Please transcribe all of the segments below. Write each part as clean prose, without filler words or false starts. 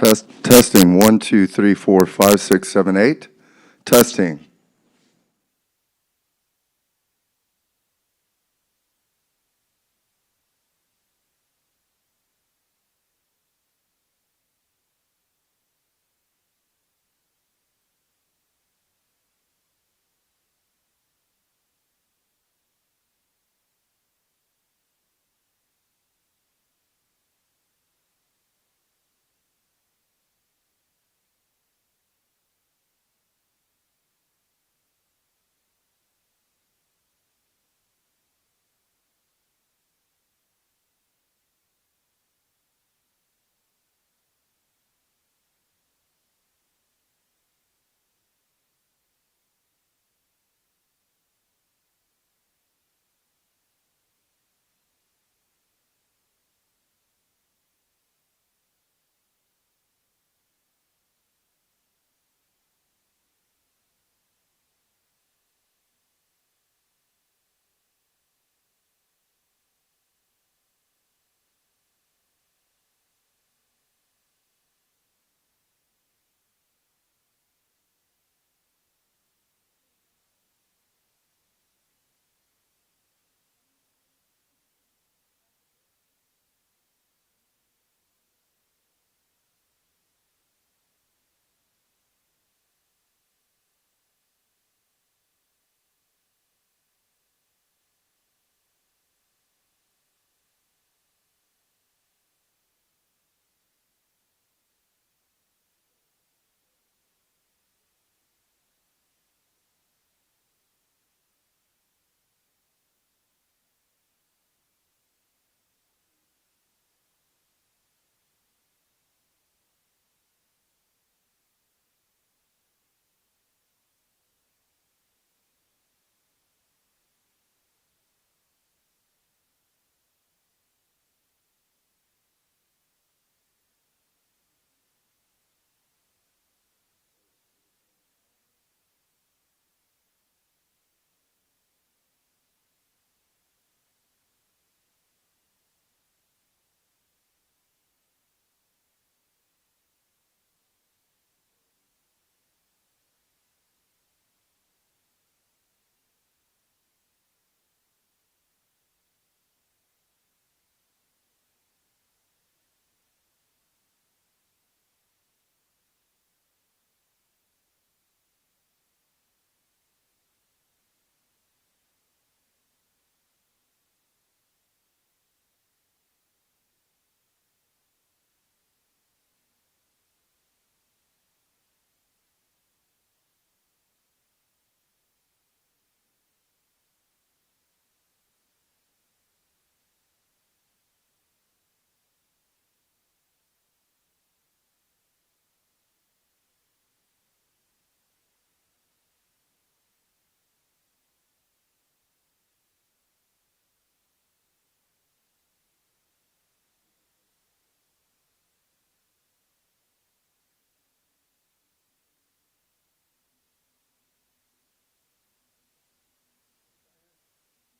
Testing, 1, 2, 3, 4, 5, 6, 7, 8. Testing.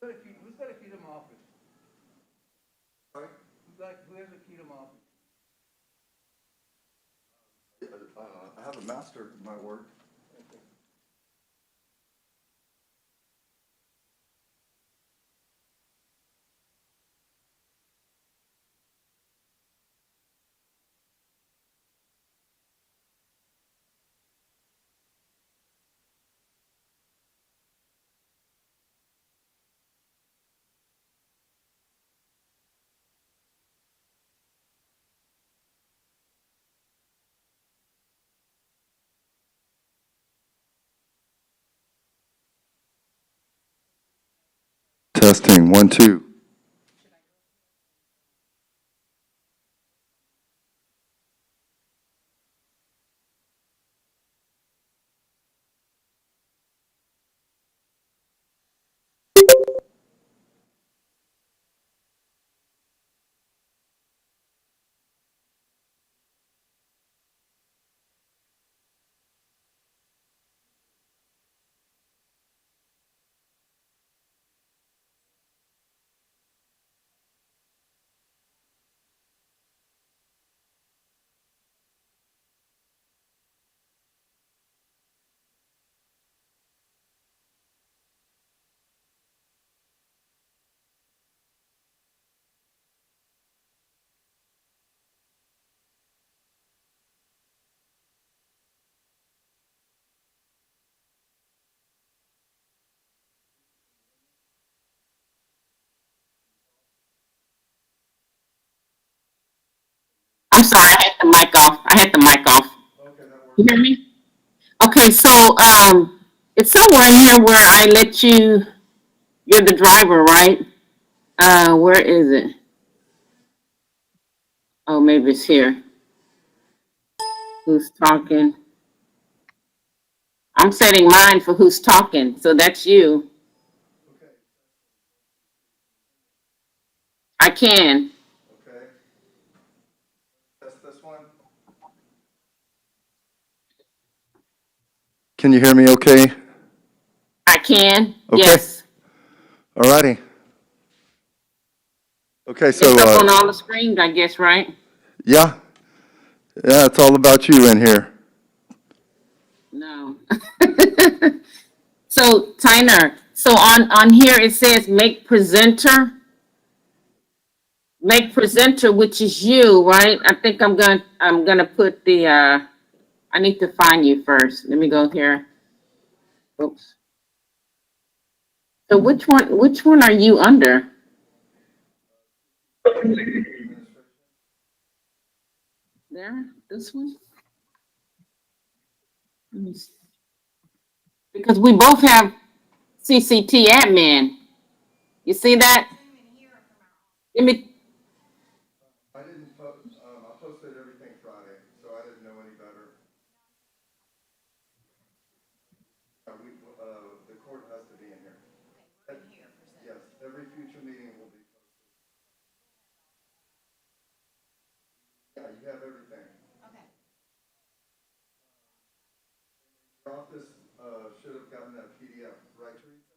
Who's got a key to my office? Sorry? Who has a key to my office? I have a master in my work. Testing, 1, 2. I'm sorry, I had the mic off. I had the mic off. Okay, that works. You hear me? Okay, so it's somewhere in here where I let you. You're the driver, right? Where is it? Oh, maybe it's here. Who's talking? I'm setting mine for who's talking, so that's you. Okay, I can. okay. Test this one. Can you hear me okay? I can. Okay. Yes. All righty. Okay, so, It's up on all the screens, I guess, right? yeah, yeah, it's all about you in here. No. So, Tyner, so on here it says make presenter, which is you, right? I think I'm gonna put the I need to find you first. Let me go here. Oops. So which one are you under? There? This one? Let me see. Because we both have CCT admin. You see that? Let me I didn't I posted everything Friday, so I didn't know any better. The court has to be in here. Yes, every future meeting will be posted. Yeah, you have everything. Your office, should have gotten that PDF, right, Teresa?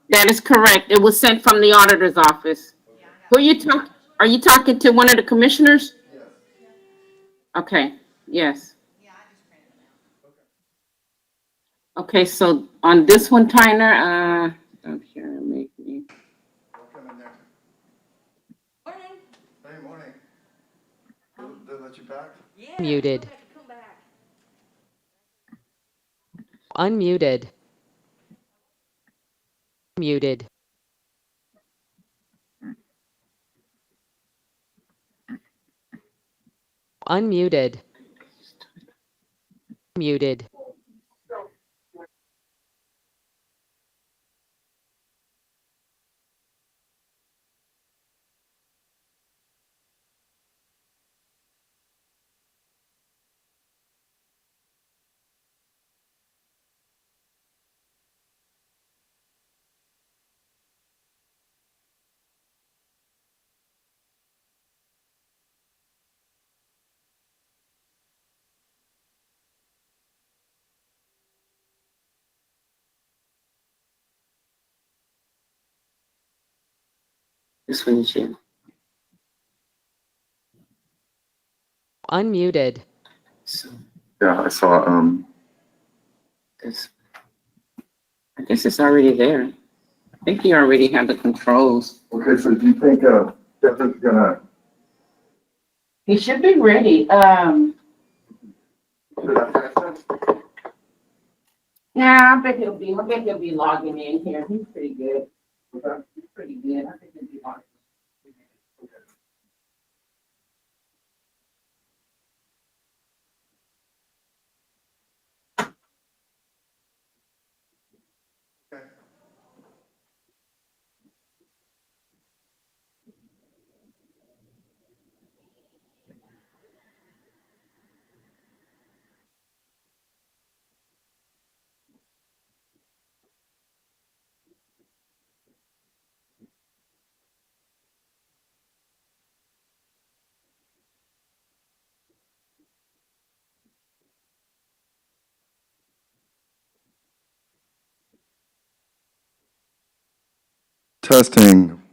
That is correct. It was sent from the auditor's office. Who are you talking? Are you talking to one of the commissioners? Yes. Okay, yes. Okay. Okay, so on this one, Tyner, stop sharing, make me. I'll come in there. Hey, morning. They let you back? Muted. Unmuted. Muted. Unmuted. Muted. This one is you. Unmuted. So Yeah, I saw, this, I guess it's already there. I think you already have the controls. okay, so do you think, Kevin's gonna, He should be ready. should I finish this? Yeah, I bet he'll be logging in here. He's pretty good. He's pretty good. I think he'll be logging. Okay. Testing.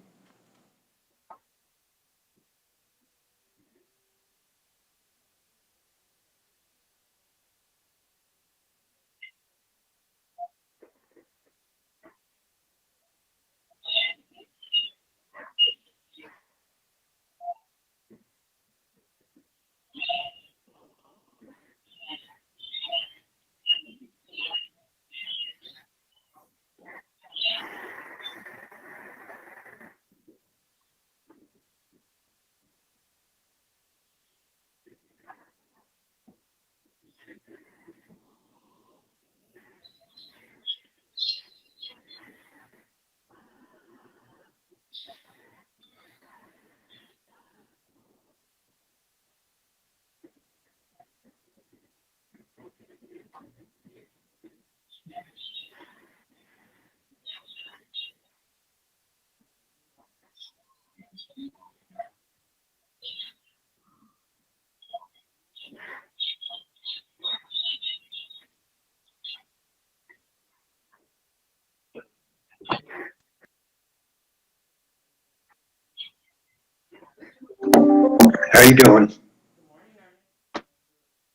How you doing?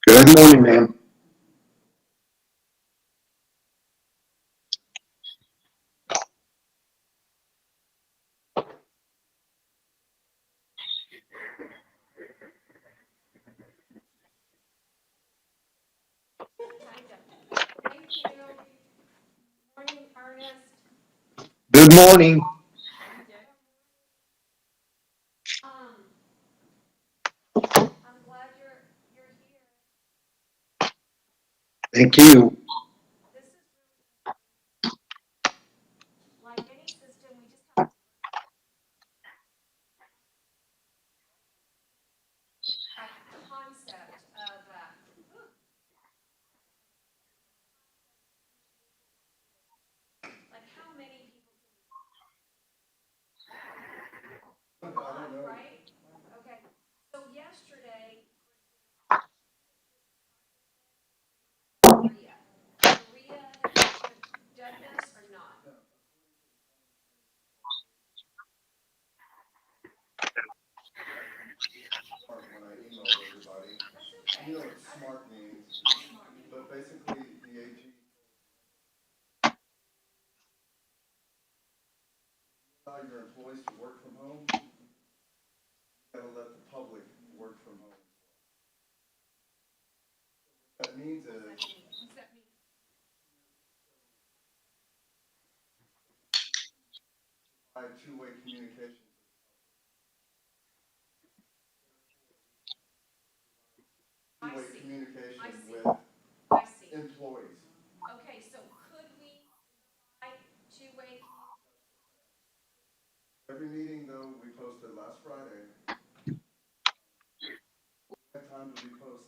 Good morning, ma'am. Morning, Ernest. Good morning. I'm glad you're here. Thank you. This is like any system, we just have a concept of like how many people can we on, right? Okay. So yesterday, Maria, Maria done this or not? When I emailed everybody. That's okay. You know what smart means, but basically the AG allow your employees to work from home. You gotta let the public work from home. What that means is What's that mean? I have two-way communication. I Two-way see. communication I see. with I see. employees. Okay, so could we provide two-way communication? Every meeting though, we posted last Friday. We had time to repost,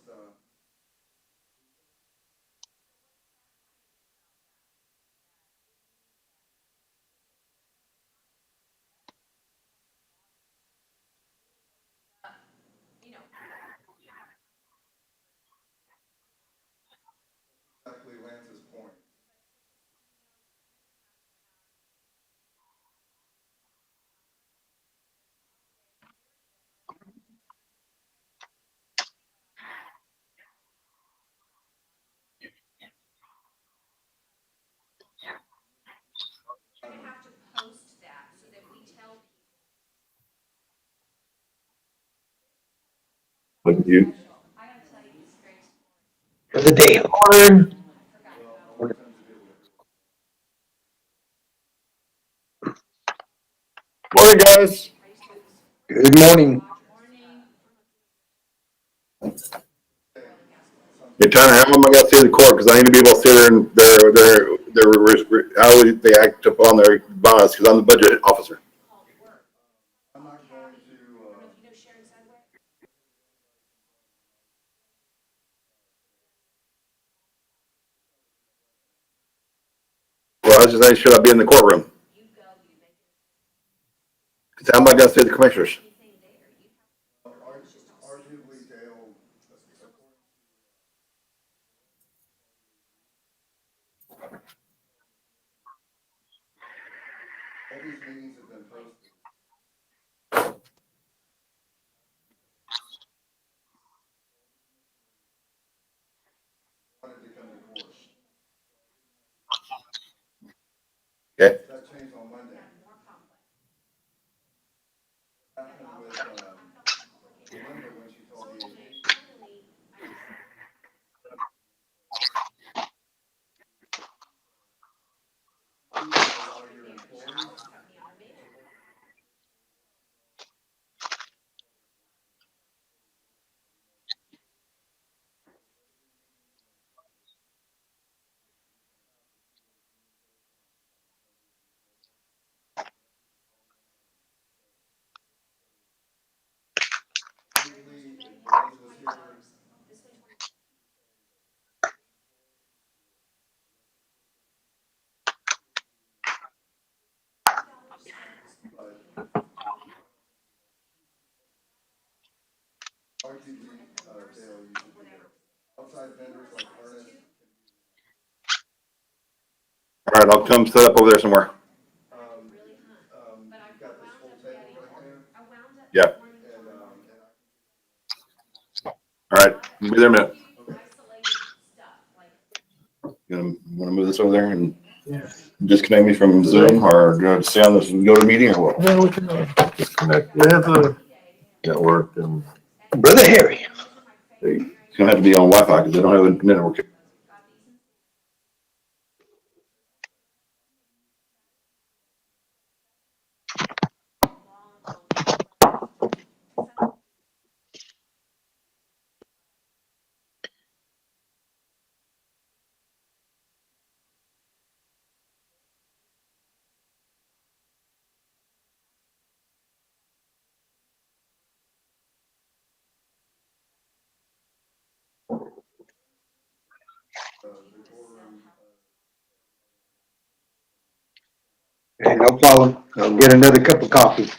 You know, exactly Lance's point. we're gonna have to post that so that we tell people. What you? Special. I gotta tell you this great story. For the day hard. I forgot Well, about I want them to be able to. Morning, guys. I used to go to Good morning. morning. You're trying to have them, I gotta see the court, because I need to be able to see how they act upon their boss, because I'm the budget officer. Called work. I'm not going to, I don't know if you know Sharon Sedgwick. Well, I was just saying, should I be in the courtroom? You go, you make Because how am I gonna see the commissioners? anything there. You arguably Dale, all these meetings have been posted. Wanted to come to court. Okay, That changed on Monday. more complex. Happened with, Linda when she told the AG. Finally, I just You allow your employees. cut me on her mail. Legally, if Rose was here, This one, $20 starts. but arguably, Dale, you should be there. Outside vendors like Ernest. all right, I'll come set up over there somewhere. But I You've got this wound whole up table getting, right there. I wound up. Yeah. wanting to And, learn. and I Be there a minute. isolated stuff, like. You wanna move this over there and disconnect me from Zoom, or do I stay on this and go to meeting, or what? Yeah, we can disconnect. We have the network and. Brother Harry. It's gonna have to be on Wi-Fi, because they don't have a network. Hey, no problem. I'll get another cup of coffee.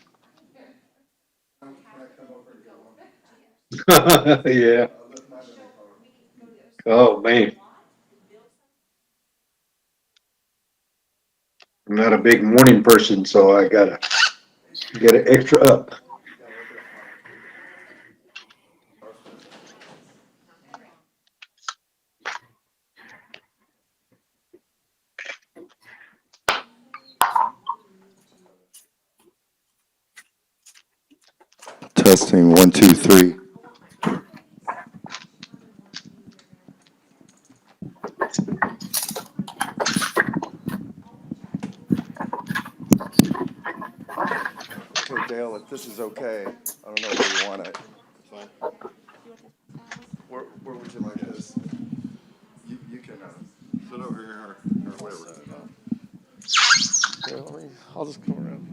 Yeah. Oh, man. I'm not a big morning person, so I gotta get an extra up. Testing, 1, 2, 3. Okay, Dale, if this is okay, I don't know where you want it. Where would you like this? You can, Sit over here, or whatever. I'll just come around.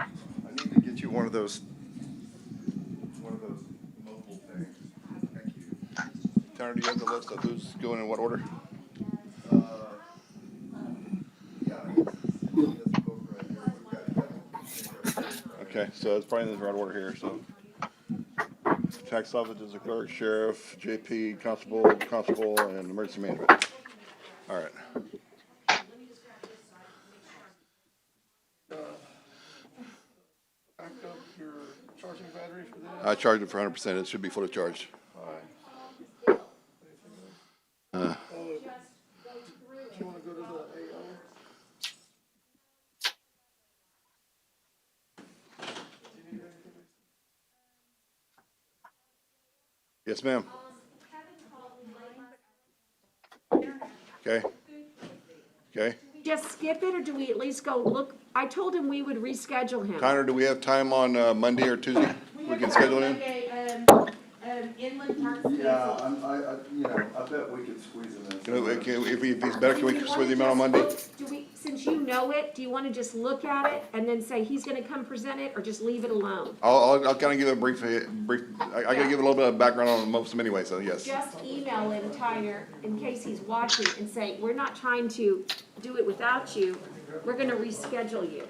I need to get you one of those mobile things. Thank you. Tanner, do you have the list of who's going in what order? Yeah, this book right here, we've got Kevin. Okay, so it's probably in the right order here, so. Tax office is the clerk, sheriff, JP, constable, and emergency management. All right. Back up your charging battery for this. I charged it for 100%. It should be fully charged. Do you wanna go to the AO? Yes, ma'am. Okay. Okay. Just skip it, or do we at least go look? I told him we would reschedule him. Connor, do we have time on Monday or Tuesday? We can schedule it in? Inland Park. Yeah, I bet we could squeeze it in. If he's better, can we switch him out on Monday? Do we, since you know it, do you wanna just look at it and then say he's gonna come present it, or just leave it alone? I'll kind of give a brief, I gotta give a little bit of background on most of them anyway, so yes. Just email him, Tyner, in case he's watching, and say, we're not trying to do it without you, we're gonna reschedule you.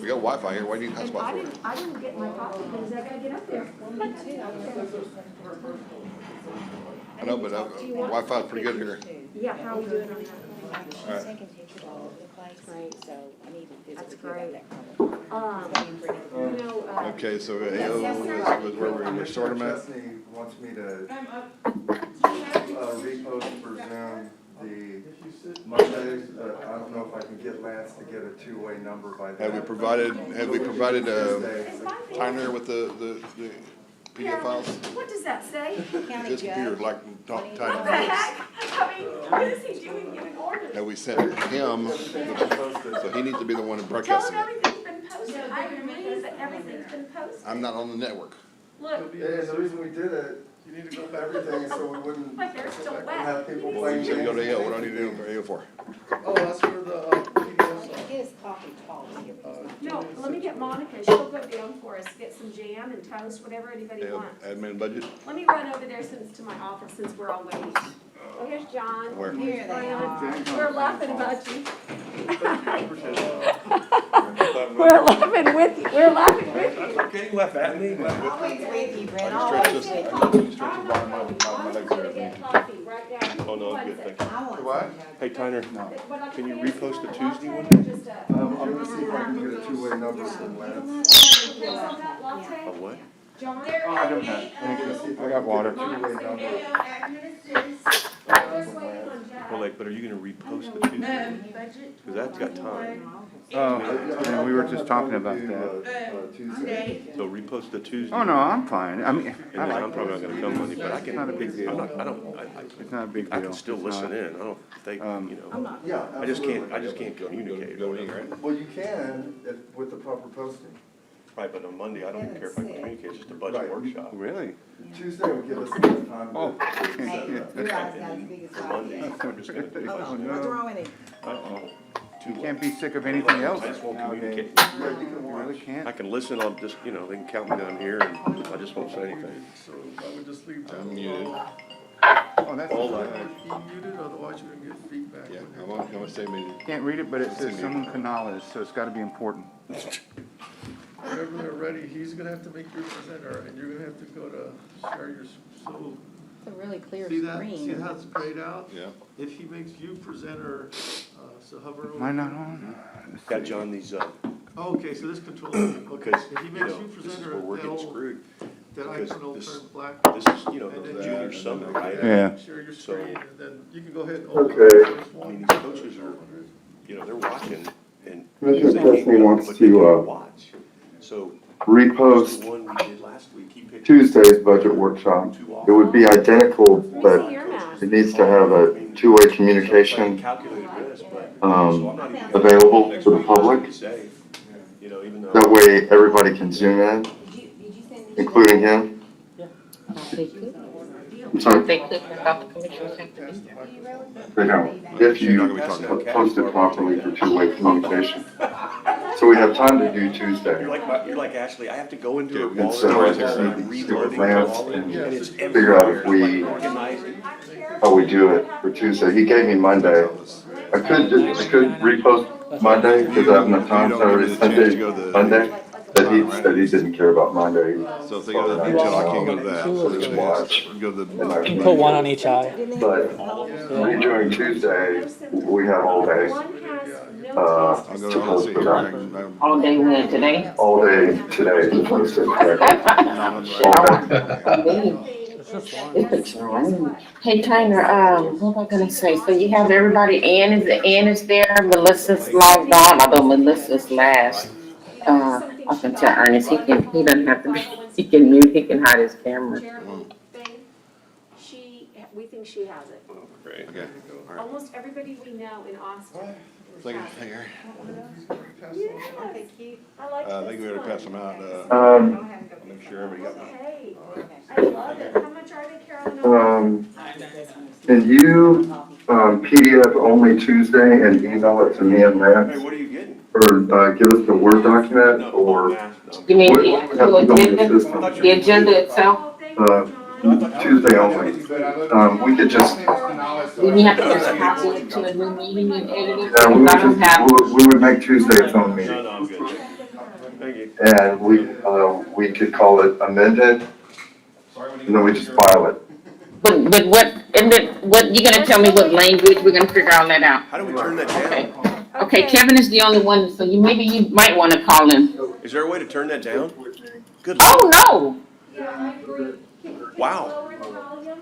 We got Wi-Fi here. Why do you need And hotspot for it? I didn't get my coffee, because I gotta get up there. I know, but Wi-Fi is pretty good here. Yeah, how are we doing on that? All right. Right, so I need to visit that's with you about great. that comment. You know, Okay, so AO was where we're starting at. Chesney wants me to repost for Zoom the Mondays. I don't know if I can get Lance to get a two-way number by then. Have we provided Tyner with the PDF files? what does that say? County His computer, judge. like What the Tyner. heck? I mean, what is he doing giving orders? Have we sent him, so he needs to be the one Tell broadcasting him it. everything's been posted. I agree that everything's been posted. I'm not on the network. Look, Yeah, and the reason we did it, you need to go for everything, so we wouldn't my hair's still have wet. people You playing said games. go to AO. What do I need to do for AO for? Oh, that's for the, PDFs. Get his coffee policy. No, let me get Monica. She'll go down for us, get some jam and toast, whatever anybody AO wants. admin budget? Let me run over there to my office since we're all waiting. Oh, here's John. Where? Here they are. We're laughing about you. We're laughing with you. We're laughing with you. Okay, you laugh at me. Always with you, Brett, I always just stretched with you. this, stretched the bar, my legs I'm gonna are. get coffee right now. Oh, no, I'm good, thank you. I want What? some judge. Hey, Tyner, But I can you can't repost the stand Tuesday a one? latte or just a- I'm gonna see if I can get a two-way number from Lance. A what? John? I don't have, I got water. Two-way number. Well, like, but are you gonna repost the Tuesday? Cause that's got time. Oh, yeah, we were just talking about that. Tuesday. So repost the Tuesday. Oh, no, I'm fine. I mean, And then I'm probably not gonna come Monday, but I can. It's not a big deal. I'm not, I don't, It's not a big I deal. can still It's listen not. in. I don't think, you know. Yeah, I just can't communicate. Well, you can with the proper posting. Right, but on Monday, I don't even care if I can communicate, it's just a budget Right. workshop. Really? Tuesday will give us enough time Oh. to. Monday, I'm just gonna do Oh, budget. no. wrong with it? Uh-oh. You can't be sick of anything else I just won't nowadays. communicate. Yeah, you can You really watch. I can't. can listen on just, you know, they can count me down here and I just won't say anything. So I would just leave that muted. alone. Oh, that's, All that. Be muted, otherwise you're gonna get feedback. Yeah, I want to say maybe. can't read it, but it says someone canales, so it's gotta be important. Whenever they're ready, he's gonna have to make your presenter, and you're gonna have to go to share your, so, It's a really clear see that, screen. see how it's grayed out? Yeah. If he makes you presenter, so hover over. Am I not on? Got John these, Oh, okay, so this controls, okay, because, if he you makes know, you this is presenter, where we're getting that'll, screwed. that because icon will this- turn black. This is, you know, And the then junior summer, right? Yeah. Share your So- screen, and then you can go ahead and. Okay. open the first I one. mean, these coaches are, you know, they're watching and. Commissioner they can't Presley go, wants but they to, can watch. So. Repost The one we did last week, he picked. Tuesday's budget workshop. It would be identical, Let me see but your mask. it needs to have a two-way communication, Calculated risk, but. um, So I'm not even- available to the Next week, public. it's safe, you know, even though. That way, everybody can zoom in, including him. I'm sorry, They click without the commissioners have to be there. they don't, if you post it properly for two-way communication. So we have time to do Tuesday. You're like Ashley, I have to go into a And wallet. so I and just start need to see reloading what the Lance wallet, and and it's figure out if everywhere, we, like organizing. how we do it for Tuesday. He gave me Monday. I could repost Monday because I have enough time, so it's Sunday, Monday. But he said he didn't care about Monday. So if they go to the detail, I can't go to that. So just watch. Go to the. And I- Put one on each eye. But redoing Tuesday, we have all day, One has no uh, taste. to post for that. All day when today? All day today to post it, correct? All day. It looks rain. Hey, Tyner, what was I gonna say? So you have everybody, Ann is there, Melissa's logged on, although Melissa's last. Up until Ernest, he doesn't have to be, he can mute, he can hide his camera. Jeremy thing, we think she has it. Great, okay, all right. Almost everybody we know in Austin. Thank you, thank you. I like I think we better pass them out, make sure everybody got them. Hey, I love it. How much are they, Carolyn? Can you, PDF only Tuesday and email it to me and Hey, Lance? what are you getting? Or, give us the Word document, No, or mask, no. You mean what the would have to go in the actual system? the agenda itself? Oh, thank you, John. Tuesday only. We could just, Do you have to just copy it to a new meeting and edit it? yeah, I don't have, we would make Tuesday its own No, meeting. no, I'm good. Thank you. And we could call it amended, and then we just file it. but what, and then, what, you gonna tell me what language, we're gonna figure all that out? How do we turn that Okay, down? okay, Kevin is the only one, so maybe you might wanna call him. Is there a way to turn that down? Good. Oh, no, Yeah, I agree. Can you Wow. lower the volume?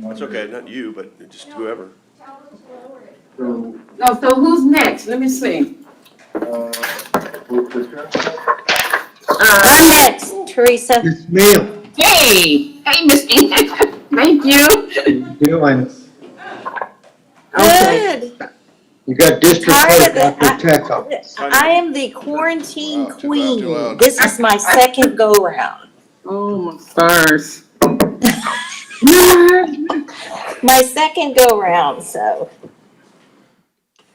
That's okay, not you, but just whoever. Tell them to lower it. no, so who's next? Let me see. I'm next, Teresa. It's me. Hey, Miss Enid, thank you. Doing, Good. you got district Tired clerk of it. after tax office. I am the quarantine Wow, too loud, too queen. loud. This is my second go-round. Oh, my stars. My second go-round, so.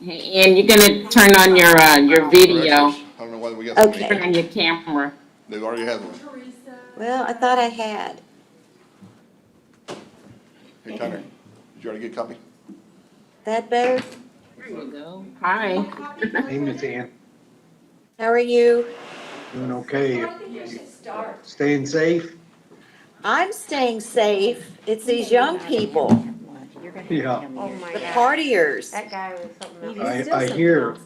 And you're gonna turn on your video, I don't know whether we got. Okay. turn on your camera. They've already had one. Well, I thought I had. Hey, Tanner, did you already get a copy? That better? There you go. Hi. Hey, Miss Ann, How are you? doing okay? I think we should start. Staying safe? I'm staying safe. It's these young people, Yeah. the partiers. That guy was something else. I hear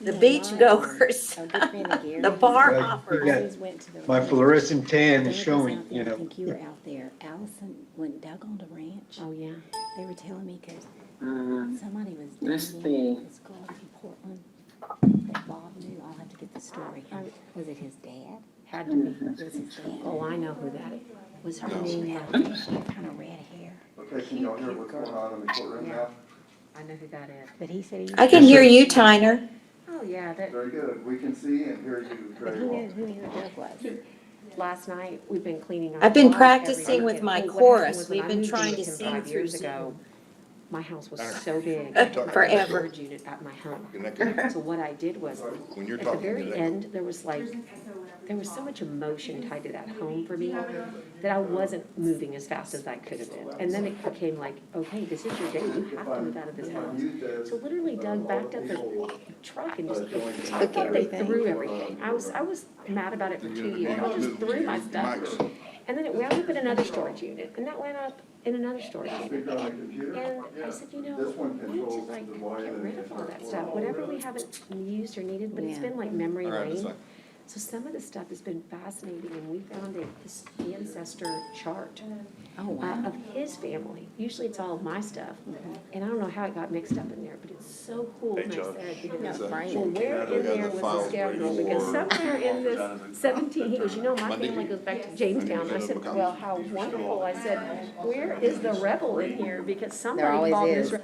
the beach goers, the bar You hoppers. got my fluorescent tan is showing, you I know. think you were out there. Allison went Doug on the ranch. Oh, yeah. They were telling me because Um, somebody was let's dating see. this girl from Portland that Bob knew. I'll have to get the story. Was it his dad? Had to be. Was his dad? Oh, I know who that is. Was her name kind of red hair? Okay, can y'all hear what's going on in the courtroom now? I know who that is. But he said he. I can hear you, Tyner. Oh, yeah, that, Very good. We can see and hear you But very he well. knew who Doug was. last night, we've been cleaning our. I've been garage practicing every with weekend. my Well, what chorus. happened was when We've I been moved in trying with to him sing 5 through years Zoom. ago, my house was so big. Forever. Storage unit at my home. Connected. So what I did was, When you're at the talking, very connect. end, there was so much emotion tied to that home for me that I wasn't moving as fast as I could have been. And then it became like, okay, this is your day, you have to move out of this house. So literally Doug backed up the truck and just took everything, threw everything. I was mad about it for 2 years, I just threw my stuff. And then it wound up in another storage unit, and that wound up in another storage unit. And I said, you know, why don't you get rid of all that stuff, whatever we haven't used or needed, but it's been like memory All right, lane. that's fine. So some of the stuff has been fascinating, and we found this ancestor chart Oh, wow. of his family. Usually it's all of my stuff, and I don't know how it got mixed up in there, but it's so cool. And I said, well, where in there was a scoundrel? Because somewhere in this 17, he goes, you know, my family goes back to Jamestown. I said, well, how wonderful. I said, where is the rebel in here? Because somebody always called is. this.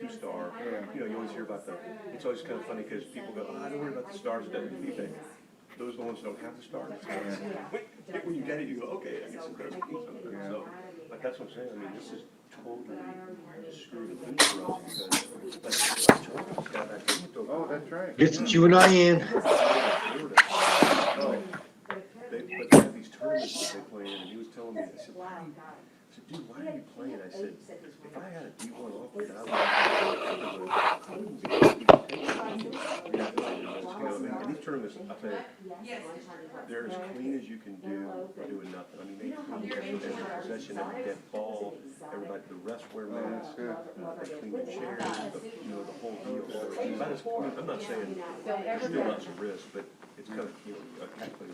Star, you know, you always hear about it's always kind of funny because people go, oh, I don't worry about the stars, it doesn't do anything. Those are the ones that don't have the stars. Wait, when you get it, you go, okay, I guess it does mean something. So, but that's what I'm saying, I mean, this is totally screwed the pooch for us because, Oh, that's right. Gets you and I in. But they have these tournaments that they play in, and he was telling me, I said, dude, why are you playing? I said, if I had a D1 offer, and these tournaments, I'll tell you, they're as clean as you can do doing nothing. I mean, they clean every possession of the dead ball, everybody, the refs wear masks, they clean the chairs, you know, the whole deal. So, about as clean, I'm not saying there's still lots of risk, but it's kind of, you know, technically.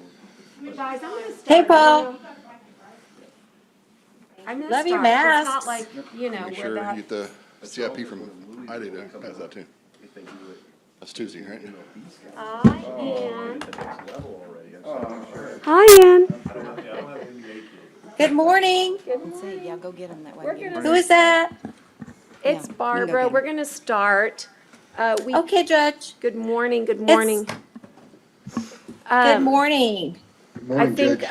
You guys, I'm gonna start. Hey, Paul. I'm gonna Love your start. It's masks. not like, you know, Make where sure that. you get the CIP from Heidi to pass that too. That's Tuesday, right? Hi, Ann. Good morning. Say, y'all go get him that way. We're gonna- Who is that? It's Yeah, Barbara. you can go We're gonna start. Okay, Judge. Good morning, good morning. Good morning. I think,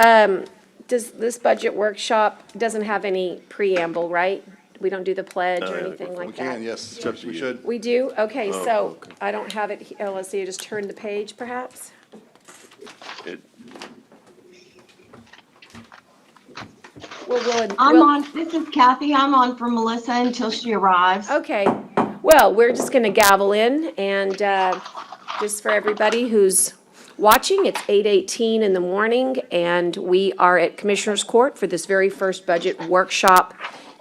does this budget workshop doesn't have any preamble, right? We don't do the pledge or anything We like that? can, yes, we should. We do? Okay, so I don't have it, let's see, just turn the page perhaps? I'm on, this is Kathy, I'm on for Melissa until she arrives. Okay, well, we're just gonna gavel in and, just for everybody who's watching, it's 8:18 in the morning and we are at Commissioners Court for this very first budget workshop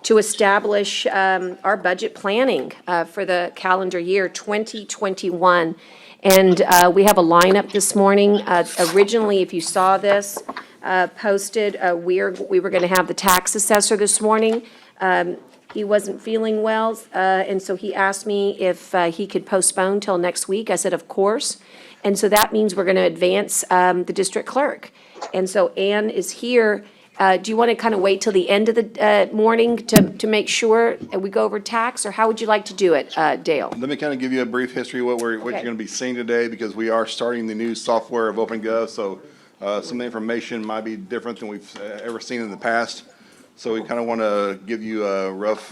to establish, our budget planning, for the calendar year 2021. And, we have a lineup this morning. Originally, if you saw this, posted, we were gonna have the tax assessor this morning. He wasn't feeling well, and so he asked me if he could postpone till next week. I said, of course. And so that means we're gonna advance the district clerk. And so Ann is here. Do you want to kind of wait till the end of the morning to make sure we go over tax, or how would you like to do it, Dale? Let me kind of give you a brief history of what you're Okay. going to be seeing today, because we are starting the new software of OpenGov, so some of the information might be different than we've ever seen in the past. So we kind of want to give you a rough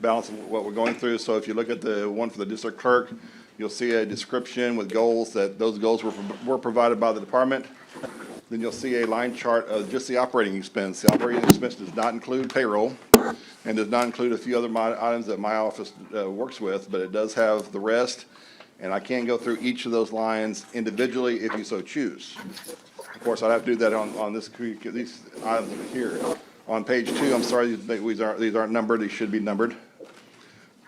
balance of what we're going through. So if you look at the one for the district clerk, you'll see a description with goals, that those goals were provided by the department. Then you'll see a line chart of just the operating expense. The operating expense does not include payroll and does not include a few other items that my office works with, but it does have the rest. And I can go through each of those lines individually if you so choose. Of course, I'd have to do that on these items here. On page 2, I'm sorry, these aren't numbered, these should be numbered.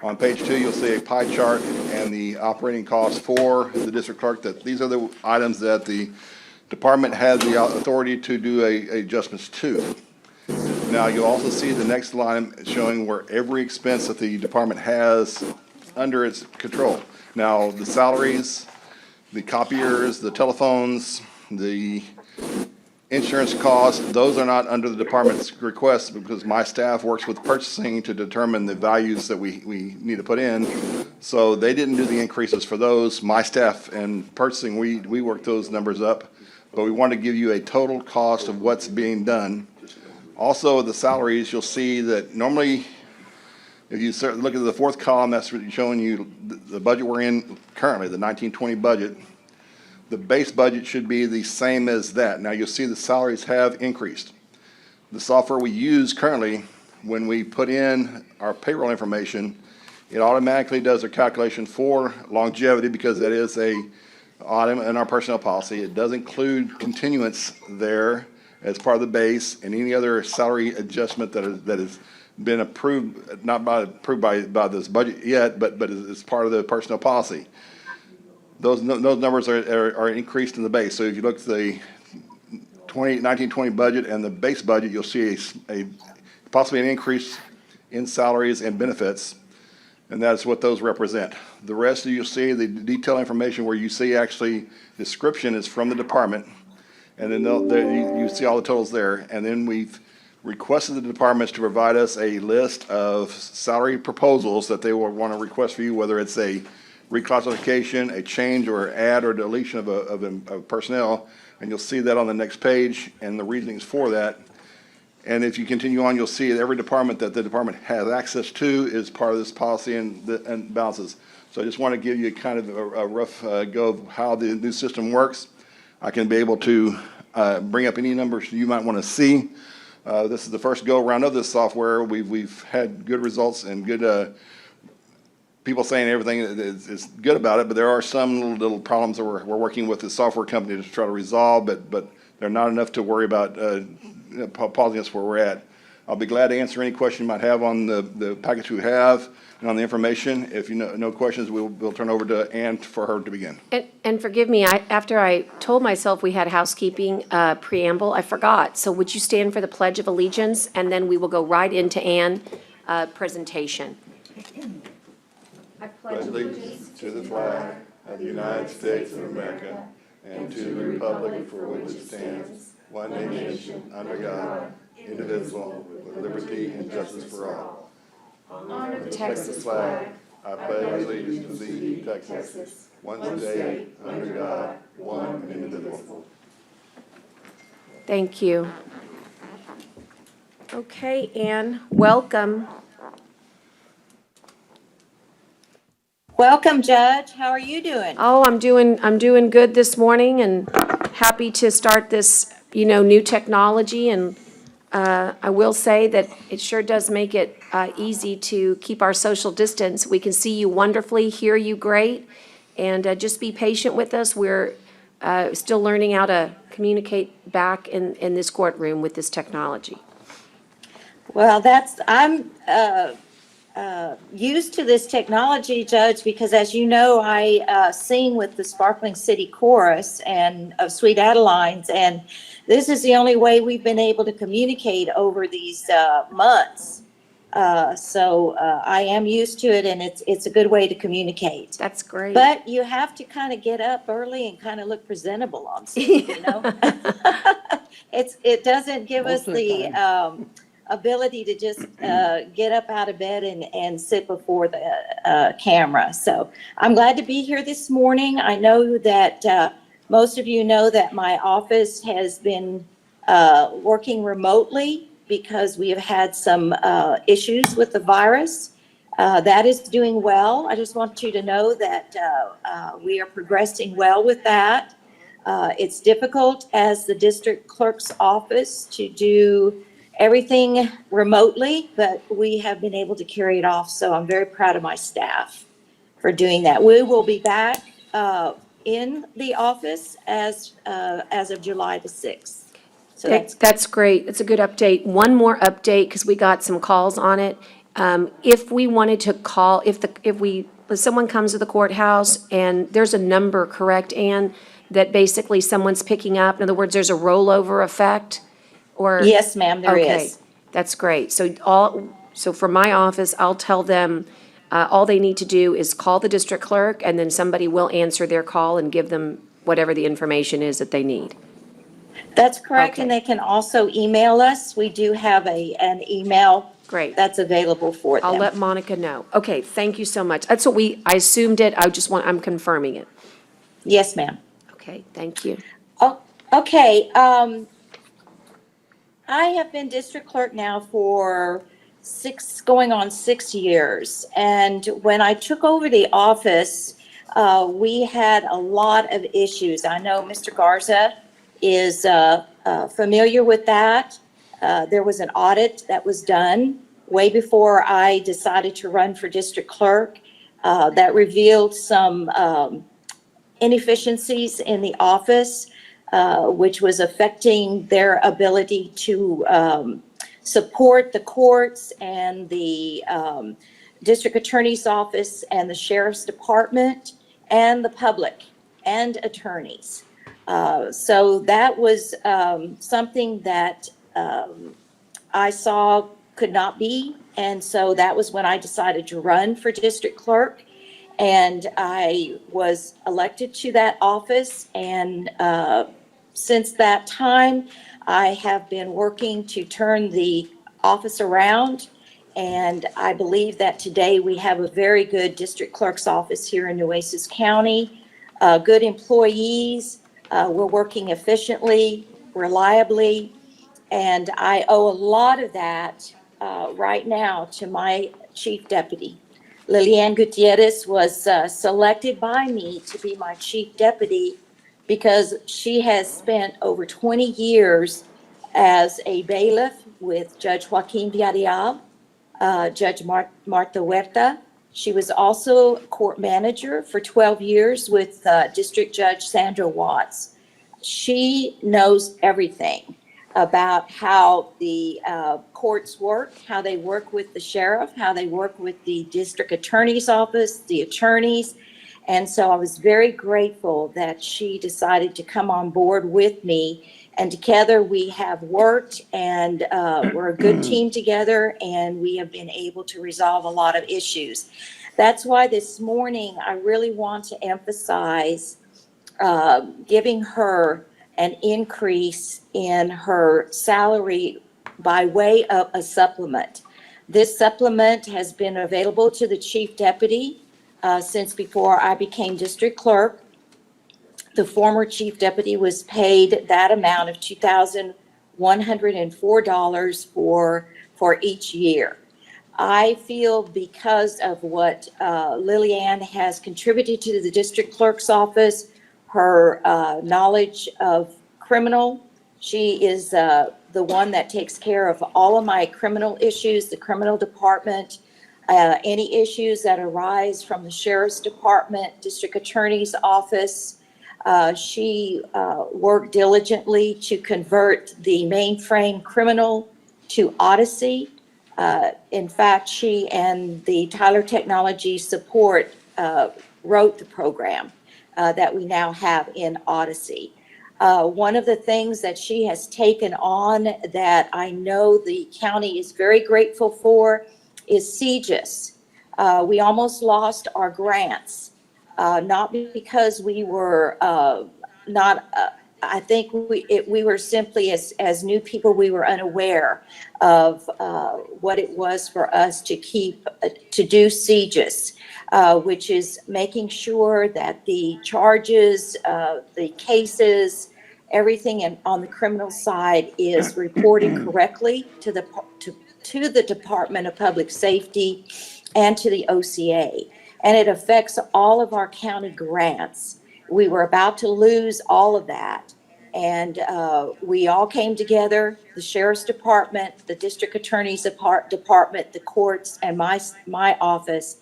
On page 2, you'll see a pie chart and the operating costs for the district clerk. That these are the items that the department has the authority to do adjustments to. Now, you'll also see the next line showing where every expense that the department has under its control. Now, the salaries, the copiers, the telephones, the insurance costs, those are not under the department's request because my staff works with purchasing to determine the values that we need to put in. So they didn't do the increases for those. My staff and purchasing, we worked those numbers up, but we want to give you a total cost of what's being done. Also, the salaries, you'll see that normally, if you start look at the fourth column, that's showing you the budget we're in currently, the 1920 budget. The base budget should be the same as that. Now, you'll see the salaries have increased. The software we use currently, when we put in our payroll information, it automatically does a calculation for longevity because that is a item in our personnel policy. It does include continuance there as part of the base and any other salary adjustment that has been approved, not approved by this budget yet, but is part of the personnel policy. Those numbers are increased in the base. So if you look at the 1920 budget and the base budget, you'll see a possibly an increase in salaries and benefits, and that's what those represent. The rest of you'll see the detailed information where you see actually description is from the department, and then you see all the totals there. And then we've requested the departments to provide us a list of salary proposals that they will want to request for you, whether it's a reclassification, a change or add or deletion of personnel, and you'll see that on the next page and the reasonings for that. And if you continue on, you'll see that every department that the department has access to is part of this policy and balances. So I just want to give you kind of a rough go of how the new system works. I can be able to bring up any numbers you might want to see. This is the first go around of this software. We've had good results and good people saying everything is good about it, but there are some little problems that we're working with the software company to try to resolve, but they're not enough to worry about pausing us where we're at. I'll be glad to answer any question you might have on the package we have and on the information. If you know no questions, we'll turn over to Ann for her to begin. And forgive me, after I told myself we had housekeeping preamble, I forgot. So would you stand for the Pledge of Allegiance, and then we will go right into Ann's presentation. I pledge allegiance to the flag of the United States of America and to the republic for which it stands, one nation, under God, indivisible, with liberty and justice for all. Honor the Texas flag, I pledge allegiance to thee, Texas, one state, under God, one and indivisible. Thank you. Okay, Ann, welcome. Welcome, Judge. How are you doing? Oh, I'm doing good this morning and happy to start this, new technology. And I will say that it sure does make it easy to keep our social distance. We can see you wonderfully, hear you great, and just be patient with us. We're still learning how to communicate back in this courtroom with this technology. Well, I'm used to this technology, Judge, because as you know, I sing with the Sparkling City Chorus and of Sweet Adelines, and this is the only way we've been able to communicate over these months. So I am used to it, and it's a good way to communicate. That's great. But you have to kind of get up early and kind of look presentable on Zoom, It doesn't give us the ability to just get up out of bed and sit before the camera. So I'm glad to be here this morning. I know that most of you know that my office has been working remotely because we have had some issues with the virus. That is doing well. I just want you to know that we are progressing well with that. It's difficult as the district clerk's office to do everything remotely, but we have been able to carry it off. So I'm very proud of my staff. for doing that. We will be back in the office as of July the 6th. So That's great. It's a good update. One more update, because we got some calls on it. If we wanted to call, if someone comes to the courthouse and there's a number, correct, Ann, that basically someone's picking up, in other words, there's a rollover effect? Or yes, ma'am, there okay, is. that's great. So for my office, I'll tell them, all they need to do is call the district clerk, and then somebody will answer their call and give them whatever the information is that they need. That's correct, and Okay. they can also email us. We do have an email Great. that's available for them. I'll let Monica know. Okay, thank you so much. That's what I assumed it. I'm confirming it. Yes, ma'am. Okay, thank you. Oh, okay. I have been district clerk now for going on 6 years. And when I took over the office, we had a lot of issues. I know Mr. Garza is familiar with that. There was an audit that was done way before I decided to run for district clerk that revealed some inefficiencies in the office, which was affecting their ability to support the courts and the district attorney's office and the sheriff's department and the public and attorneys. So that was something that I saw could not be. And so that was when I decided to run for district clerk. And I was elected to that office. And since that time, I have been working to turn the office around. And I believe that today we have a very good district clerk's office here in Nueces County. Good employees. We're working efficiently, reliably. And I owe a lot of that right now to my chief deputy. Lilian Gutierrez was selected by me to be my chief deputy because she has spent over 20 years as a bailiff with Judge Joaquin Villarreal, Judge Martha Huerta. She was also court manager for 12 years with District Judge Sandra Watts. She knows everything about how the courts work, how they work with the sheriff, how they work with the district attorney's office, the attorneys. And so I was very grateful that she decided to come on board with me. And together we have worked, and we're a good team together, and we have been able to resolve a lot of issues. That's why this morning I really want to emphasize giving her an increase in her salary by way of a supplement. This supplement has been available to the chief deputy since before I became district clerk. The former chief deputy was paid that amount of $2,104 for each year. I feel because of what Lilian has contributed to the district clerk's office, her knowledge of criminal. She is the one that takes care of all of my criminal issues, the criminal department, any issues that arise from the sheriff's department, district attorney's office. She worked diligently to convert the mainframe criminal to Odyssey. In fact, she and the Tyler Technology support wrote the program that we now have in Odyssey. One of the things that she has taken on that I know the county is very grateful for is CGIS. We almost lost our grants, not because we were not, I think we were simply as new people, we were unaware of what it was for us to do CGIS, which is making sure that the charges, the cases, everything on the criminal side is reported correctly to the Department of Public Safety and to the OCA. And it affects all of our county grants. We were about to lose all of that. And we all came together, the sheriff's department, the district attorney's department, the courts, and my office.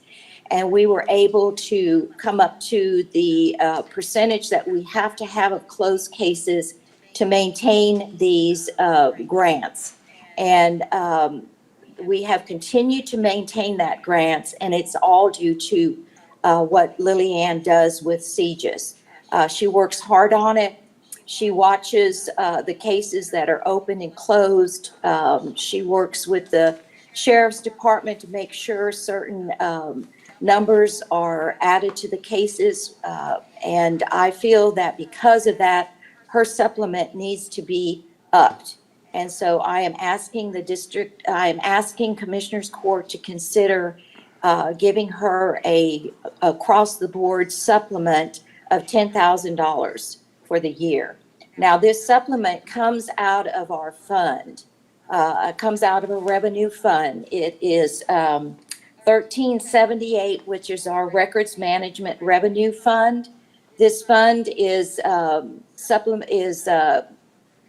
and we were able to come up to the percentage that we have to have of closed cases to maintain these grants. And we have continued to maintain that grants, and it's all due to what Lillian does with CJIS. She works hard on it. She watches the cases that are open and closed. She works with the Sheriff's Department to make sure certain numbers are added to the cases. And I feel that because of that, her supplement needs to be upped. And so I am asking Commissioners Court to consider giving her a across-the-board supplement of $10,000 for the year. Now, this supplement comes out of our fund. Comes out of a revenue fund. It is 1378, which is our records management revenue fund. This fund is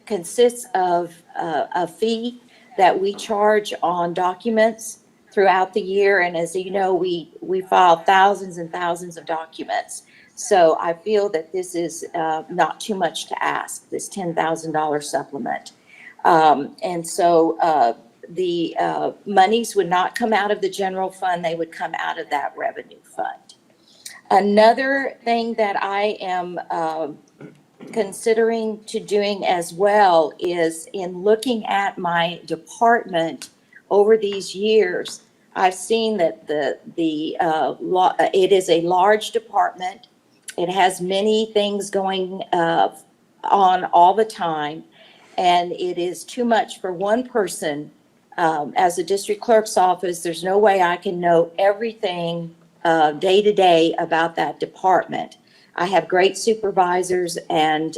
consists of a fee that we charge on documents throughout the year. And as you know, we file thousands and thousands of documents. So I feel that this is not too much to ask, this $10,000 supplement. And so the monies would not come out of the general fund, they would come out of that revenue fund. Another thing that I am considering to doing as well is in looking at my department over these years, I've seen that it is a large department. It has many things going on all the time, and it is too much for one person. As a district clerk's office, there's no way I can know everything day to day about that department. I have great supervisors, and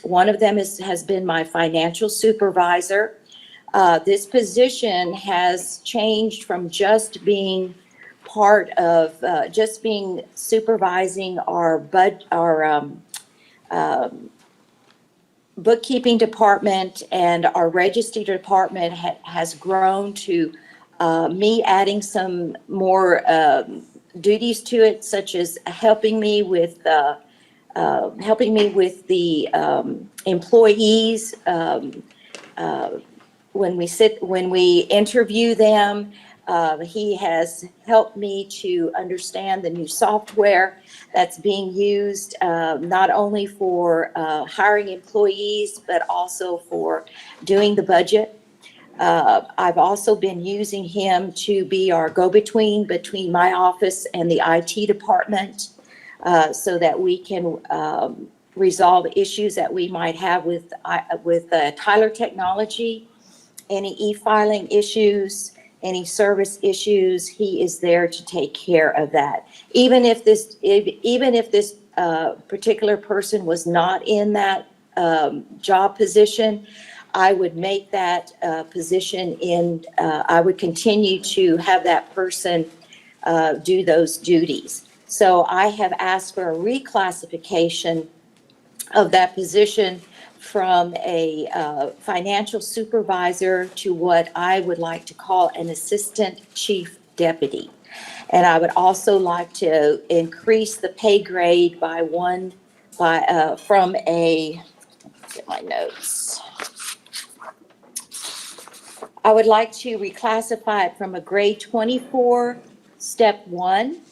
one of them has been my financial supervisor. This position has changed from just being part of, just being supervising our bookkeeping department, and our registry department has grown to me adding some more duties to it, such as helping me with the employees when we interview them. He has helped me to understand the new software that's being used, not only for hiring employees, but also for doing the budget. I've also been using him to be our go-between between my office and the IT department, so that we can resolve issues that we might have with Tyler Technology, any e-filing issues, any service issues. He is there to take care of that. Even if this particular person was not in that job position, I would make that position I would continue to have that person do those duties. So I have asked for a reclassification of that position from a financial supervisor to what I would like to call an assistant chief deputy. And I would also like to increase the pay grade by from a, let's get my notes. I would like to reclassify it from a grade 24, step 1,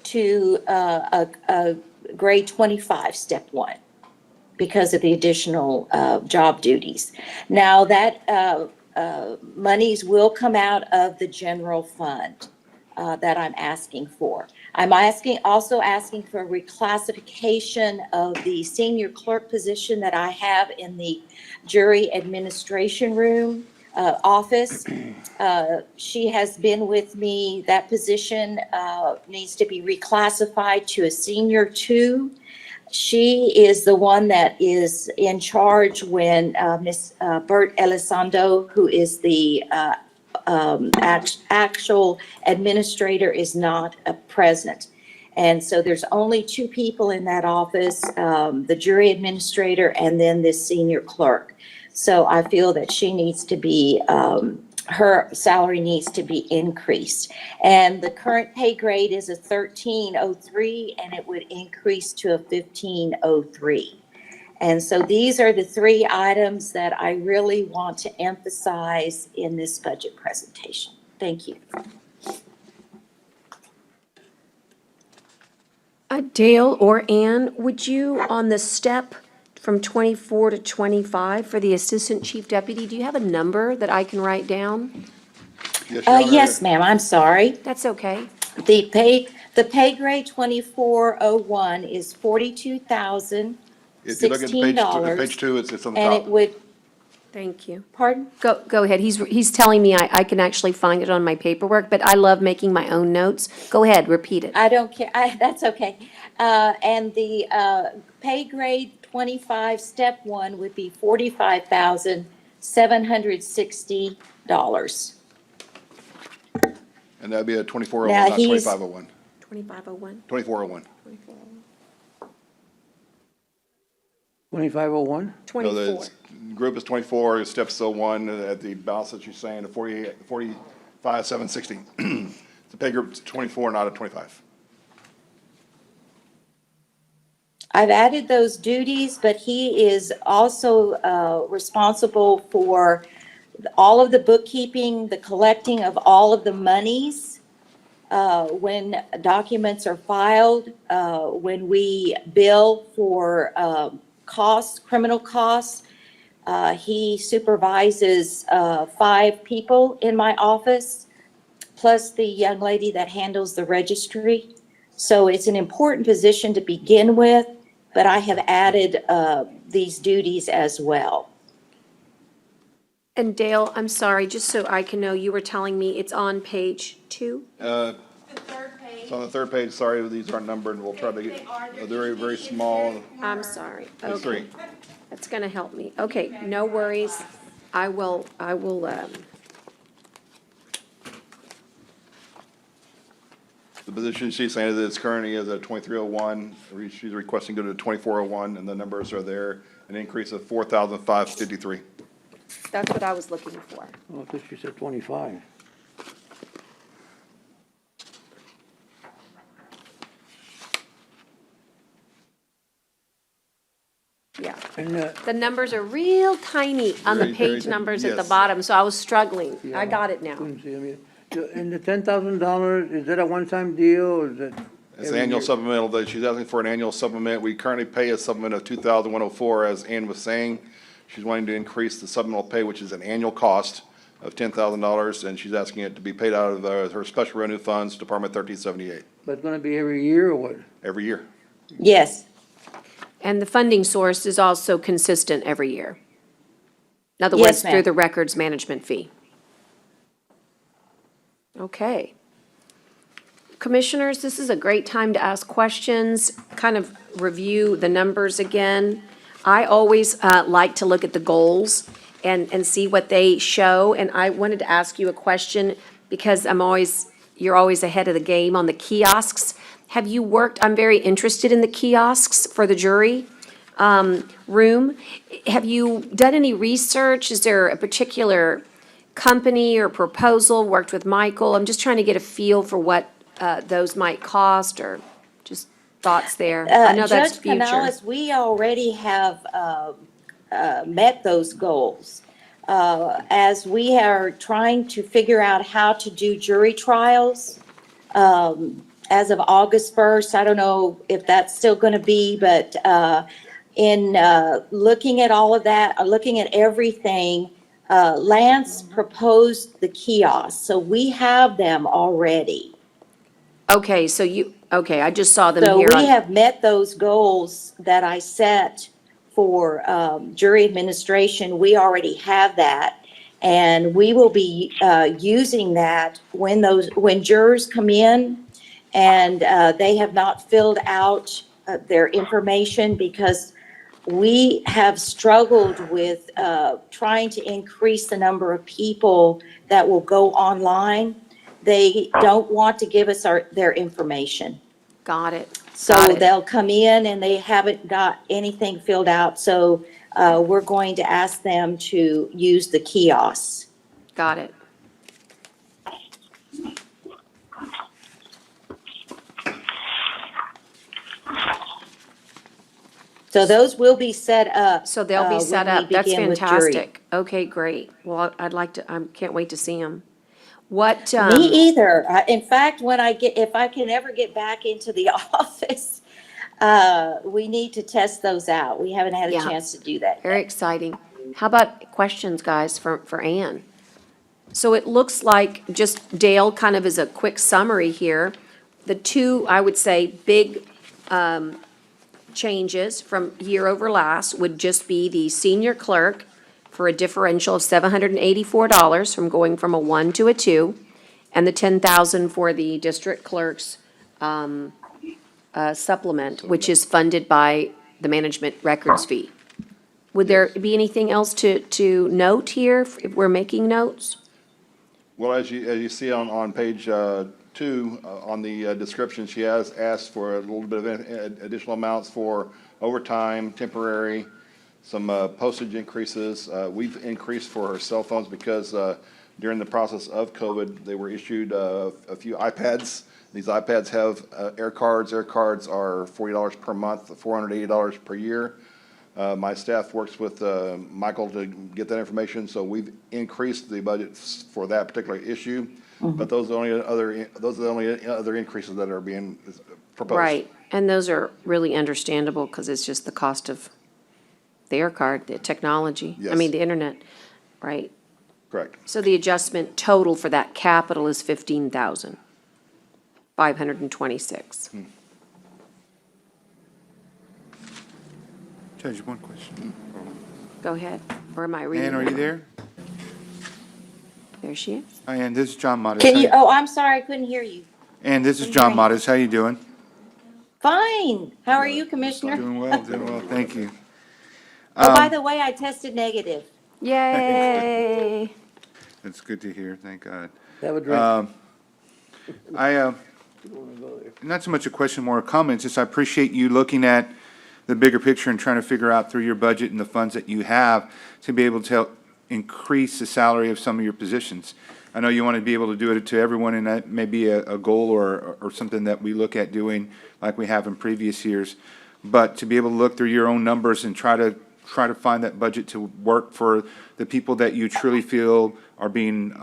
to a grade 25, step 1, because of the additional job duties. Now, that monies will come out of the general fund that I'm asking for. I'm also asking for a reclassification of the senior clerk position that I have in the jury administration room office. She has been with me. That position needs to be reclassified to a senior 2. She is the one that is in charge when Ms. Bert Elizondo, who is the actual administrator, is not present. And so there's only 2 people in that office, the jury administrator and then this senior clerk. So I feel that she needs to be her salary needs to be increased. And the current pay grade is a 1303, and it would increase to a 1503. And so these are the three items that I really want to emphasize in this budget presentation. Thank you. Dale or Ann, would you, on the step from 24 to 25 for the Assistant Chief Deputy, do you have a number that I can write down? Yes, Your Honor. Yes, ma'am, I'm sorry. That's okay. The pay grade 2401 is $42,016. If you look at page two, it's on the And it top. would, Thank you. pardon? Go ahead. He's telling me I can actually find it on my paperwork, but I love making my own notes. Go ahead, repeat it. I don't care, that's okay. And the pay grade 25, step one would be $45,760. And that'd be a 2401, Now, not he's- 2501. 2501. 2401. 2501? No, 24. the group is 24, steps 01, at the balance that you're saying, the 45,760. The pay group is 24, not a 25. I've added those duties, but he is also responsible for all of the bookkeeping, the collecting of all of the monies, when documents are filed, when we bill for costs, criminal costs. He supervises 5 people in my office, plus the young lady that handles the registry. So it's an important position to begin with, but I have added these duties as well. And Dale, I'm sorry, just so I can know, you were telling me it's on page 2? It's on the third page, sorry, these aren't numbered, we'll try to get, they're very, very small. I'm sorry. There's Okay. 3. That's gonna help me. Okay, no worries. I will, The position she's saying is currently is at 2301, she's requesting to go to 2401, and the numbers are there, an increase of 4,553. that's what I was looking for. Oh, I thought you said 25. Yeah. And, The numbers are real tiny on the Very, very page tiny, numbers at the yes. bottom, so I was struggling. yeah, I got it now. couldn't see, I mean, and the $10,000, is that a one-time deal, or is it? It's every annual year? supplemental, that she's asking for an annual supplement. We currently pay a supplement of 2,104, as Ann was saying. She's wanting to increase the supplemental pay, which is an annual cost of $10,000, and she's asking it to be paid out of her special revenue funds, Department 1378, But it's gonna be every year, or what? every year. Yes, And the funding source is also consistent every year. In other Yes, words, through ma'am. the records management fee. Okay. Commissioners, this is a great time to ask questions, kind of review the numbers again. I always like to look at the goals and see what they show, and I wanted to ask you a question because you're always ahead of the game on the kiosks. Have you worked, I'm very interested in the kiosks for the jury room. Have you done any research? Is there a particular company or proposal, worked with Michael? I'm just trying to get a feel for what those might cost, or just thoughts there. I know that's Judge future. Canales, we already have met those goals. As we are trying to figure out how to do jury trials, as of August 1st, I don't know if that's still going to be, but in looking at all of that, looking at everything, Lance proposed the kiosks, so we have them already. Okay, I just saw them So here. we have met those goals that I set for jury administration. We already have that. And we will be using that when jurors come in and they have not filled out their information, because we have struggled with trying to increase the number of people that will go online. They don't want to give us their information. Got it. So Got it. they'll come in and they haven't got anything filled out. So we're going to ask them to use the kiosks. Got it. So those will be set up. So they'll be set when we up. That's begin with jury. fantastic. Okay, great. Well, I'd like to, I can't wait to see them. What, Me either. In fact, if I can ever get back into the office, we need to test those out. We haven't had a Yeah. chance to do that very yet. exciting. How about questions, guys, for Ann? So it looks like, just Dale, kind of as a quick summary here, the two, I would say, big changes from year over last would just be the senior clerk for a differential of $784 from going from a 1 to a 2, and the 10,000 for the district clerk's supplement, which is funded by the management records fee. Would there be anything else to note here, if we're making notes? Well, as you see on page 2, on the description, she has asked for a little bit of additional amounts for overtime, temporary, some postage increases. We've increased for her cell phones because during the process of COVID, they were issued a few iPads. These iPads have air cards. Air cards are $40 per month, $480 per year. My staff works with Michael to get that information, so we've increased the budget for that particular issue. But those are the only other increases that are being proposed. Right, and those are really understandable, because it's just the cost of the air card, the technology, I mean, Yes. the internet, right? Correct. So the adjustment total for that capital is 15,526. Judge, one question. Go ahead, or am I reading? Ann, are it? you there? There she is. Hi, Ann, this is John Modis. Can you, oh, I'm sorry, I couldn't hear you. Ann, this is John Modis. How you doing? Fine. How are you, Commissioner? Doing well, thank you. Oh, by the way, I tested negative. Yay! It's good to hear, thank God. Have a drink. Not so much a question, more a comment, just I appreciate you looking at the bigger picture and trying to figure out through your budget and the funds that you have to be able to help increase the salary of some of your positions. I know you want to be able to do it to everyone, and that may be a goal or something that we look at doing like we have in previous years. But to be able to look through your own numbers and try to find that budget to work for the people that you truly feel are being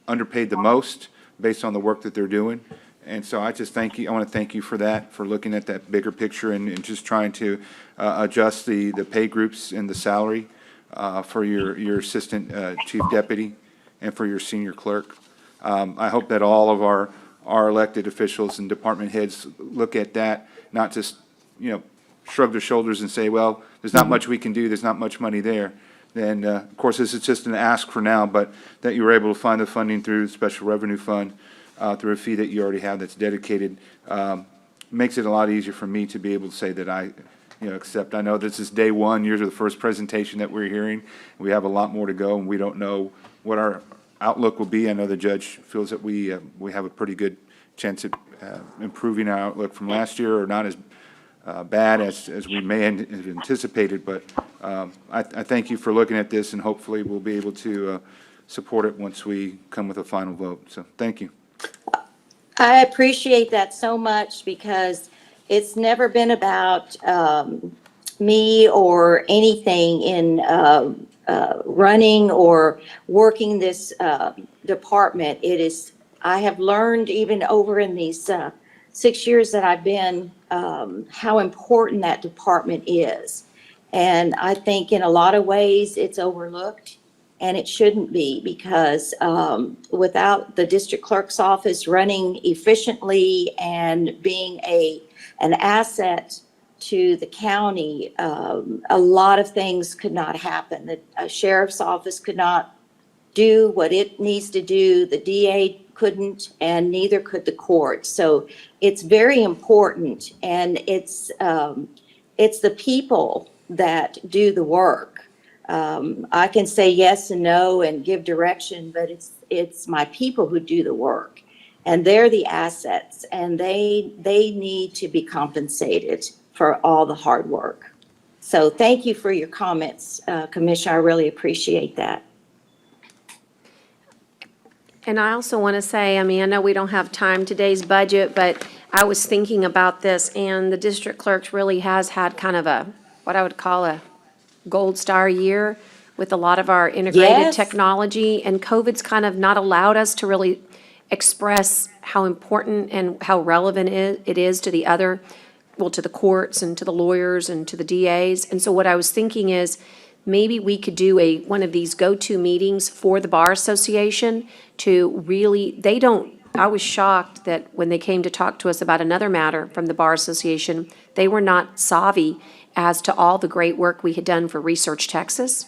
underpaid the most based on the work that they're doing. And so I just thank you, I want to thank you for that, for looking at that bigger picture and just trying to adjust the pay groups and the salary for your assistant chief deputy and for your senior clerk. I hope that all of our elected officials and department heads look at that, not just, shrug their shoulders and say, well, there's not much we can do, there's not much money there. Then, of course, this is just an ask for now, but that you were able to find the funding through the Special Revenue Fund, through a fee that you already have that's dedicated, makes it a lot easier for me to be able to say that I, accept. I know this is day one, yours are the first presentation that we're hearing. We have a lot more to go, and we don't know what our outlook will be. I know the judge feels that we have a pretty good chance at improving our outlook from last year, or not as bad as we may have anticipated, but I thank you for looking at this, and hopefully we'll be able to support it once we come with a final vote. So thank you. I appreciate that so much, because it's never been about me or anything in running or working this department. I have learned even over in these 6 years that I've been, how important that department is. And I think in a lot of ways it's overlooked, and it shouldn't be, because without the district clerk's office running efficiently and being an asset to the county, a lot of things could not happen. The sheriff's office could not do what it needs to do. The DA couldn't, and neither could the court. So it's very important, and it's the people that do the work. I can say yes and no and give direction, but it's my people who do the work, and they're the assets, and they need to be compensated for all the hard work. So thank you for your comments, Commissioner. I really appreciate that. And I also want to say, I mean, I know we don't have time today's budget, but I was thinking about this, and the district clerks really has had kind of a, what I would call a gold star year with a lot of our integrated Yes. technology, and COVID's kind of not allowed us to really express how important and how relevant it is to the other, well, to the courts and to the lawyers and to the DAs. And so what I was thinking is, maybe we could do one of these go-to meetings for the Bar Association to really, I was shocked that when they came to talk to us about another matter from the Bar Association, they were not savvy as to all the great work we had done for Research Texas.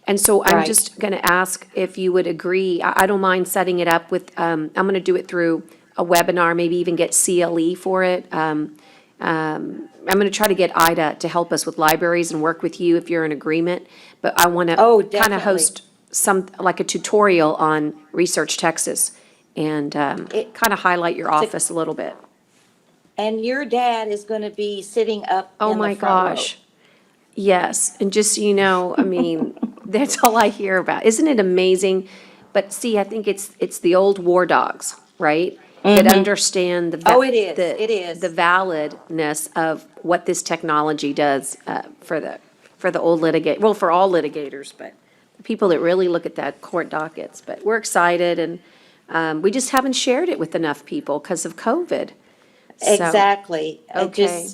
And so I'm Right. just going to ask if you would agree. I don't mind setting it up with, I'm going to do it through a webinar, maybe even get CLE for it. I'm going to try to get Ida to help us with libraries and work with you if you're in agreement. But I want to Oh, kind definitely. of host like a tutorial on Research Texas and kind of highlight your office a little bit. And your dad is going to be sitting up Oh in my the front row. gosh. Yes, and just so you know, I mean, that's all I hear about. Isn't it amazing? But see, I think it's the old war dogs, right? That understand Oh, it is. It is. the validness of what this technology does for the old litigate, for all litigators, but the people that really look at that court dockets. But we're excited, and we just haven't shared it with enough people because of COVID. So, Exactly. okay.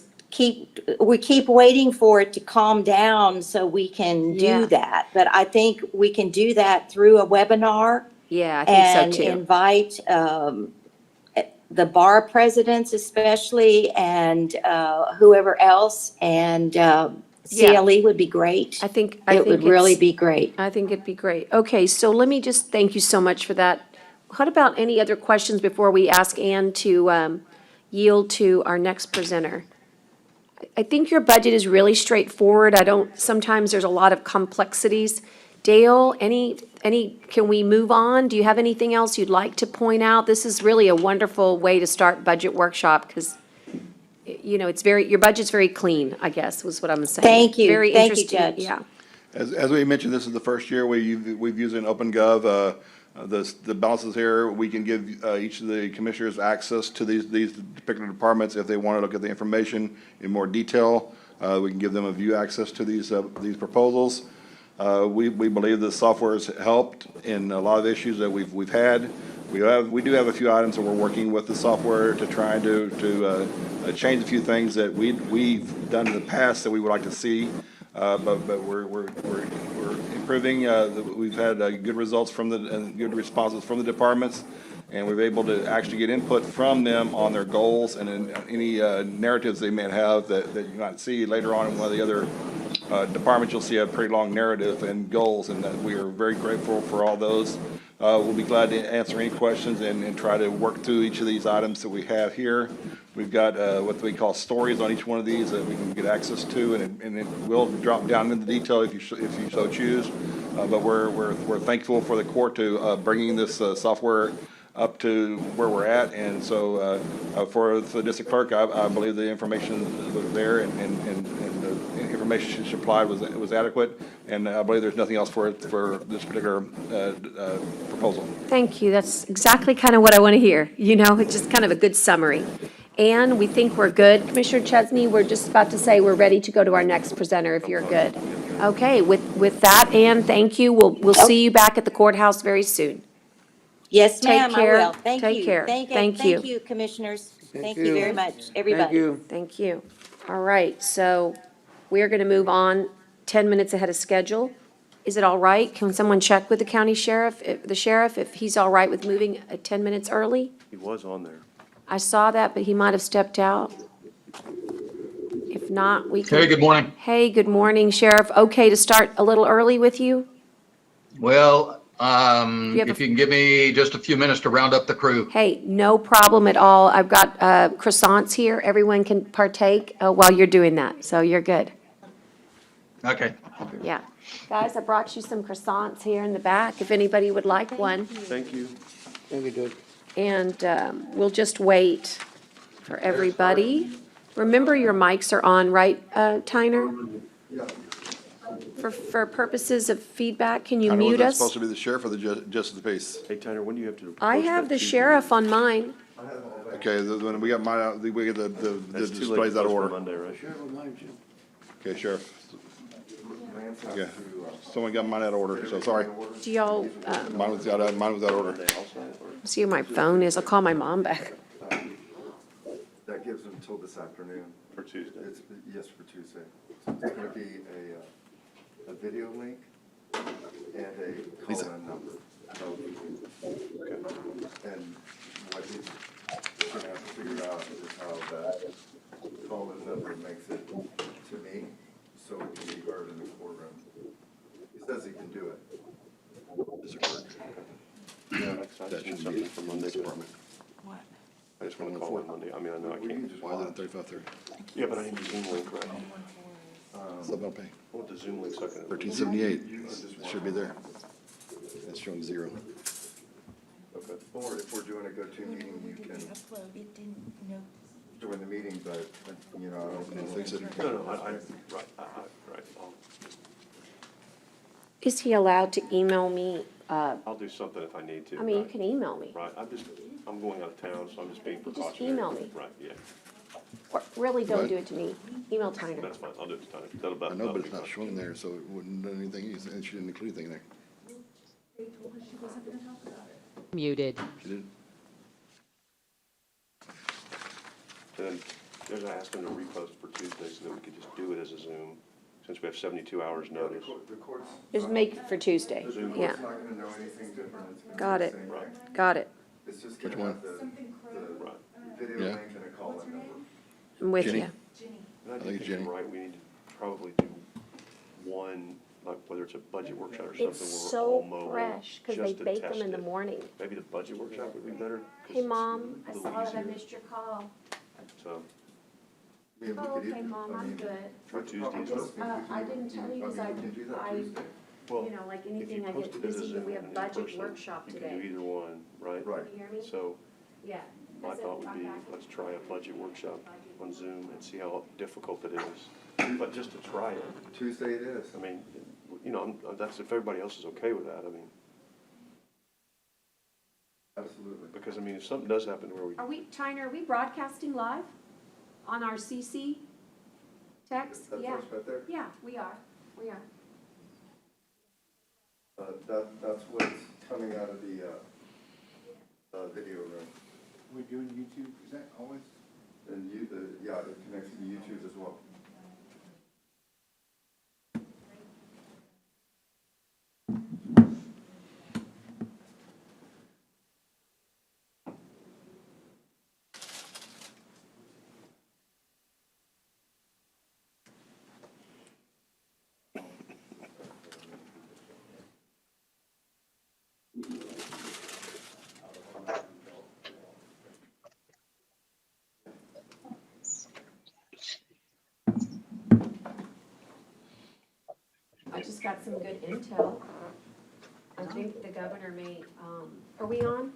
We keep waiting for it to calm down so we can Yeah. do that. But I think we can do that through a webinar Yeah, I think and so too. invite the bar presidents especially and whoever else. And CLE would be great. I think It would really it's- be great. I think it'd be great. Okay, so let me just thank you so much for that. What about any other questions before we ask Ann to yield to our next presenter? I think your budget is really straightforward. Sometimes there's a lot of complexities. Dale, can we move on? Do you have anything else you'd like to point out? This is really a wonderful way to start budget workshop because, you know, your budget's very clean, I guess, was what I'm saying. Thank you. Very Thank you, interesting. Judge. Yeah. As we mentioned, this is the first year we've used an OpenGov. The balances here, we can give each of the commissioners access to these particular departments if they want to look at the information in more detail. We can give them a view access to these proposals. We believe the software has helped in a lot of issues that we've had. We do have a few items that we're working with the software to try to change a few things that we've done in the past that we would like to see. But we're improving. We've had good results and good responses from the departments, and we're able to actually get input from them on their goals and any narratives they may have that you might see later on in one of the other departments. You'll see a pretty long narrative and goals, and that we are very grateful for all those. We'll be glad to answer any questions and try to work through each of these items that we have here. We've got what we call stories on each one of these that we can get access to, and it will drop down into detail if you so choose. But we're thankful for the court to bringing this software up to where we're at, and so for the district clerk, I believe the information was there and the information she supplied was adequate, and I believe there's nothing else for this particular proposal. Thank you. That's exactly kind of what I want to hear. You know, it's just kind of a good summary. And we think we're good. Commissioner Chesney, we're just about to say we're ready to go to our next presenter if you're good. Okay, with that, Ann, thank you. We'll see you back at the courthouse very soon. Yes, Take ma'am, I care. will. Thank you. Take care. Thank Thank you. you, commissioners. Thank you. you very much, everybody. Thank you. Thank you. All right, so we're going to move on 10 minutes ahead of schedule. Is it all right? Can someone check with the county sheriff, if he's all right with moving 10 minutes early? He was on there. I saw that, but he might have stepped out. If not, we can. Hey, good morning. Hey, good morning, Sheriff. Okay to start a little early with you? Well, You have if you can give me just a few minutes to round up the crew. Hey, no problem at all. I've got croissants here. Everyone can partake while you're doing that, so you're good. Okay. Yeah. Guys, I brought you some croissants here in the back, if anybody would like one. Thank you. Thank you, Judge. And we'll just wait for everybody. Remember, your mics are on, right, Tyner? For purposes of feedback, can you I don't know, mute was that us? supposed to be the sheriff or the justice of the peace? Hey, Tyner, when do you have to? I post have that the to- sheriff on mine. Okay, Okay, when we got mine out, we get the It's too late displays to out of post for order. Monday, right? Okay, Sheriff. Yeah, someone got mine out of order, so sorry. Do y'all, Mine was out of order. Monday also, or? see where my phone is? I'll call my mom back. That gives them until this afternoon. For Tuesday. It's, yes, for Tuesday. So it's gonna be a video link and a call-in number. So, and what he's gonna have to figure out is how that call-in number makes it to me, so it can be heard in the courtroom. He says he can do it. Yeah, I just need something for Monday. What? I just want to call in Monday. I mean, I know I can't. Why is it 3530? Yeah, but I need the Zoom link, right? Sub bill pay. I want the Zoom link so I can. 1378. It should be there. It's showing 0. Okay. Or if we're doing a go-to meeting, you can Upload, it didn't, no. join the meeting, but, you know, I don't know. Fix it. No, right, right. Is he allowed to email me? I'll do something if I need to. I mean, you right. can email me. Right, I'm going out of town, so I'm just being Just precautionary. email me. Right, yeah, Or really, don't What? do it to me. Email Tyner. that's fine. I'll do it this time. That'll about. I know, but that'll it's be not fine. showing there, so it wouldn't do anything, and she didn't include anything there. Muted. She did. And then there's, I asked them to repost for Tuesday so that we could just do it as a Zoom, since we have 72 hours notice. The court's, Just make it for Tuesday. the Yeah, court's not gonna know anything different. It's gonna got be it. the same Right. thing. Got it. It's just Which gonna one? have the Right. video Yeah. link and a call-in number. I'm with Jenny? you. And I I think do it's think you're Jenny. right, we need to probably do one, like whether it's a budget workshop or something, It's where we're all so mobile. fresh, because they just to bake them test in the it. morning. Maybe the budget workshop would be better. 'cause Hey, it's Mom, a I little saw that I easier. missed your call. So, Yeah, we Oh, could okay, even- Mom, I I'm mean, good. try Tuesday. I didn't tell you because I mean, we can do that I, Tuesday. Well, you know, like if you anything, I get posted it as busy. Zoom We have and in budget person, workshop you can do today. either one, right? Right. Can you hear me? So Yeah. my I said, thought would I'm be, back. let's try a budget workshop on Zoom and see how difficult it is. But just to try it, Tuesday it is. I mean, you know, that's if everybody else is okay with that, I mean, Absolutely. because I mean, if something does happen where we, Are we, Tyner, are we broadcasting live on our CC text? That Yeah. first bit there, Yeah, we are. We are. that's what's coming out of the, video room. We doing YouTube, is that always? And yeah, it connects to YouTube as well. I just got some good intel. I think the governor may, are we on?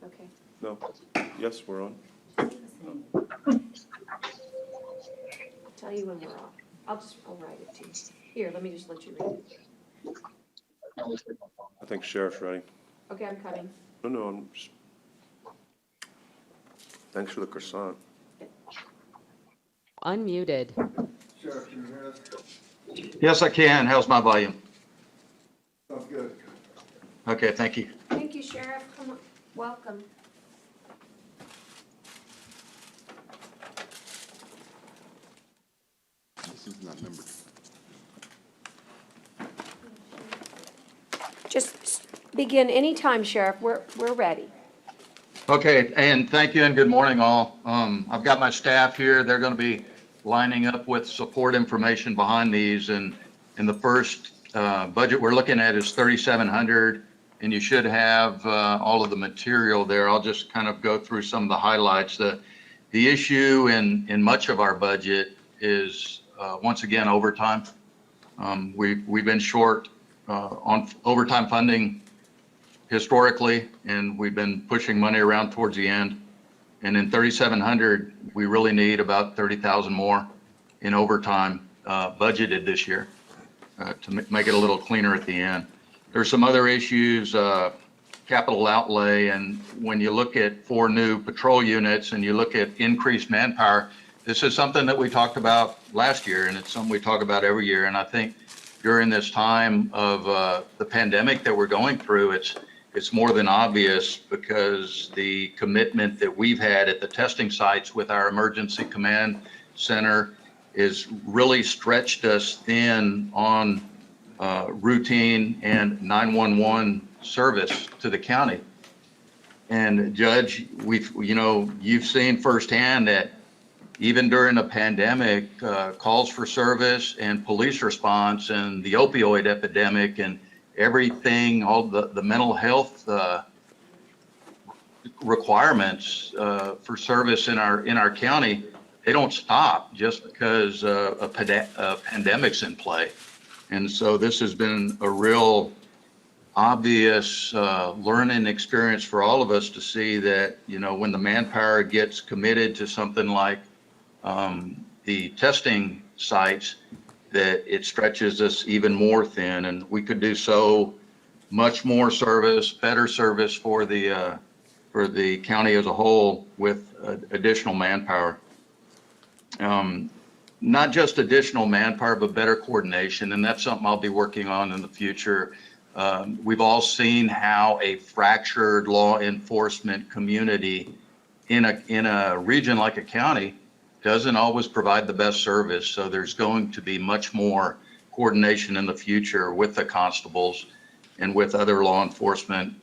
Okay. no, yes, we're on. I'll tell you when we're off. I'll write it to you. Here, let me just let you read it. I think Sheriff's ready. Okay, I'm coming. No, I'm just, thanks for the croissant. Unmuted. Sheriff, can you hear us? Yes, I can. How's my volume? Sounds good. Okay, thank you. Thank you, Sheriff. Come on, welcome. This is not numbered. Just begin anytime, Sheriff. We're ready. Okay, and thank you and good morning all. I've got my staff here. They're going to be lining up with support information behind these. And the first budget we're looking at is 3,700, and you should have all of the material there. I'll just kind of go through some of the highlights. The issue in much of our budget is once again overtime. We've been short on overtime funding historically, and we've been pushing money around towards the end. And in 3,700, we really need about 30,000 more in overtime budgeted this year to make it a little cleaner at the end. There's some other issues. capital outlay, and when you look at 4 new patrol units and you look at increased manpower, this is something that we talked about last year, and it's something we talk about every year. And I think during this time of the pandemic that we're going through, it's more than obvious, because the commitment that we've had at the testing sites with our emergency command center is really stretched us thin on routine and 911 service to the county. And Judge, you've seen firsthand that even during a pandemic, calls for service and police response and the opioid epidemic and everything, all the mental health requirements for service in our county, they don't stop just because a pandemic's in play. And so this has been a real obvious learning experience for all of us to see that, when the manpower gets committed to something like the testing sites, that it stretches us even more thin, and we could do so much more service, better service for the county as a whole with additional manpower. Not just additional manpower, but better coordination, and that's something I'll be working on in the future. We've all seen how a fractured law enforcement community in a region like a county doesn't always provide the best service. So there's going to be much more coordination in the future with the constables and with other law enforcement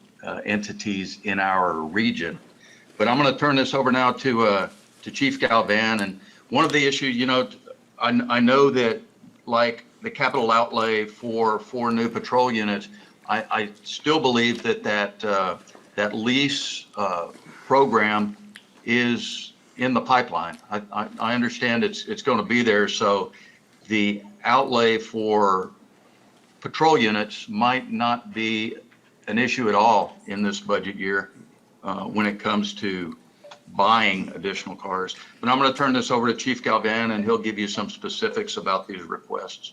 entities in our region. But I'm going to turn this over now to Chief Galvan. And one of the issues, I know that, like the capital outlay for 4 new patrol units, I still believe that lease program is in the pipeline. I understand it's going to be there. So the outlay for patrol units might not be an issue at all in this budget year when it comes to buying additional cars. But I'm going to turn this over to Chief Galvan, and he'll give you some specifics about these requests.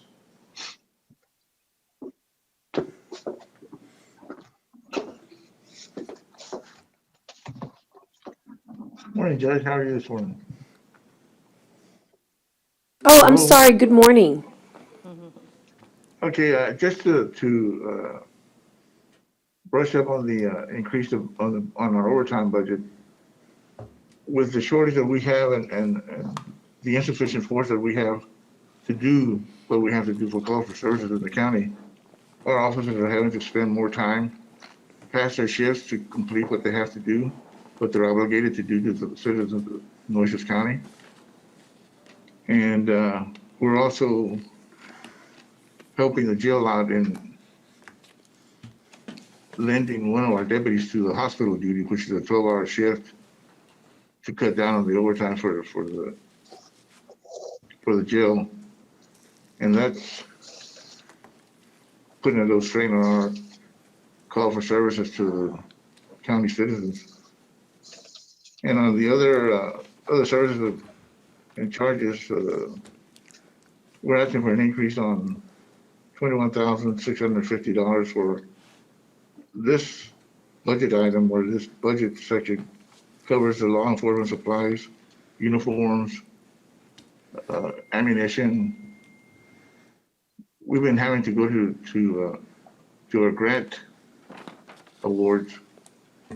Morning, Judge. How are you this morning? Oh, I'm Hello? sorry. Good morning. Okay, just to brush up on the increase on our overtime budget, with the shortage that we have and the insufficient force that we have to do what we have to do for call for services in the county, our officers are having to spend more time past their shifts to complete what they have to do, what they're obligated to do to the citizens of Nueces County. And we're also helping the jail out in lending one of our deputies to the hospital duty, which is a 12-hour shift, to cut down on the overtime for the jail. And that's putting a little strain on our call for services to the county citizens. And on the other services and charges, we're asking for an increase on $21,650 for this budget item, or this budget section covers the law enforcement supplies, uniforms, ammunition. We've been having to go to our grant awards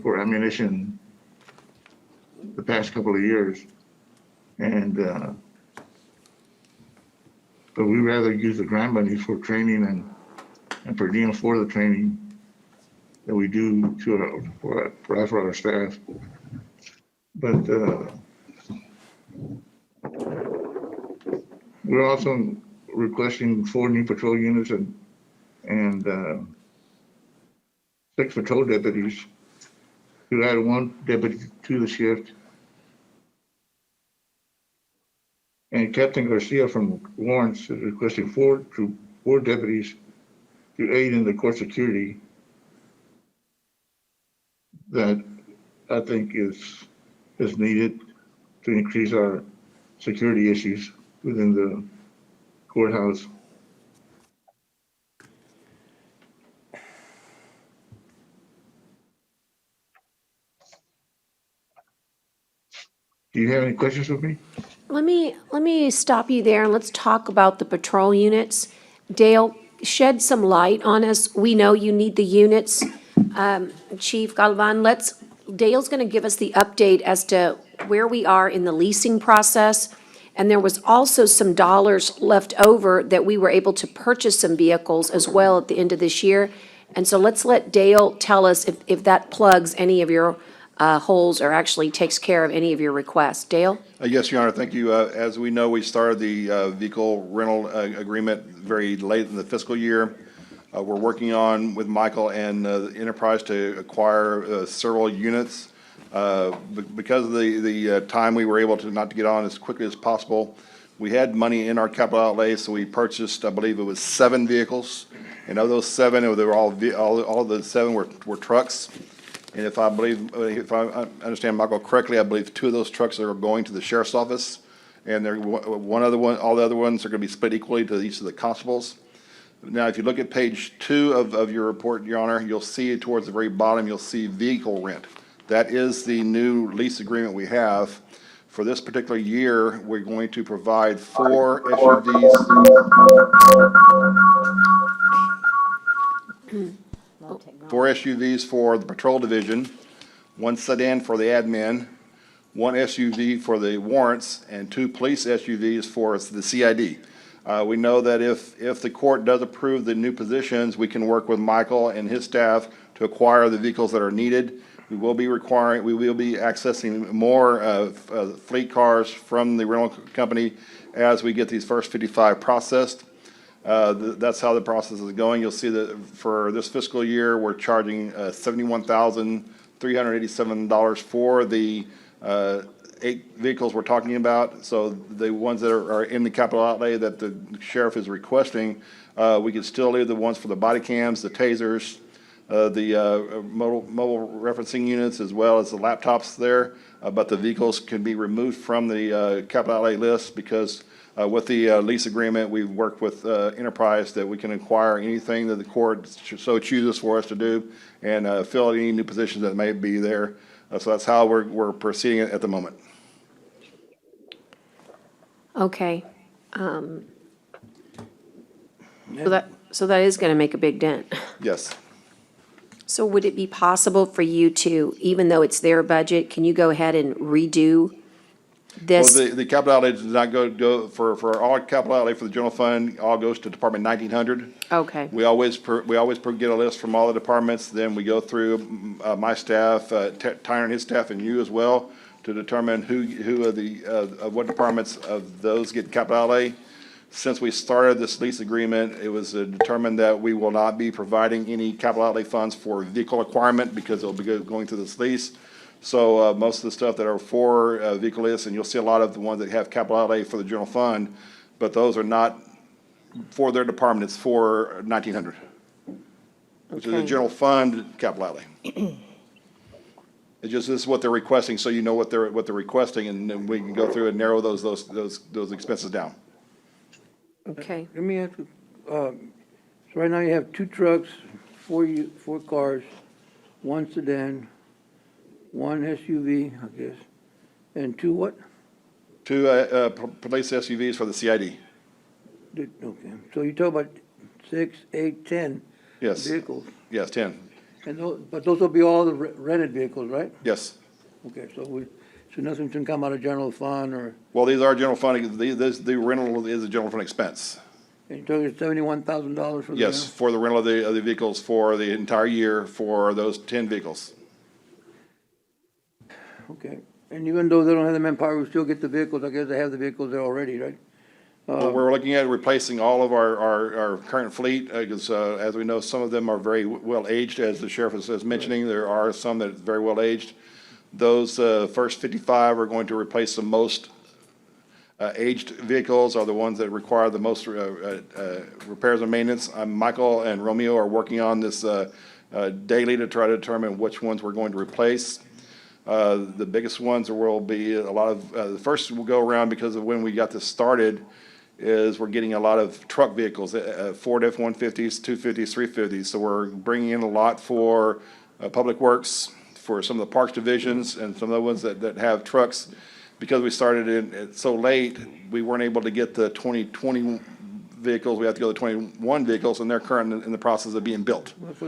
for ammunition the past couple of years, and but we rather use the grant money for training and per diem for the training that we do for our staff. But we're also requesting 4 new patrol units and 6 patrol deputies, to add 1 deputy to the shift. And Captain Garcia from Lawrence is requesting 4 deputies to aid in the court security that I think is needed to increase our security issues within the courthouse. Do you have any questions for me? Let me stop you there and let's talk about the patrol units. Dale, shed some light on us. We know you need the units. Chief Galvan, Dale's gonna give us the update as to where we are in the leasing process. And there was also some dollars left over that we were able to purchase some vehicles as well at the end of this year. And so let's let Dale tell us if that plugs any of your holes or actually takes care of any of your requests. Dale? Yes, Your Honor, thank you. As we know, we started the vehicle rental agreement very late in the fiscal year. We're working on with Michael and the enterprise to acquire several units. Because of the time we were able to not to get on as quickly as possible, we had money in our capital outlay, so we purchased, I believe it was 7 vehicles. And of those 7, they were all the 7 were trucks. And if I understand Michael correctly, I believe 2 of those trucks are going to the sheriff's office. And all the other ones are going to be split equally to each of the constables. Now, if you look at page 2 of your report, Your Honor, you'll see towards the very bottom, you'll see vehicle rent. That is the new lease agreement we have. For this particular year, we're going to provide 4 SUVs. Four SUVs for the patrol division, 1 sedan for the admin, 1 SUV for the warrants, and 2 police SUVs for the CID. We know that if the court does approve the new positions, we can work with Michael and his staff to acquire the vehicles that are needed. We will be accessing more fleet cars from the rental company as we get these first 55 processed. That's how the process is going. You'll see that for this fiscal year, we're charging $71,387 for the 8 vehicles we're talking about. So the ones that are in the capital outlay that the sheriff is requesting, we could still leave the ones for the body cams, the tasers, the mobile referencing units, as well as the laptops there. But the vehicles can be removed from the capital outlay list because with the lease agreement, we've worked with Enterprise that we can acquire anything that the court so chooses for us to do and fill any new positions that may be there. So that's how we're proceeding at the moment. Okay. So that is gonna make a big dent. Yes. So would it be possible for you to, even though it's their budget, can you go ahead and redo this? Well, the capital outlay does not go for all capital outlay for the general fund, all goes to Department 1900. Okay. We always get a list from all the departments, then we go through my staff, Tyner and his staff, and you as well, to determine who of what departments of those get capital outlay. Since we started this lease agreement, it was determined that we will not be providing any capital outlay funds for vehicle acquirement because it'll be going through this lease. So most of the stuff that are for vehicle lists, and you'll see a lot of the ones that have capital outlay for the general fund, but those are not for their department, it's for 1900, which is the general fund capital outlay. It's just, this is what they're requesting, so you know what they're requesting, and then we can go through and narrow those expenses down. Okay. Let me ask you, so right now you have 2 trucks, 4 cars, 1 sedan, 1 SUV, I guess, and 2 what? 2 police SUVs for the CID. Okay, so you talk about 6, 8, 10 Yes. vehicles. Yes, 10. And but those will be all the rented vehicles, right? Yes. Okay, so nothing can come out of general fund or, Well, these are general fund, the rental is a general fund expense. and you're talking $71,000 for the Yes, for the rental of the vehicles for the entire year for those 10 vehicles. Okay, and even though they don't have the manpower, we still get the vehicles, I guess they have the vehicles there already, right? We're looking at replacing all of our current fleet, because as we know, some of them are very well aged, as the sheriff is mentioning. There are some that are very well aged. Those first 55 are going to replace the most aged vehicles, are the ones that require the most repairs and maintenance. Michael and Romeo are working on this daily to try to determine which ones we're going to replace. The biggest ones will be a lot of, the first will go around because of when we got this started, is we're getting a lot of truck vehicles, Ford F-150s, 250s, 350s. So we're bringing in a lot for Public Works, for some of the parks divisions, and some of the ones that have trucks. because we started it so late, we weren't able to get the 2020 vehicles. We have to go to 21 vehicles, and they're currently in the process of being built. Well, for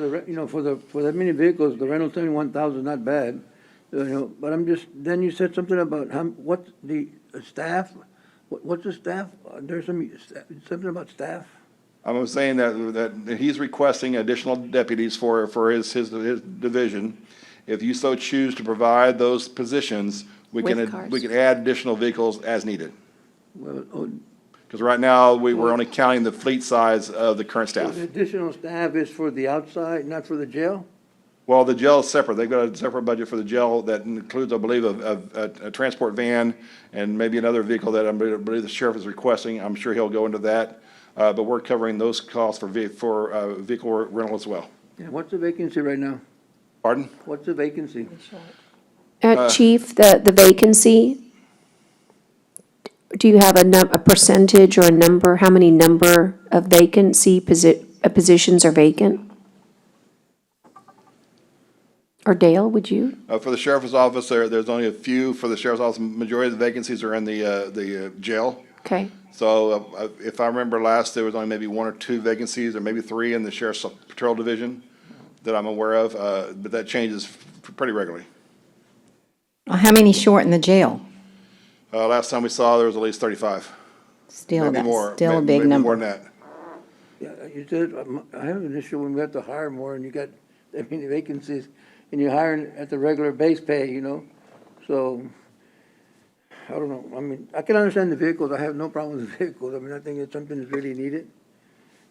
that many vehicles, the rental 21,000 is not bad, but then you said something about what's the staff? What's the staff? There's something about staff? I was saying that he's requesting additional deputies for his division. If you so choose to provide those positions, we With cars. can add additional vehicles as needed. Well, Because right now, we're only counting the fleet size of the current staff. the additional staff is for the outside, not for the jail? Well, the jail is separate. They've got a separate budget for the jail that includes, I believe, a transport van and maybe another vehicle that I believe the sheriff is requesting. I'm sure he'll go into that. But we're covering those costs for vehicle rental as well. Yeah, what's the vacancy right now? Pardon? What's the vacancy? Chief, the vacancy, do you have a percentage or a number, how many number of positions are vacant? Or Dale, would you? For the sheriff's office, there's only a few. For the sheriff's office, majority of the vacancies are in the jail. Okay, So if I remember last, there was only maybe 1 or 2 vacancies, or maybe 3 in the sheriff's patrol division that I'm aware of, but that changes pretty regularly. How many short in the jail? Last time we saw, there was at least 35. Still, Maybe more. that's still a big Maybe more than number. that. Yeah, you said, I have an issue when we have to hire more and you got that many vacancies and you're hiring at the regular base pay, So, I don't know. I mean, I can understand the vehicles. I have no problem with the vehicles. I mean, I think it's something that's really needed.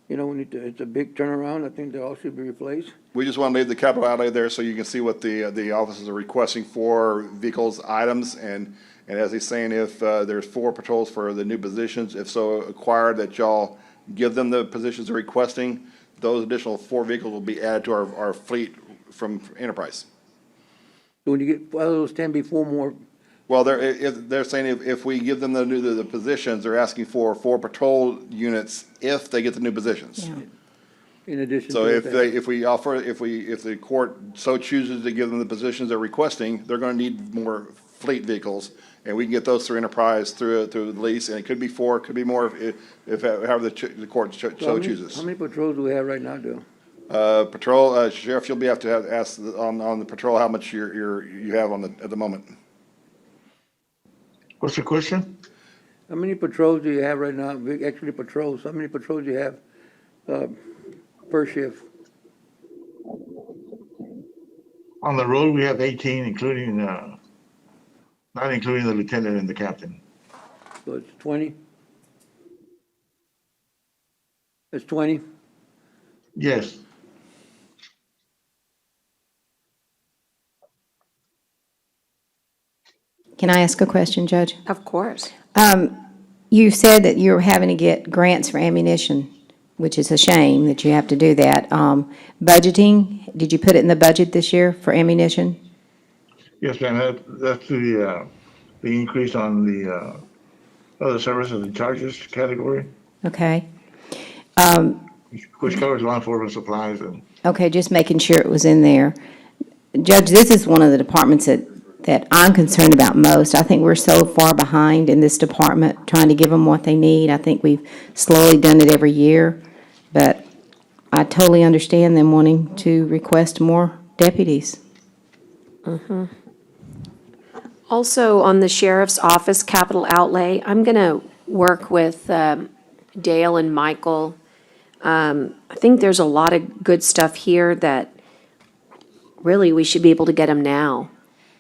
It's a big turnaround. I think they all should be replaced. We just want to leave the capital outlay there so you can see what the officers are requesting for vehicles, items, and as he's saying, if there's 4 patrols for the new positions, if so acquired, that y'all give them the positions they're requesting, those additional 4 vehicles will be added to our fleet from Enterprise. So when you get, well, those 10 be 4 more. Well, they're saying if we give them the positions, they're asking for 4 patrol units if they get the new positions. Yeah. In addition So to if the court so chooses to give them the positions they're requesting, they're gonna need more fleet vehicles, and we can get those through Enterprise through the lease, and it could be 4, it could be more if however the court so How chooses. many patrols do we have right now, Bill? Patrol, Sheriff, you'll have to ask on the patrol how much you have at the moment. What's the question? How many patrols do you have right now? Actually patrols, how many patrols do you have per shift? On the road, we have 18, including, not including the lieutenant and the captain. So it's 20? It's 20? Yes. Can I ask a question, Judge? of course. You said that you're having to get grants for ammunition, which is a shame that you have to do that. Budgeting, did you put it in the budget this year for ammunition? Yes, ma'am, that's the increase on the other services and charges category, Okay. which covers law enforcement supplies and. Okay, just making sure it was in there. Judge, this is one of the departments that I'm concerned about most. I think we're so far behind in this department, trying to give them what they need. I think we've slowly done it every year, but I totally understand them wanting to request more deputies. Also, on the sheriff's office capital outlay, I'm going to work with Dale and Michael. I think there's a lot of good stuff here that really we should be able to get them now.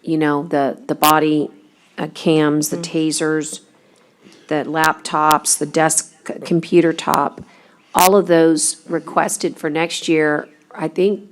The body cams, the tasers, the laptops, the desk computer top, all of those requested for next year, I think.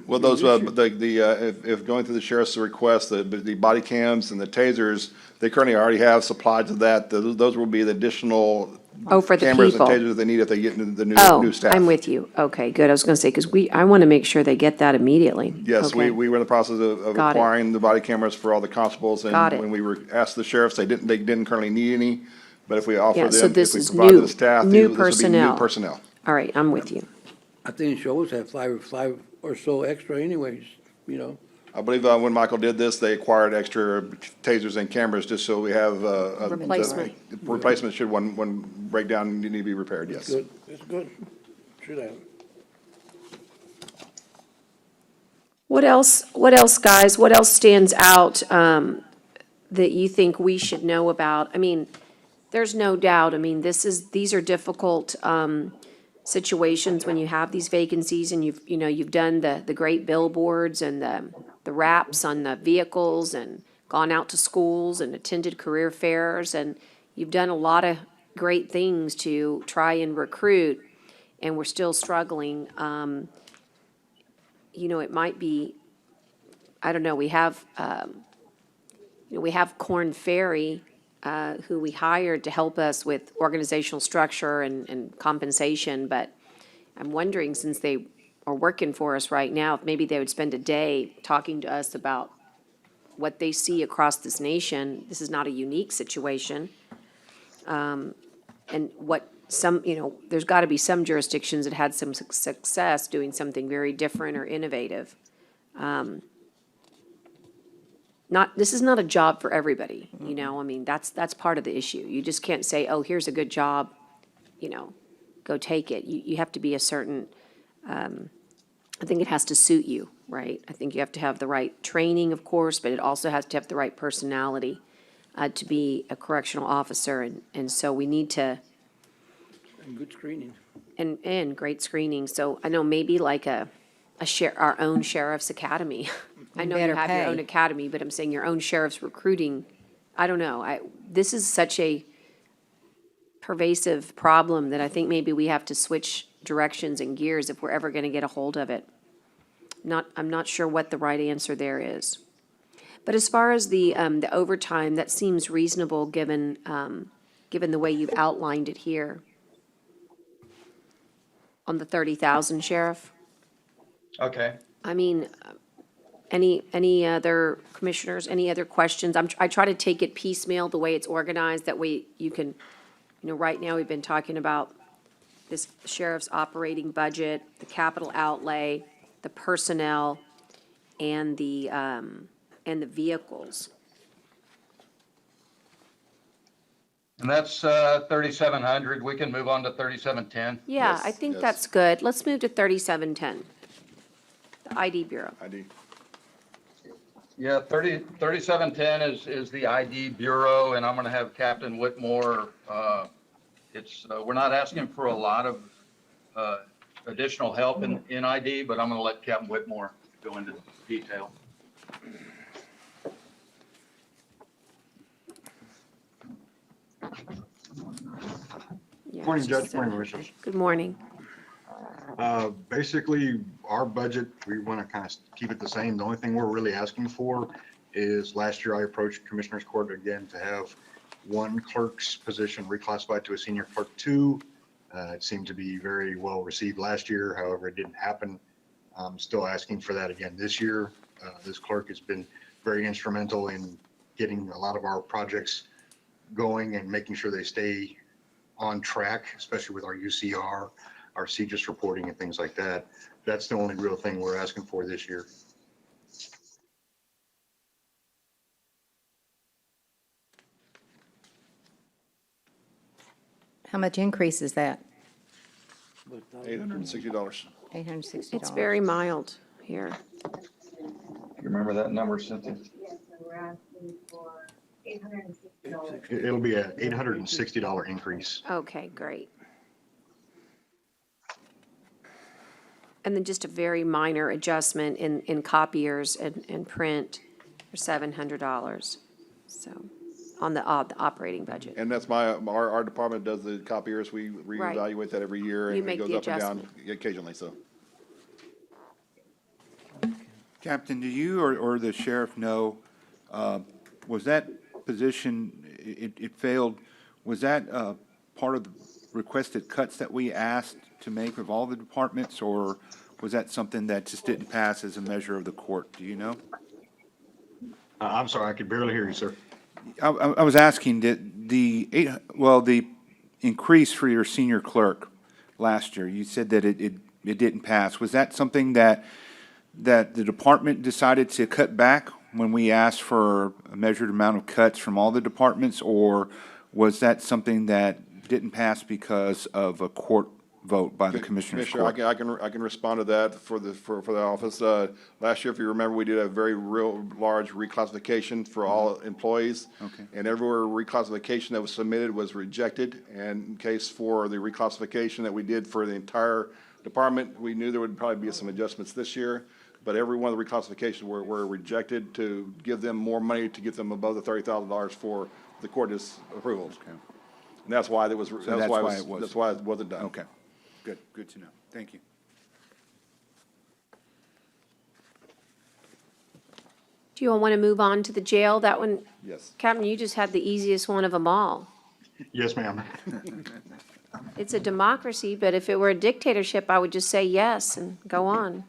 Well, those, if going through the sheriff's request, the body cams and the tasers, they currently already have supplies of that. Those will be the additional Oh, for the cameras and people. tasers they need if they get into the Oh, new staff. I'm with you. Okay, good. I was gonna say, because I want to make sure they get that immediately. Yes, Okay. we were in the process of Got it. acquiring the body cameras for all the constables. Got it. And when we were asked the sheriffs, they didn't currently need any, but if we offer Yeah, them, so if this we is provide new- the staff, new this would be personnel. new personnel. All right, I'm with you. I think shows have five or so extra anyways, I believe when Michael did this, they acquired extra tasers and cameras just so we have Replacement. replacement should one break down and need to be repaired, yes. Good, it's good. Should have. What else, guys? What else stands out that you think we should know about? I mean, there's no doubt, I mean, these are difficult situations when you have these vacancies and you've done the great billboards and the wraps on the vehicles and gone out to schools and attended career fairs, and you've done a lot of great things to try and recruit, and we're still struggling. It might be, I don't know, we have Corn Ferry, who we hired to help us with organizational structure and compensation, but I'm wondering, since they are working for us right now, if maybe they would spend a day talking to us about what they see across this nation. This is not a unique situation. And what there's got to be some jurisdictions that had some success doing something very different or innovative. This is not a job for everybody, I mean, that's part of the issue. You just can't say, oh, here's a good job, go take it. You have to be a certain, I think it has to suit you, right? I think you have to have the right training, of course, but it also has to have the right personality to be a correctional officer, and so we need to, And good screening. and great screening. So I know maybe like our own sheriff's academy. I know you Better have your pay. own academy, but I'm saying your own sheriff's recruiting. I don't know. This is such a pervasive problem that I think maybe we have to switch directions and gears if we're ever going to get a hold of it. I'm not sure what the right answer there is. But as far as the overtime, that seems reasonable given the way you've outlined it here. On the 30,000, Sheriff? Okay. I mean, any other commissioners, any other questions? I try to take it piecemeal, the way it's organized, that way you can, right now we've been talking about this sheriff's operating budget, the capital outlay, the personnel, and the vehicles. And that's 3,700. We can move on to 3,710. Yeah, Yes, I think yes. that's good. Let's move to 3710, the ID Bureau. ID. Yeah, 3,710 is the ID Bureau, and I'm going to have Captain Whitmore. We're not asking for a lot of additional help in ID, but I'm going to let Captain Whitmore go into detail. Yeah, Morning, it's Judge. just, Morning, Commissioners. Good morning. Basically, our budget, we want to kind of keep it the same. The only thing we're really asking for is, last year I approached Commissioners Court again to have one clerk's position reclassified to a senior clerk 2. It seemed to be very well received last year. However, it didn't happen. I'm still asking for that again this year. This clerk has been very instrumental in getting a lot of our projects going and making sure they stay on track, especially with our UCR, our CGIS reporting and things like that. That's the only real thing we're asking for this year. How much increase is that? $860. $860. It's very mild here. You remember that number, Cynthia? It'll be an $860 increase. Okay, great. And then just a very minor adjustment in copiers and print for $700. So, on the operating budget. And that's our department does the copiers. We Right. reevaluate that every year. You And make it the goes up and down adjustment. occasionally, so. Captain, do you or the sheriff know, was that position, it failed, was that part of the requested cuts that we asked to make of all the departments, or was that something that just didn't pass as a measure of the court? Do you know? I'm sorry, I could barely hear you, sir. I was asking, did the increase for your senior clerk last year, you said that it didn't pass. Was that something that that the department decided to cut back when we asked for a measured amount of cuts from all the departments, or was that something that didn't pass because of a court vote by the Commissioners Commissioner, Court? I can respond to that for the office. Last year, if you remember, we did a very large reclassification for all employees. Okay. And everywhere reclassification that was submitted was rejected. And in case for the reclassification that we did for the entire department, we knew there would probably be some adjustments this year. But every one of the reclassifications were rejected to give them more money to get them above the $30,000 for the court's approval. Okay. And that's why it was, So that's why it wasn't done. Okay, good to know. Thank you. Do you all want to move on to the jail? That one, Yes. Captain, you just had the easiest one of them all. Yes, ma'am. It's a democracy, but if it were a dictatorship, I would just say yes and go on.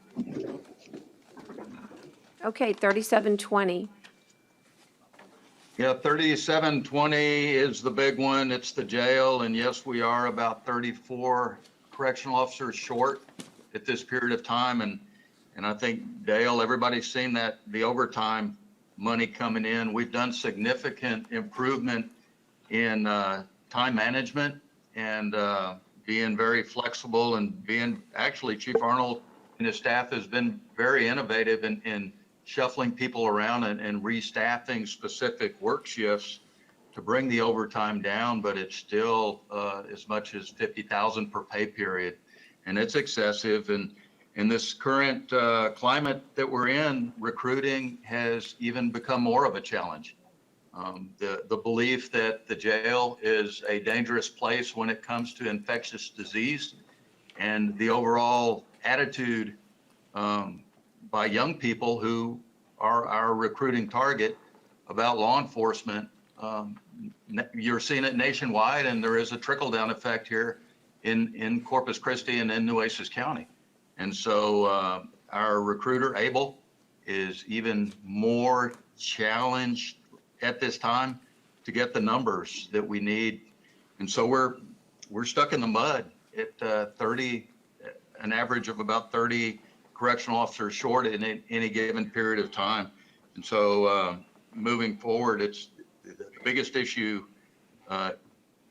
Okay, 3720. Yeah, 3720 is the big one. It's the jail. And yes, we are about 34 correctional officers short at this period of time. And I think, Dale, everybody's seen that, the overtime money coming in. We've done significant improvement in time management and being very flexible and being, actually, Chief Arnold and his staff has been very innovative in shuffling people around and restaffing specific work shifts to bring the overtime down, but it's still as much as 50,000 per pay period. And it's excessive. And in this current climate that we're in, recruiting has even become more of a challenge. The belief that the jail is a dangerous place when it comes to infectious disease and the overall attitude by young people who are our recruiting target about law enforcement. You're seeing it nationwide, and there is a trickle-down effect here in Corpus Christi and in Nueces County. And so our recruiter, Abel, is even more challenged at this time to get the numbers that we need. And so we're stuck in the mud at 30, an average of about 30 correctional officers short in any given period of time. And so moving forward, it's the biggest issue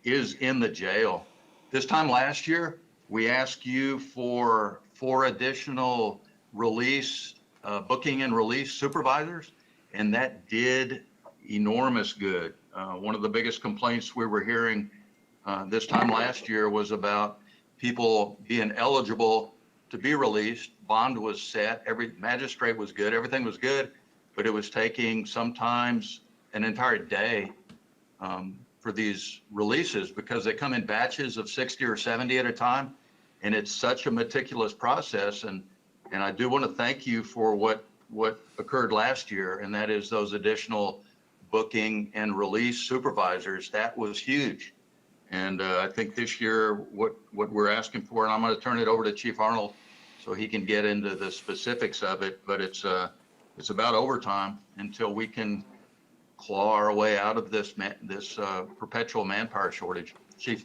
is in the jail. This time last year, we asked you for 4 additional release, booking and release supervisors, and that did enormous good. One of the biggest complaints we were hearing this time last year was about people being eligible to be released. Bond was set, every magistrate was good, everything was good, but it was taking sometimes an entire day for these releases because they come in batches of 60 or 70 at a time. And it's such a meticulous process. And I do want to thank you for what occurred last year, and that is those additional booking and release supervisors. That was huge. And I think this year, what we're asking for, and I'm going to turn it over to Chief Arnold so he can get into the specifics of it, but it's about overtime until we can claw our way out of this perpetual manpower shortage. Chief.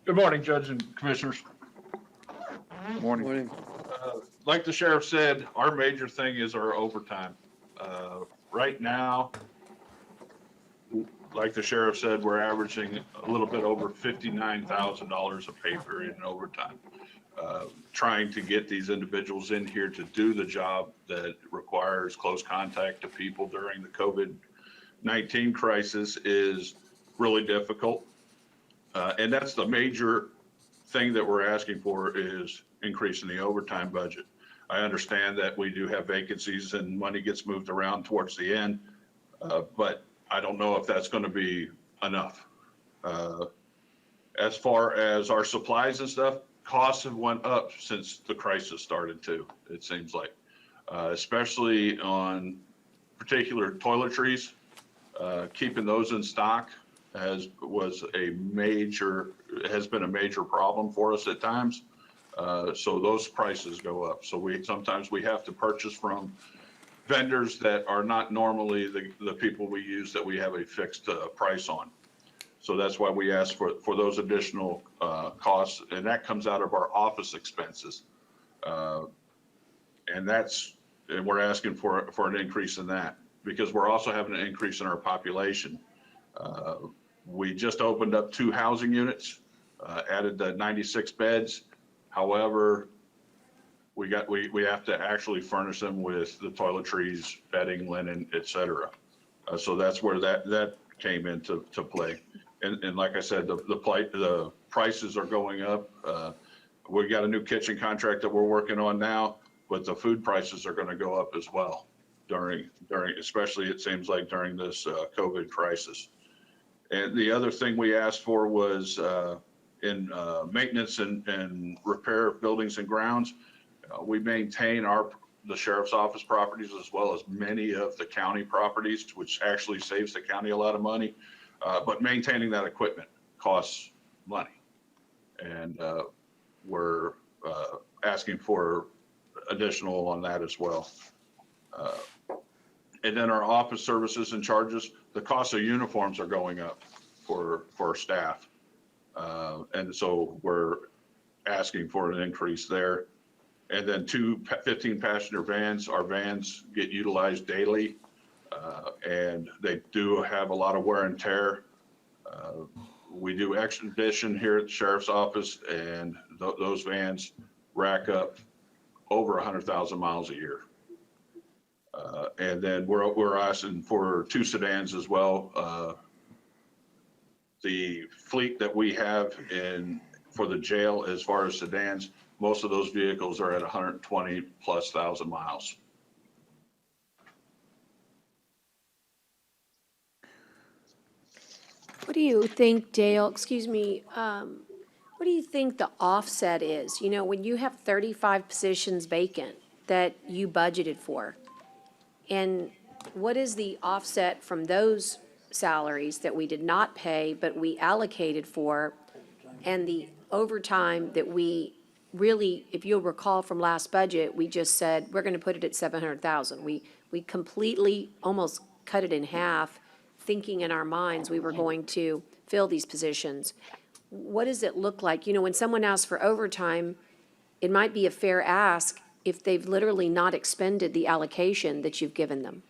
Good morning, Judge and Commissioners. Morning. Like the sheriff said, our major thing is our overtime. Right now, like the sheriff said, we're averaging a little bit over $59,000 a pay period in overtime. Trying to get these individuals in here to do the job that requires close contact to people during the COVID-19 crisis is really difficult. And that's the major thing that we're asking for is increasing the overtime budget. I understand that we do have vacancies and money gets moved around towards the end, but I don't know if that's going to be enough. As far as our supplies and stuff, costs have went up since the crisis started too, it seems like, especially on particular toiletries. Keeping those in stock has been a major problem for us at times. So those prices go up. So sometimes we have to purchase from vendors that are not normally the people we use that we have a fixed price on. So that's why we asked for those additional costs, and that comes out of our office expenses. And we're asking for an increase in that because we're also having an increase in our population. We just opened up 2 housing units, added the 96 beds. However, we have to actually furnish them with the toiletries, bedding, linen, et cetera. So that's where that came into play. And like I said, the prices are going up. We got a new kitchen contract that we're working on now, but the food prices are going to go up as well during, especially it seems like during this COVID crisis. And the other thing we asked for was in maintenance and repair of buildings and grounds. We maintain the sheriff's office properties as well as many of the county properties, which actually saves the county a lot of money. But maintaining that equipment costs money. And we're asking for additional on that as well. And then our office services and charges, the cost of uniforms are going up for our staff. And so we're asking for an increase there. And then 2 15-passenger vans. Our vans get utilized daily, and they do have a lot of wear and tear. We do exhibition here at the sheriff's office, and those vans rack up over 100,000 miles a year. And then we're asking for 2 sedans as well. The fleet that we have for the jail, as far as sedans, most of those vehicles are at 120,000+ miles. What do you think, Dale, excuse me, what do you think the offset is? You know, when you have 35 positions vacant that you budgeted for, and what is the offset from those salaries that we did not pay, but we allocated for, and the overtime that we really, if you'll recall from last budget, we just said, we're gonna put it at 700,000. We completely almost cut it in half, thinking in our minds we were going to fill these positions. What does it look like? You know, when someone asks for overtime, it might be a fair ask if they've literally not expended the allocation that you've given them.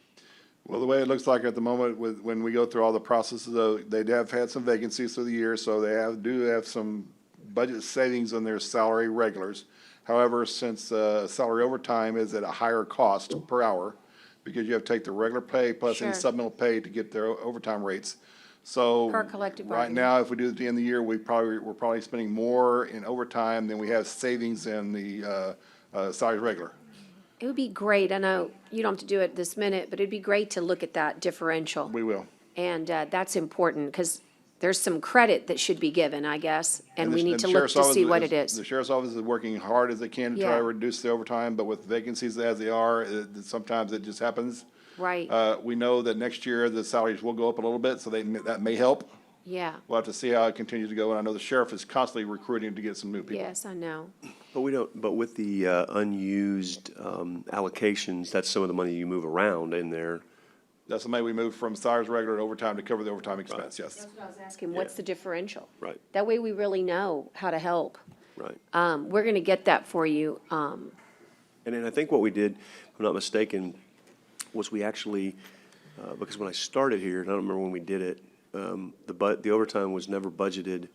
Well, the way it looks like at the moment, when we go through all the processes, though, they have had some vacancies through the year, so they do have some budget savings on their salary regulars. However, since salary overtime is at a higher cost per hour, because you have to take the regular pay plus any Sure. supplemental pay to get their overtime rates. So Per collective right bargaining. now, if we do it at the end of the year, we're probably spending more in overtime than we have savings in the salary regular. It would be great, I know you don't have to do it this minute, but it'd be great to look at that differential. We will. And that's important, because there's some credit that should be given, I guess, and we need to look sheriff's to office see what it is. The sheriff's office is working hard as they can to try Yeah. to reduce the overtime, but with vacancies as they are, sometimes it just happens. Right, We know that next year the salaries will go up a little bit, so that may help. yeah, We'll have to see how it continues to go, and I know the sheriff is constantly recruiting to get some new people. yes, I know. But with the unused allocations, that's some of the money you move around in there. That's the money we moved from salaries regular to overtime to cover the overtime expense, yes. That's what I was asking, what's the differential? Right, That way we really know how to help. right. We're gonna get that for you. And then I think what we did, if I'm not mistaken, was we actually, because when I started here, and I don't remember when we did it, the overtime was never budgeted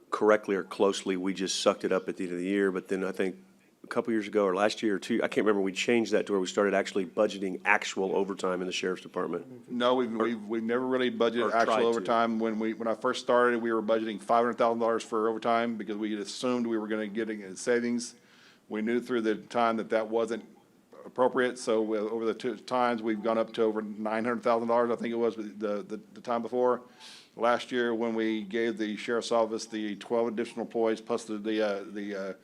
correctly or closely. We just sucked it up at the end of the year. But then I think a couple years ago or last year or two, I can't remember, we changed that to where we started actually budgeting actual overtime in the sheriff's department. No, we've never really Or budgeted tried actual to. overtime. When I first started, we were budgeting $500,000 for overtime because we had assumed we were gonna get savings. We knew through the time that wasn't appropriate, so over the 2 times, we've gone up to over $900,000, I think it was the time before. Last year, when we gave the sheriff's office the 12 additional employees plus the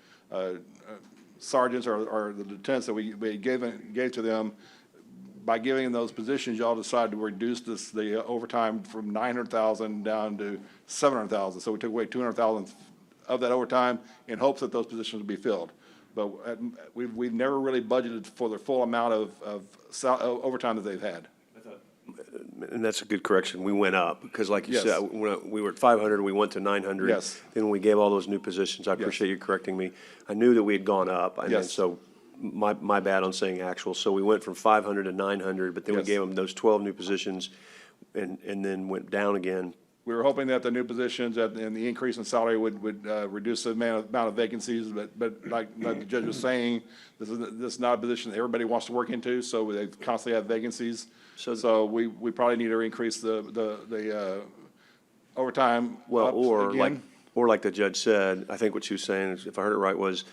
sergeants or the lieutenants that we gave to them, by giving them those positions, y'all decided to reduce the overtime from 900,000 down to 700,000. So we took away 200,000 of that overtime in hopes that those positions would be filled. But we've never really budgeted for the full amount of overtime that they've had. And that's a good correction. We went up, because like you Yes. said, we were at 500, we went to 900. Yes. Then we gave all those new positions. I appreciate you correcting me. I knew that we had gone up, and Yes. so my bad on saying actual. So we went from 500 to 900, but then we Yes. gave them those 12 new positions and then went down again. We were hoping that the new positions and the increase in salary would reduce the amount of vacancies, but like the judge was saying, this is not a position that everybody wants to work into, so they constantly have vacancies. So we probably need to increase the overtime Well, up or again. like the judge said, I think what she was saying, is, if I heard it right, was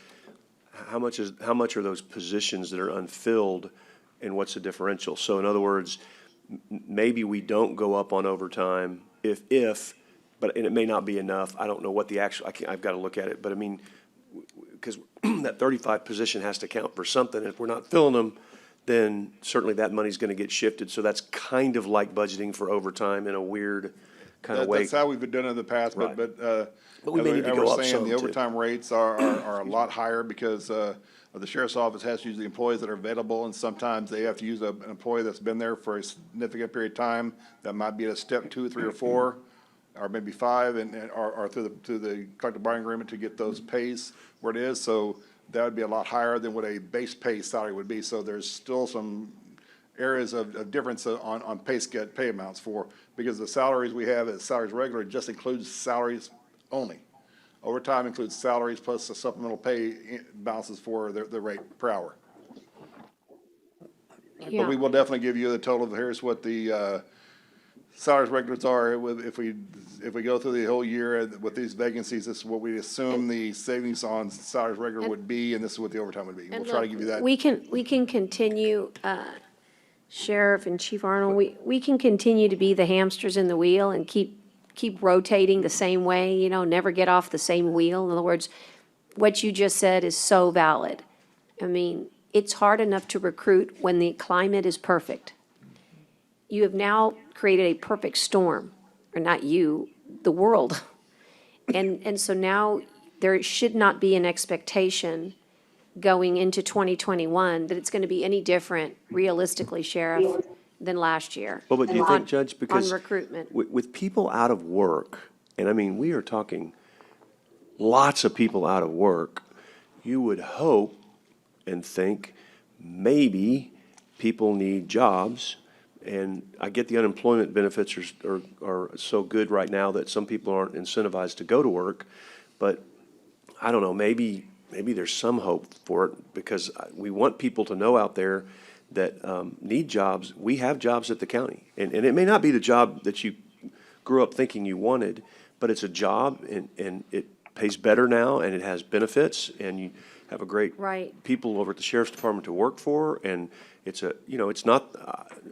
how much are those positions that are unfilled, and what's the differential? So in other words, maybe we don't go up on overtime but, and it may not be enough. I don't know what the actual, I've got to look at it, but I mean, because that 35 position has to count for something. If we're not filling them, then certainly that money's going to get shifted. So that's kind of like budgeting for overtime in a weird kind of way. That's how we've been doing it in the past, Right. but we may need to as go we're up saying, some, the too. overtime rates are a lot higher because the sheriff's office has to use the employees that are available, and sometimes they have to use an employee that's been there for a significant period of time. That might be at a step 2, 3, or 4, or maybe 5, or through the collective bargaining agreement to get those pays where it is. So that would be a lot higher than what a base pay salary would be. So there's still some areas of difference on pay amounts because the salaries we have as salaries regular just includes salaries only. Overtime includes salaries plus the supplemental pay balances for the rate per hour. Yeah. But we will definitely give you the total of, here's what the salaries regulars are. If we go through the whole year with these vacancies, this is what we assume the savings on salaries regular would be, and this is what the overtime would be. We'll try to give you that. We can continue, Sheriff and Chief Arnold, we can continue to be the hamsters in the wheel and keep rotating the same way, never get off the same wheel. In other words, what you just said is so valid. I mean, it's hard enough to recruit when the climate is perfect. You have now created a perfect storm, or not you, the world. And so now there should not be an expectation going into 2021 that it's going to be any different realistically, Sheriff, than last year. Well, but do you think, Judge, because On recruitment. with people out of work, and I mean, we are talking lots of people out of work, you would hope and think maybe people need jobs. And I get the unemployment benefits are so good right now that some people aren't incentivized to go to work. But I don't know, maybe there's some hope for it, because we want people to know out there that need jobs. We have jobs at the county. And it may not be the job that you grew up thinking you wanted, but it's a job, and it pays better now, and it has benefits, and you have a great people over at the Sheriff's Department to work for, and it's it's not,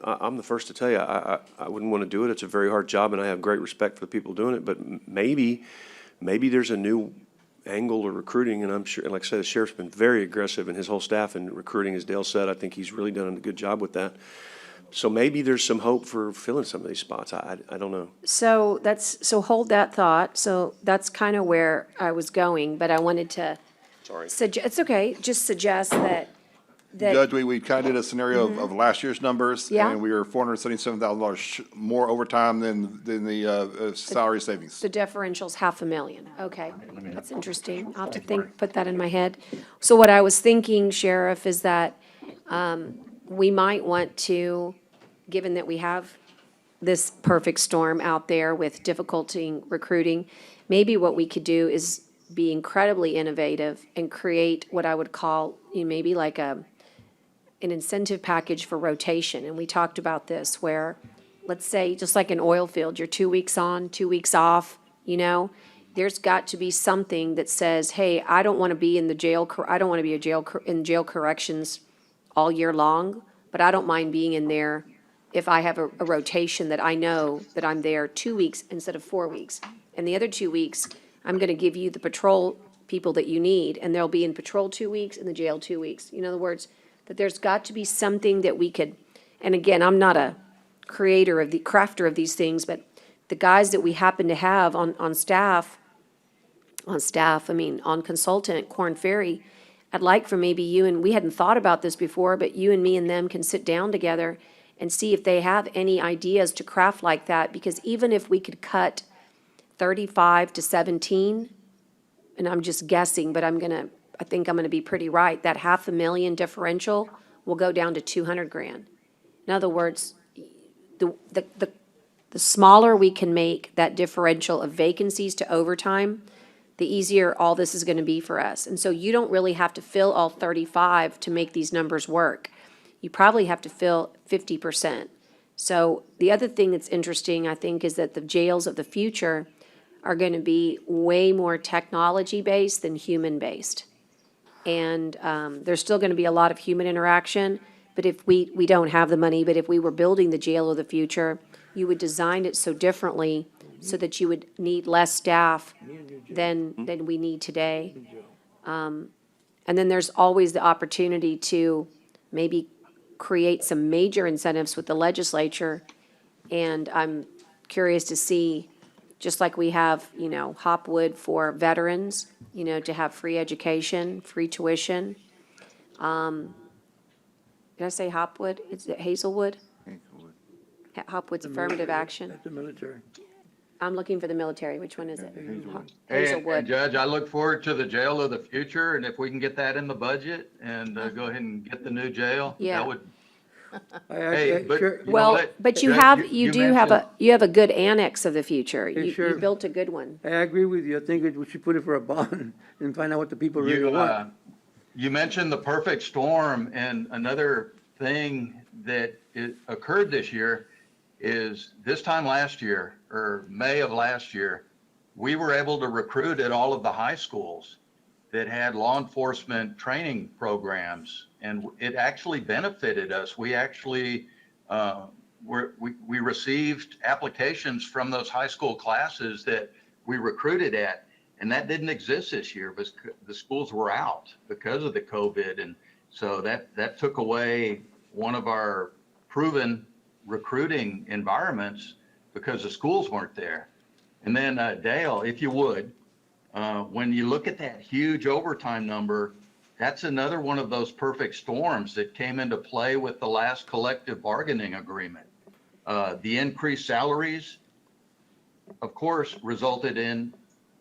I'm the first to tell you, I wouldn't want to do it. It's a very hard job, and I have great respect for the people doing it, but maybe there's a new angle of recruiting, and I'm sure, like I said, the sheriff's been very aggressive, and his whole staff in recruiting, as Dale said. I think he's really done a good job with that. So maybe there's some hope for filling some of these spots. I don't know. So hold that thought. So that's kind of where I was going, but I wanted to. Sorry. It's okay, just suggest that. Judge, we kind of did a scenario of last year's numbers. Yeah. And we were $477,000 more overtime than the salary savings. The differential's $500,000. Okay, that's interesting. I'll have to put that in my head. So what I was thinking, Sheriff, is that we might want to, given that we have this perfect storm out there with difficulty in recruiting, maybe what we could do is be incredibly innovative and create what I would call, maybe like an incentive package for rotation. And we talked about this where, let's say, just like an oil field, you're 2 weeks on, 2 weeks off, there's got to be something that says, hey, I don't want to be in the jail, I don't want to be in jail corrections all year long, but I don't mind being in there if I have a rotation that I know that I'm there 2 weeks instead of 4 weeks. And the other 2 weeks, I'm going to give you the patrol people that you need, and they'll be in patrol 2 weeks and the jail 2 weeks. In other words, that there's got to be something that we could, and again, I'm not a crafter of these things, but the guys that we happen to have on staff, on consultant at Korn Ferry, I'd like for maybe you, and we hadn't thought about this before, but you and me and them can sit down together and see if they have any ideas to craft like that, because even if we could cut 35 to 17, and I'm just guessing, but I think I'm gonna be pretty right, that $500,000 differential will go down to 200 grand. In other words, the smaller we can make that differential of vacancies to overtime, the easier all this is gonna be for us. And so you don't really have to fill all 35 to make these numbers work. You probably have to fill 50%. So the other thing that's interesting, I think, is that the jails of the future are gonna be way more technology-based than human-based. And there's still gonna be a lot of human interaction, but if we don't have the money, but if we were building the jail of the future, you would design it so differently so that you would need less staff than we need today. And then there's always the opportunity to maybe create some major incentives with the legislature. And I'm curious to see, just like we have, Hopwood for veterans, to have free education, free tuition. Did I say Hopwood? Is it Hazelwood? Hopwood's affirmative action. That's the military. I'm looking for the military. Which one is it? Hazelwood. Hazelwood. Judge, I look forward to the jail of the future, and if we can get that in the budget and go ahead and get the new jail, Yeah. that would. I Hey, but sure. you know Well, what? but you Judge, have, you do have mentioned- you have a good annex of the future. Hey, You sure. built a good one. I agree with you. I think we should put it for a bond and find out what the people really You, want. you mentioned the perfect storm, and another thing that occurred this year is this time last year, or May of last year, we were able to recruit at all of the high schools that had law enforcement training programs, and it actually benefited us. We actually, we received applications from those high school classes that we recruited at, and that didn't exist this year because the schools were out because of the COVID. And so that took away one of our proven recruiting environments because the schools weren't there. And then Dale, if you would, when you look at that huge overtime number, that's another one of those perfect storms that came into play with the last collective bargaining agreement. The increased salaries, of course, resulted in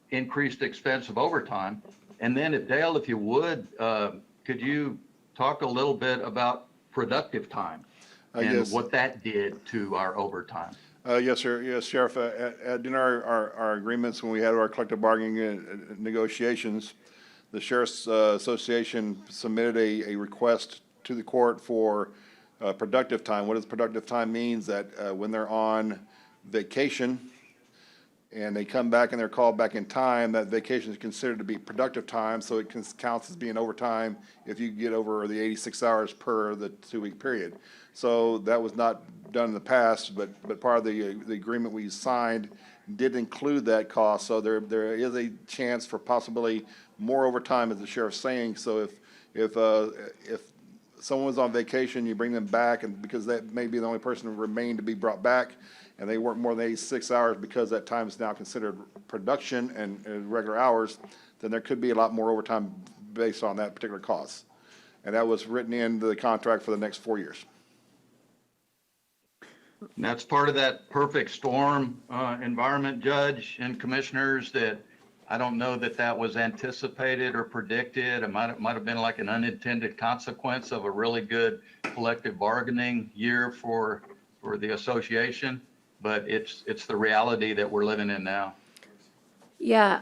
increased expense of overtime. And then if Dale, if you would, could you talk a little bit about productive time and Yes. what that did to our overtime? Yes, sir. Yes, Sheriff. During our agreements, when we had our collective bargaining negotiations, the Sheriff's Association submitted a request to the court for productive time. What does productive time means? That when they're on vacation and they come back and they're called back in time, that vacation is considered to be productive time, so it counts as being overtime if you get over the 86 hours per the 2-week period. So that was not done in the past, but part of the agreement we signed did include that cost. So there is a chance for possibly more overtime, as the sheriff's saying. So if someone was on vacation, you bring them back, and because that may be the only person who remained to be brought back, and they work more than 86 hours because that time is now considered production and regular hours, then there could be a lot more overtime based on that particular cost. And that was written into the contract for the next 4 years. And that's part of that perfect storm environment, Judge and Commissioners, that I don't know that was anticipated or predicted. It might have been like an unintended consequence of a really good collective bargaining year for the association, but it's the reality that we're living in now. Yeah.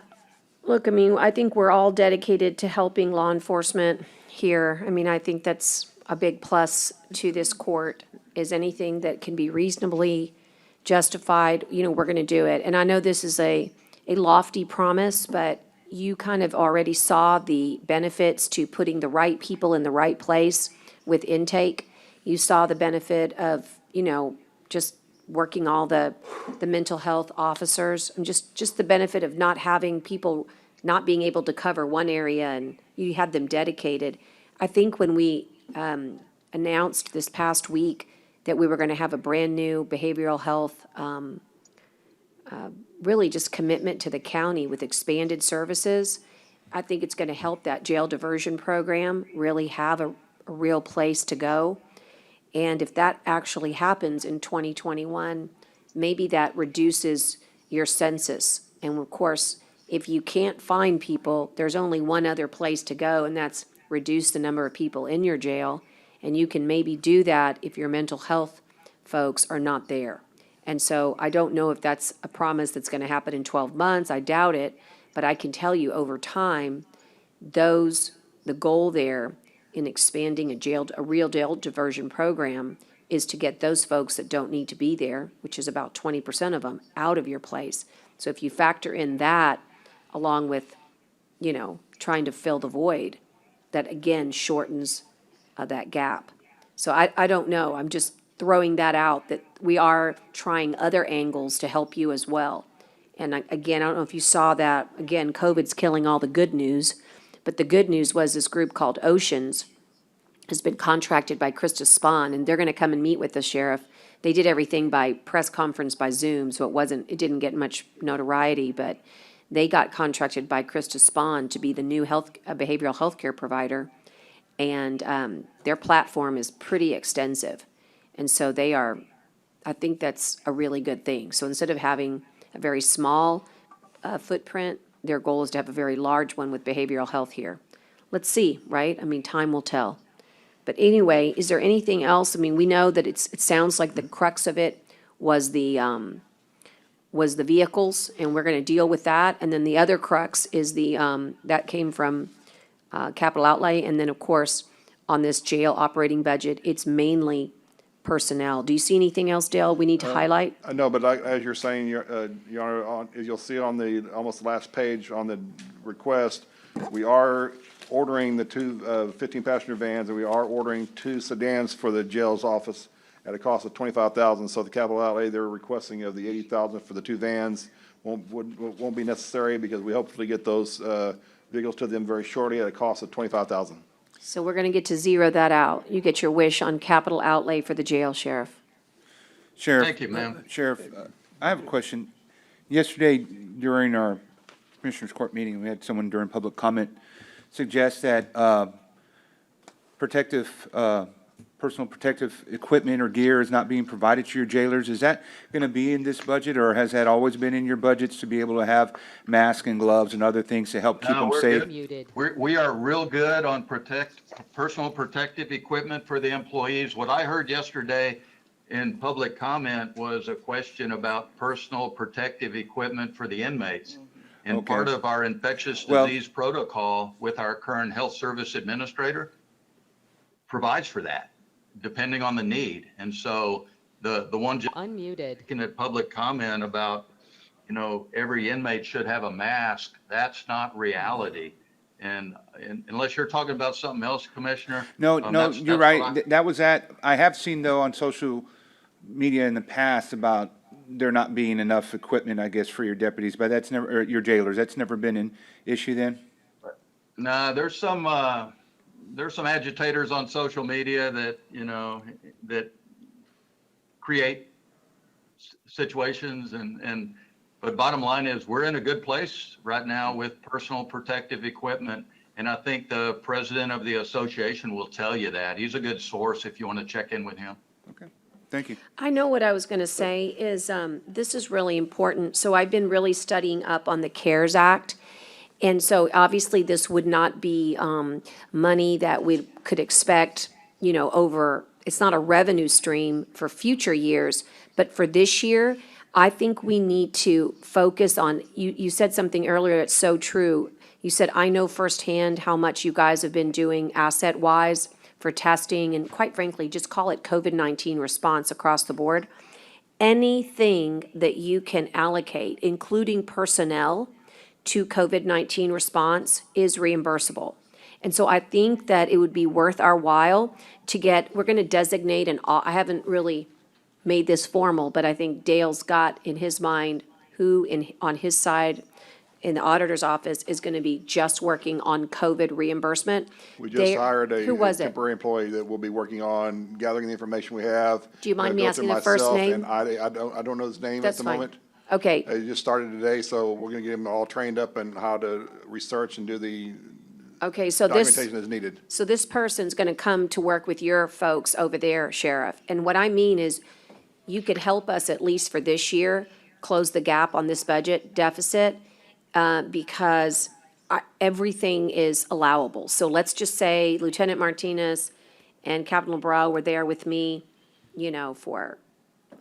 Look, I mean, I think we're all dedicated to helping law enforcement here. I mean, I think that's a big plus to this court, is anything that can be reasonably justified, we're going to do it. And I know this is a lofty promise, but you kind of already saw the benefits to putting the right people in the right place with intake. You saw the benefit of, just working all the mental health officers, and just the benefit of not having people not being able to cover one area, and you had them dedicated. I think when we announced this past week that we were going to have a brand-new behavioral health, really just commitment to the county with expanded services, I think it's going to help that jail diversion program really have a real place to go. And if that actually happens in 2021, maybe that reduces your census. And of course, if you can't find people, there's only one other place to go, and that's reduce the number of people in your jail. And you can maybe do that if your mental health folks are not there. And so I don't know if that's a promise that's going to happen in 12 months. I doubt it. But I can tell you over time, the goal there in expanding a real jail diversion program is to get those folks that don't need to be there, which is about 20% of them, out of your place. So if you factor in that along with, trying to fill the void, that again shortens that gap. So I don't know. I'm just throwing that out, that we are trying other angles to help you as well. And again, I don't know if you saw that, again, COVID's killing all the good news, but the good news was this group called Oceans has been contracted by Krista Spahn, and they're going to come and meet with the sheriff. They did everything by press conference by Zoom, so it didn't get much notoriety, but they got contracted by Krista Spahn to be the new behavioral health care provider. And their platform is pretty extensive. And so I think that's a really good thing. So instead of having a very small footprint, their goal is to have a very large one with behavioral health here. Let's see, right? I mean, time will tell. But anyway, is there anything else? I mean, we know that it sounds like the crux of it was the vehicles, and we're going to deal with that. And then the other crux is that came from capital outlay. And then, of course, on this jail operating budget, it's mainly personnel. Do you see anything else, Dale, we need to highlight? No, but as you're saying, Your Honor, as you'll see on the almost last page on the request, we are ordering the two 15-passenger vans, and we are ordering 2 sedans for the jail's office at a cost of $25,000. So the capital outlay they're requesting of the $80,000 for the 2 vans won't be necessary, because we hopefully get those vehicles to them very shortly at a cost of $25,000. So we're going to get to zero that out. You get your wish on capital outlay for the jail, Sheriff. Sheriff. Thank you, ma'am. Sheriff, I have a question. Yesterday, during our Commissioners Court meeting, we had someone during public comment suggest that personal protective equipment or gear is not being provided to your jailers. Is that going to be in this budget, or has that always been in your budgets to be able to have masks and gloves and other things to help keep No, them we're safe? good. Muted. We are real good on personal protective equipment for the employees. What I heard yesterday in public comment was a question about personal protective equipment for the inmates. And Okay. part of our infectious disease protocol with our current health service administrator provides for that, depending on the need. And so the one Unmuted. at public comment about, every inmate should have a mask, that's not reality. And unless you're talking about something else, Commissioner. No, that's you're what right. That was I have seen, though, on social media in the past about there not being enough equipment, I guess, for your deputies, but that's never, or your jailers. That's never been an issue then? No, there's some agitators on social media that, that create situations but bottom line is we're in a good place right now with personal protective equipment. And I think the president of the association will tell you that. He's a good source if you want to check in with him. Okay, thank you. I know what I was going to say is this is really important. So I've been really studying up on the CARES Act. And so obviously this would not be money that we could expect, it's not a revenue stream for future years, but for this year, I think we need to focus on, you said something earlier that's so true. You said, I know firsthand how much you guys have been doing asset-wise for testing, and quite frankly, just call it COVID-19 response across the board. Anything that you can allocate, including personnel, to COVID-19 response is reimbursable. And so I think that it would be worth our while we're going to designate I haven't really made this formal, but I think Dale's got in his mind who on his side in the auditor's office is going to be just working on COVID reimbursement. We just hired Who was it? temporary employee that will be working on gathering the information we have. Do you mind me Go asking through the first myself, name? And I don't know his name at That's the fine. moment. Okay, He just started today, so we're gonna get him all trained up on how to research and do the Okay, so this. documentation is needed. So this person's gonna come to work with your folks over there, Sheriff. And what I mean is, you could help us at least for this year, close the gap on this budget deficit, because everything is allowable. So let's just say Lieutenant Martinez and Captain LeBrow were there with me, for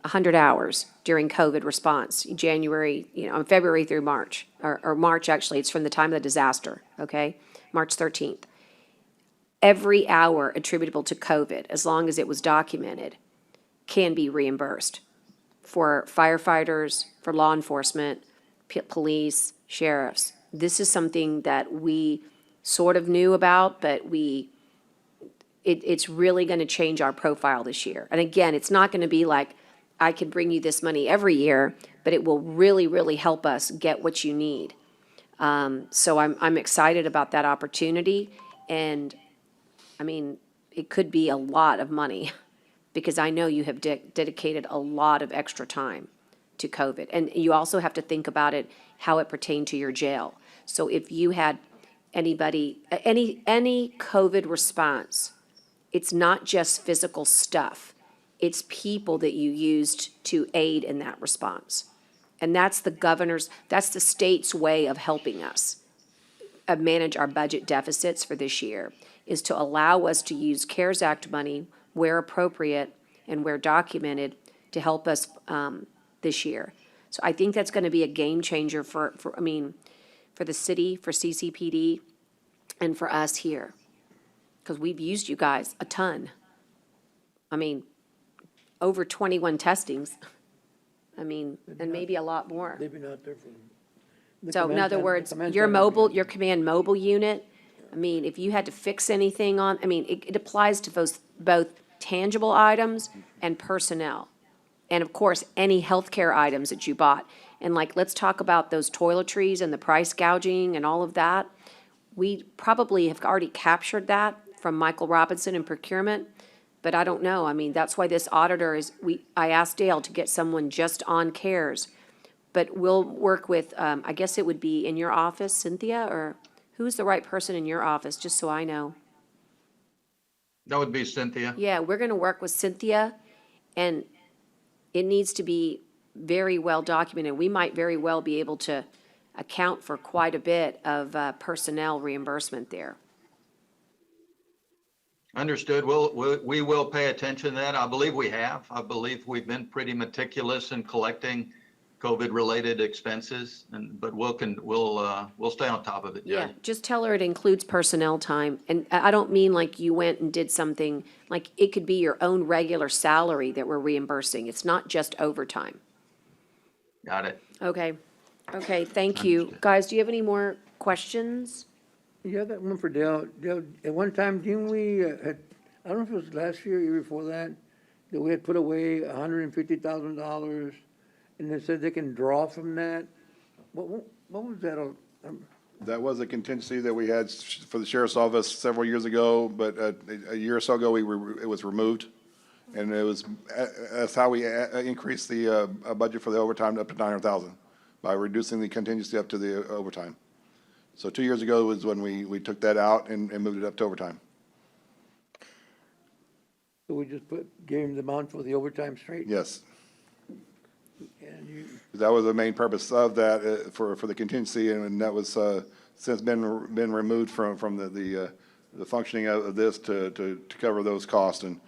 100 hours during COVID response, January, February through March, or March, actually, it's from the time of the disaster, okay? March 13th. Every hour attributable to COVID, as long as it was documented, can be reimbursed for firefighters, for law enforcement, police, sheriffs. This is something that we sort of knew about, but it's really going to change our profile this year. And again, it's not going to be like, I can bring you this money every year, but it will really, really help us get what you need. So I'm excited about that opportunity. And I mean, it could be a lot of money because I know you have dedicated a lot of extra time to COVID. And you also have to think about it, how it pertained to your jail. So if you had anybody, any COVID response, it's not just physical stuff. It's people that you used to aid in that response. And that's the state's way of helping us manage our budget deficits for this year, is to allow us to use CARES Act money where appropriate and where documented to help us this year. So I think that's going to be a game changer for the city, for CCPD, and for us here. Because we've used you guys a ton. Over 21 testings. And maybe a lot more. They've been out there for. So in other words, your command mobile unit, if you had to fix anything it applies to both tangible items and personnel. And of course, any healthcare items that you bought. And let's talk about those toiletries and the price gouging and all of that. We probably have already captured that from Michael Robinson in procurement, but I don't know. That's why this auditor I asked Dale to get someone just on CARES. But we'll work with, I guess it would be in your office, Cynthia, or who's the right person in your office, just so I know? That would be Cynthia. Yeah, we're gonna work with Cynthia, and it needs to be very well documented. We might very well be able to account for quite a bit of personnel reimbursement there. Understood. We will pay attention to that. I believe we have. I believe we've been pretty meticulous in collecting COVID-related expenses, but we'll stay on top of it. Yeah, just tell her it includes personnel time. And I don't mean like you went and did something, like it could be your own regular salary that we're reimbursing. It's not just overtime. Got it. Okay, thank you. Guys, do you have any more questions? Yeah, I got one for Dale. Dale, at one time, didn't we, I don't know if it was last year or year before that we had put away $150,000 and they said they can draw from that? What was that? That was a contingency that we had for the sheriff's office several years ago, but a year or so ago, it was removed. And that's how we increased the budget for the overtime up to $900,000 by reducing the contingency up to the overtime. So 2 years ago was when we took that out and moved it up to overtime. So we just gave him the amount for the overtime straight? Yes. And That was the main purpose of that for the contingency, and that was since been removed from the functioning of this to cover those costs, and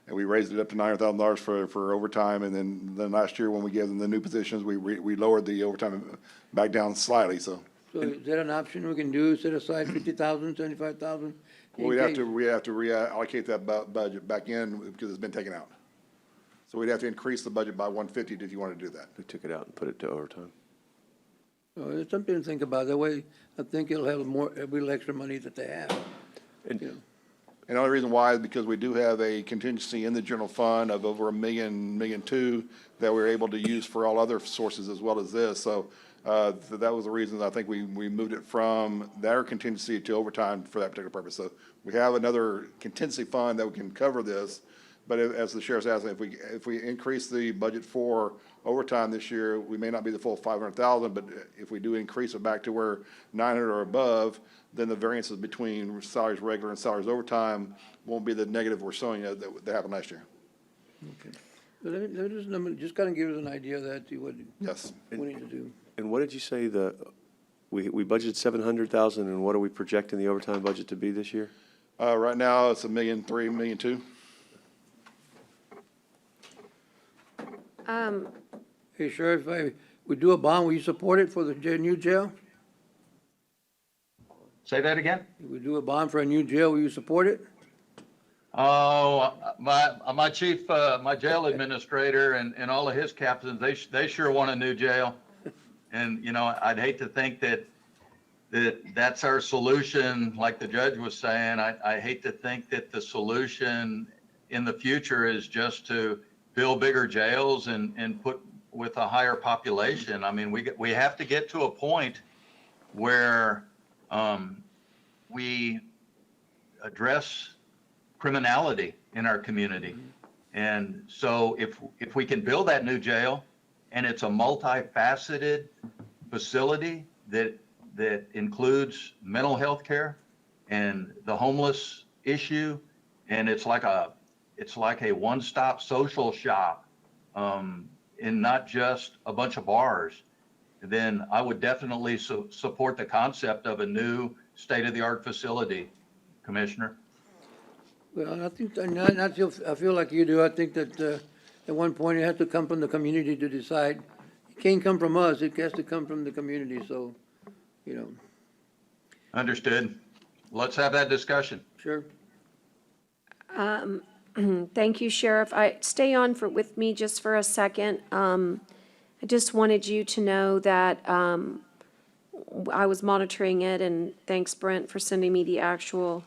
we raised it up to $900,000 for overtime, and then last year when we gave them the new positions, we lowered the overtime back down slightly. So is that an option we can do? Set aside $50,000, $75,000? well, we have to reallocate that budget back in because it's been taken out. So we'd have to increase the budget by 150 if you want to do that. We took it out and put it to overtime. So it's something to think about. That way, I think it'll have a little extra money that they have. And And the only reason why is because we do have a contingency in the general fund of over $1 million that we're able to use for all other sources as well as this. So that was the reason I think we moved it from their contingency to overtime for that particular purpose. So we have another contingency fund that we can cover this, But as the sheriff's asking, if we increase the budget for overtime this year, we may not be the full 500,000, but if we do increase it back to where 900 or above, then the variances between salaries regular and salaries overtime won't be the negative we're showing you that happened last year. Okay. So let me just kind of give us an idea of that, see what Yes. we need to do. And what did you say we budgeted 700,000, and what are we projecting the overtime budget to be this year? Right now, it's $1.3 million, $1.2 million. Hey, Sheriff, if we do a bond, will you support it for the new jail? Say that again? If we do a bond for a new jail, will you support it? Oh, my chief, my jail administrator and all of his captains, they sure want a new jail. And, you know, I'd hate to think that's our solution, like the judge was saying. I hate to think that the solution in the future is just to build bigger jails and put with a higher population. I mean, we have to get to a point where we address criminality in our community. And so if we can build that new jail, and it's a multifaceted facility that includes mental health care and the homeless issue, and it's like a one-stop social shop, and not just a bunch of bars, then I would definitely support the concept of a new state-of-the-art facility, Commissioner. Well, I think, I feel like you do. I think that at one point it has to come from the community to decide. It can't come from us, it has to come from the community, so, you know. Understood. Let's have that discussion. Sure. Thank you, Sheriff. Stay on with me just for a second. I just wanted you to know that I was monitoring it, and thanks, Brent, for sending me the actual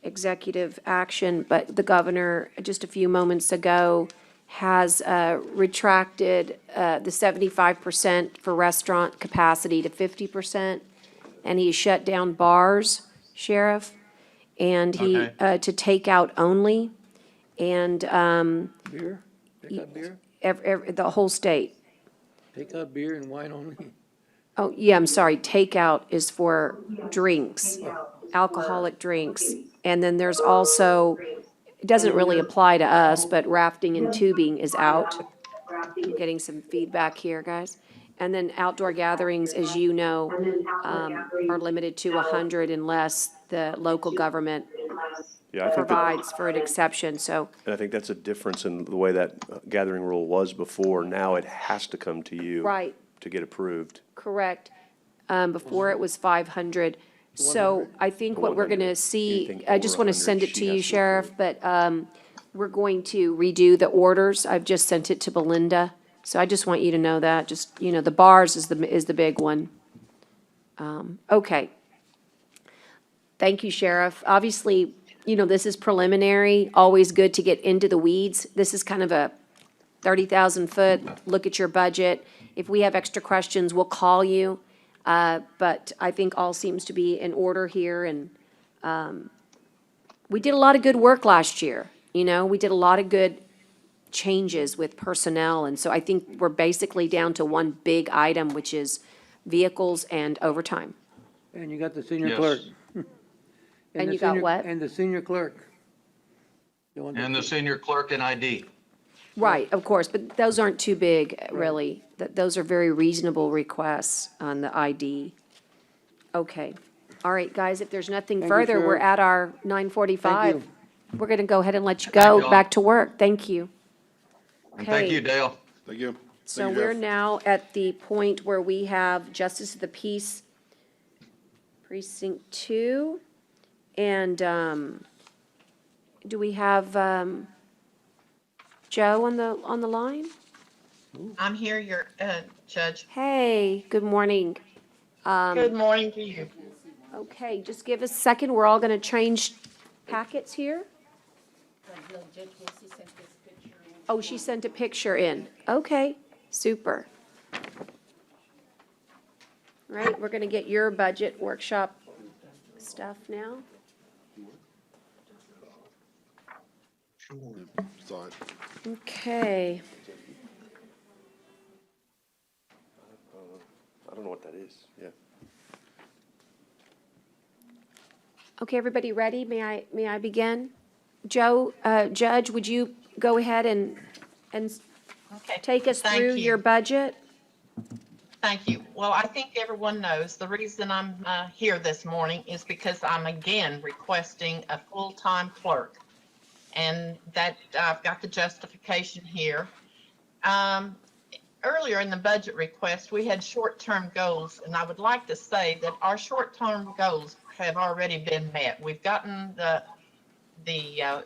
executive action. But the governor, just a few moments ago, has retracted the 75% for restaurant capacity to 50%, and he shut down bars, Sheriff, and he to take out only. And Beer? Take out beer? the whole state. Take out beer and wine only? Oh, yeah, I'm sorry, takeout is for drinks, alcoholic drinks. And then there's also, it doesn't really apply to us, but rafting and tubing is out. I'm getting some feedback here, guys. And then outdoor gatherings, as you know, are limited to 100 unless the local government Yeah, I think provides for an exception, so. and I think that's a difference in the way that gathering rule was before. Now it has to come to you. Right. To get approved. Correct. Before it was 500. So I think what we're going to see, Anything I just over want to 100, send it she to you, has to Sheriff, but we're going to redo the orders. I've just sent it to Belinda. So I just want you to know that. Just, you know, the bars is the big one. Okay. Thank you, Sheriff. Obviously, you know, this is preliminary, always good to get into the weeds. This is kind of a 30,000 foot, look at your budget. If we have extra questions, we'll call you. But I think all seems to be in order here, and we did a lot of good work last year. You know, we did a lot of good changes with personnel, and so I think we're basically down to one big item, which is vehicles and overtime. And you got the senior Yes. clerk. And the you got senior- what? And the senior clerk. And the senior clerk and ID. Right, of course, but those aren't too big, really. Those are very reasonable requests on the ID. Okay. All right, guys, if there's nothing Thank you, further, we're Sheriff. at our 9:45. Thank We're going to go ahead and let you Thank go y'all. back to work. Thank you. And thank you, Dale. Thank you. So Thank you, we're Jeff. now at the point where we have Justice of the Peace, Precinct 2. And do we have Joe on the line? I'm here, your Judge. Hey, good morning. Good morning to you. Okay, just give us a second. We're all going to change packets here. Oh, she sent a picture in. Okay, super. Right, we're going to get your budget workshop stuff now. Saw it. Okay. I don't know what that is, yeah. Okay, everybody ready? May I begin? Joe, Judge, would you go ahead and Okay, take us thank through you. your budget? Thank you. Well, I think everyone knows the reason I'm here this morning is because I'm again requesting a full-time clerk. And that I've got the justification here. Earlier in the budget request, we had short-term goals, and I would like to say that our short-term goals have already been met. We've gotten the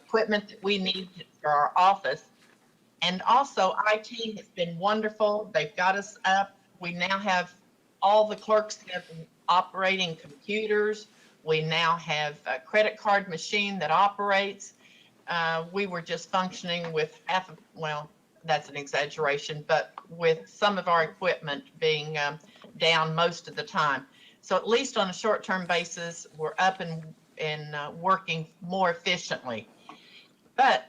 equipment that we need for our office. And also IT has been wonderful. They've got us up. We now have all the clerks have operating computers. We now have a credit card machine that operates. We were just functioning with half of, well, that's an exaggeration, but with some of our equipment being down most of the time. So at least on a short-term basis, we're up and working more efficiently. But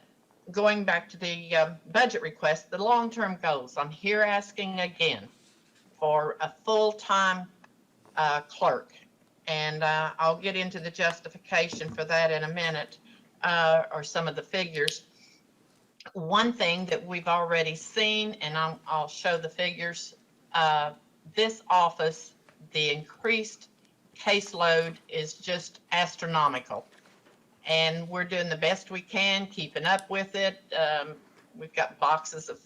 going back to the budget request, the long-term goals, I'm here asking again for a full-time clerk. And I'll get into the justification for that in a minute, or some of the figures. One thing that we've already seen, and I'll show the figures, this office, the increased caseload is just astronomical. And we're doing the best we can, keeping up with it. We've got boxes of,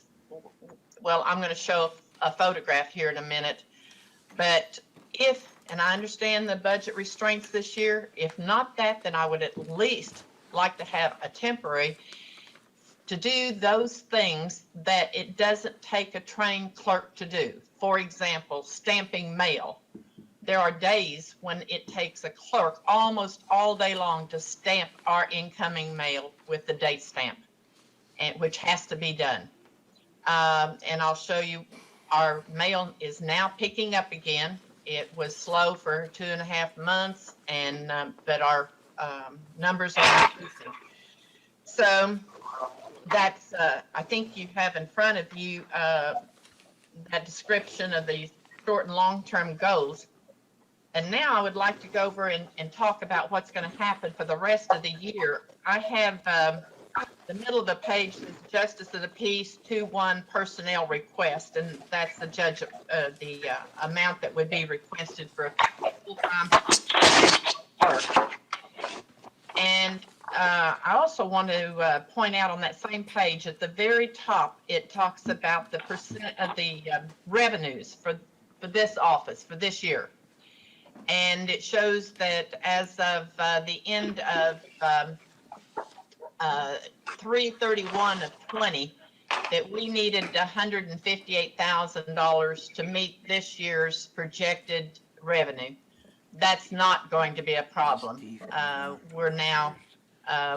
well, I'm going to show a photograph here in a minute. But if, and I understand the budget restraints this year, if not that, then I would at least like to have a temporary to do those things that it doesn't take a trained clerk to do. For example, stamping mail. There are days when it takes a clerk almost all day long to stamp our incoming mail with the date stamp, and which has to be done. And I'll show you, our mail is now picking up again. It was slow for 2.5 months, and but our numbers are increasing. So that's, I think you have in front of you that description of the short and long-term goals. And now I would like to go over and talk about what's going to happen for the rest of the year. I have the middle of the page says Justice of the Peace 2-1 personnel request, and that's the judge, the amount that would be requested for a full-time clerk. And I also want to point out on that same page at the very top, it talks about the percent of the revenues for this office for this year. And it shows that as of the end of 3/31/20, that we needed $158,000 to meet this year's projected revenue. That's not going to be a problem. We're now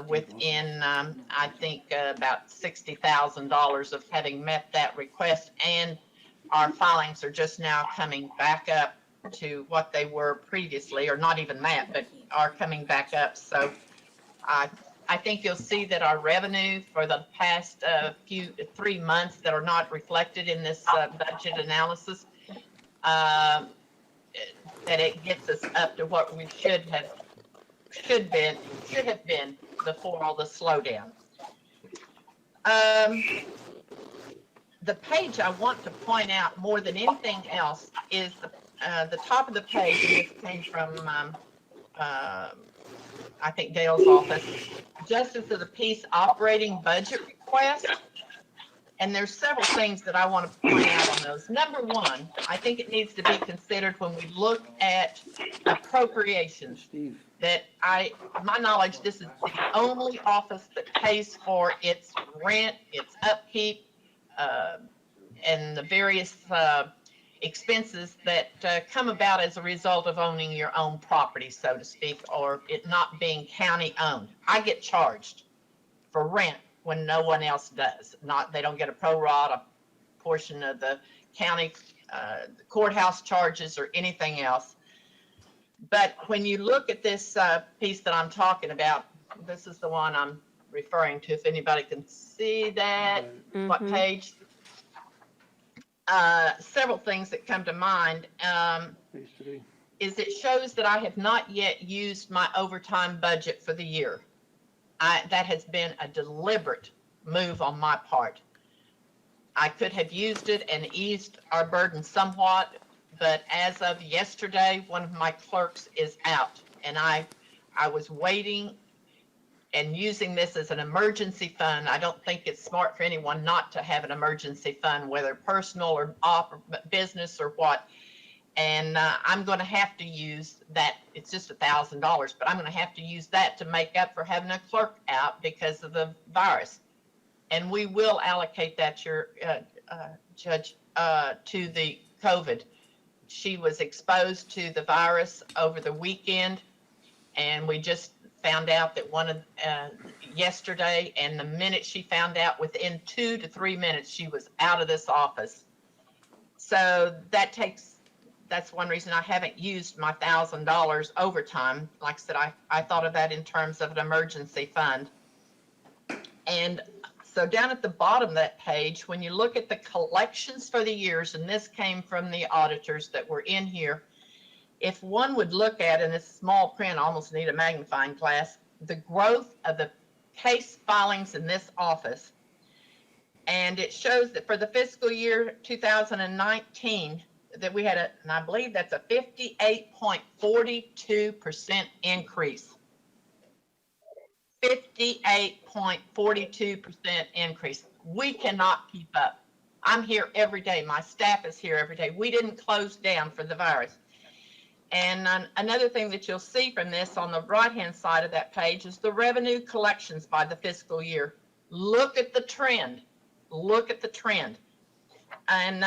within, I think, about $60,000 of having met that request, and our filings are just now coming back up to what they were previously, or not even that, but are coming back up. So I think you'll see that our revenue for the past 3 months that are not reflected in this budget analysis, that it gets us up to what we should have been before all the slowdown. The page I want to point out more than anything else is the top of the page, and this came from I think Dale's office, Justice of the Peace operating budget request. And there's several things that I want to point out on those. Number one, I think it needs to be considered when we look at appropriations, that my knowledge, this is the only office that pays for its rent, its upkeep, and the various expenses that come about as a result of owning your own property, so to speak, or it not being county owned. I get charged for rent when no one else does. They don't get a pro rata portion of the county courthouse charges or anything else. But when you look at this piece that I'm talking about, this is the one I'm referring to, if anybody can see that, what Mhm. page? Several things that come to mind. Page 3. Is it shows that I have not yet used my overtime budget for the year. That has been a deliberate move on my part. I could have used it and eased our burden somewhat, but as of yesterday, one of my clerks is out, and I was waiting and using this as an emergency fund. I don't think it's smart for anyone not to have an emergency fund, whether personal or business or what. And I'm going to have to use that. It's just $1,000, but I'm going to have to use that to make up for having a clerk out because of the virus. And we will allocate that, Judge, to the COVID. She was exposed to the virus over the weekend, and we just found out that yesterday, and the minute she found out, within 2 to 3 minutes, she was out of this office. So that's one reason I haven't used my $1,000 overtime. Like I said, I thought of that in terms of an emergency fund. And so down at the bottom of that page, when you look at the collections for the years, and this came from the auditors that were in here, if one would look at, in this small print, I almost need a magnifying glass, the growth of the case filings in this office. And it shows that for the fiscal year 2019, that we had and I believe that's a 58.42% increase. 58.42% increase. We cannot keep up. I'm here every day. My staff is here every day. We didn't close down for the virus. And another thing that you'll see from this on the right-hand side of that page is the revenue collections by the fiscal year. Look at the trend. Look at the trend. And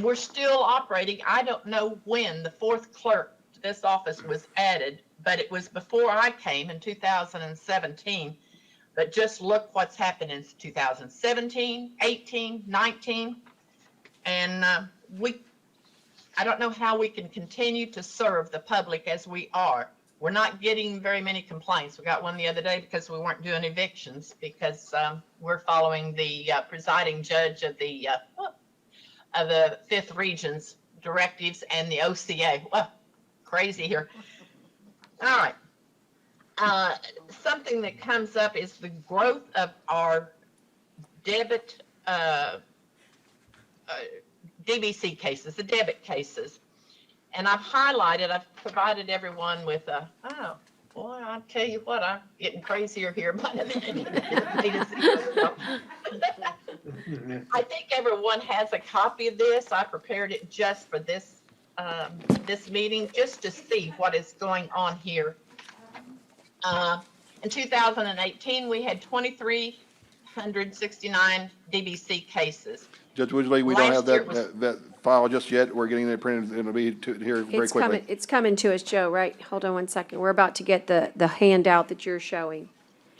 we're still operating. I don't know when the fourth clerk to this office was added, but it was before I came in 2017. But just look what's happened in 2017, 18, 19. And I don't know how we can continue to serve the public as we are. We're not getting very many complaints. We got one the other day because we weren't doing evictions because we're following the presiding judge of the 5th Region's directives and the OCA. Well, crazy here. All right. Something that comes up is the growth of our debit DBC cases, the debit cases. And I've provided everyone with oh, boy, I'll tell you what, I'm getting crazier here by the minute. I think everyone has a copy of this. I prepared it just for this meeting, just to see what is going on here. In 2018, we had 2,369 DBC cases. Judge Woodley, we don't have Last year that file just yet. We're getting it printed. It'll be here very quickly. It's coming to us, Joe, right? Hold on one second. We're about to get the handout that you're showing.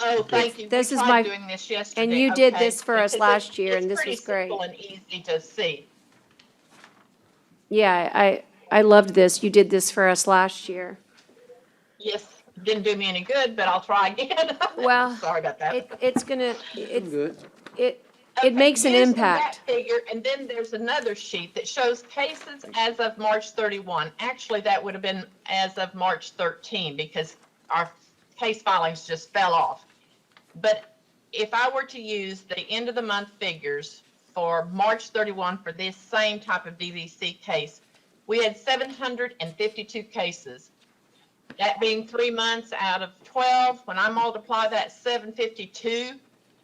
Oh, thank you. This We is tried my- doing this yesterday. And you did Okay. this for us Because last year, and this was great. It's pretty simple and easy to see. Yeah, I loved this. You did this for us last year. Yes, didn't do me any good, but I'll try again. Well, Sorry about that. Good. It makes an Using impact. that figure, and then there's another sheet that shows cases as of March 31. Actually, that would have been as of March 13 because our case filings just fell off. But if I were to use the end of the month figures for March 31 for this same type of DVC case, we had 752 cases. That being 3 months out of 12, when I multiply that 752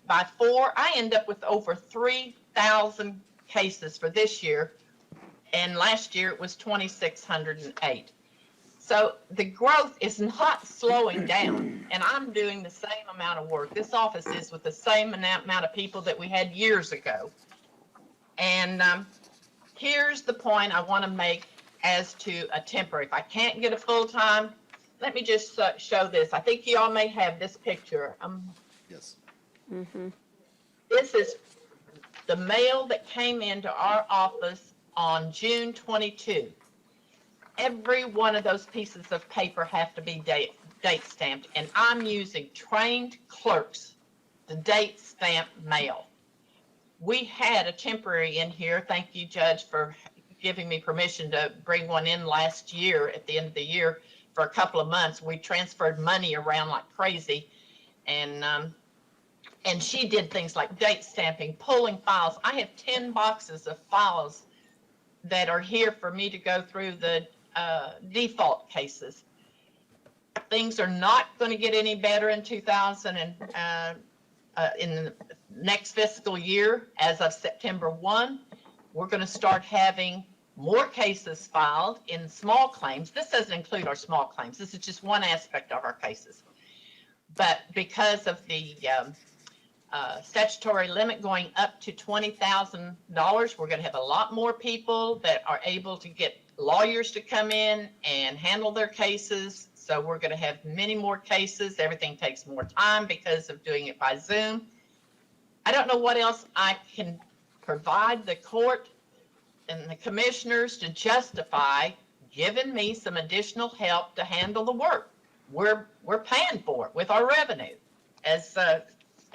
by 4, I end up with over 3,000 cases for this year. And last year it was 2,608. So the growth is not slowing down, and I'm doing the same amount of work. This office is with the same amount of people that we had years ago. And here's the point I want to make as to a temporary. If I can't get a full-time, let me just show this. I think you all may have this picture. Yes. Mm-hmm. This is the mail that came into our office on June 22. Every one of those pieces of paper have to be date stamped, and I'm using trained clerks the date stamp mail. We had a temporary in here. Thank you, Judge, for giving me permission to bring one in last year at the end of the year for a couple of months. We transferred money around like crazy, and she did things like date stamping, pulling files. I have 10 boxes of files that are here for me to go through the default cases. Things are not going to get any better in 2000 and in the next fiscal year. As of September 1, we're going to start having more cases filed in small claims. This doesn't include our small claims. This is just one aspect of our cases. But because of the statutory limit going up to $20,000, we're going to have a lot more people that are able to get lawyers to come in and handle their cases. So we're going to have many more cases. Everything takes more time because of doing it by Zoom. I don't know what else I can provide the court and the commissioners to justify giving me some additional help to handle the work. We're paying for it with our revenue, as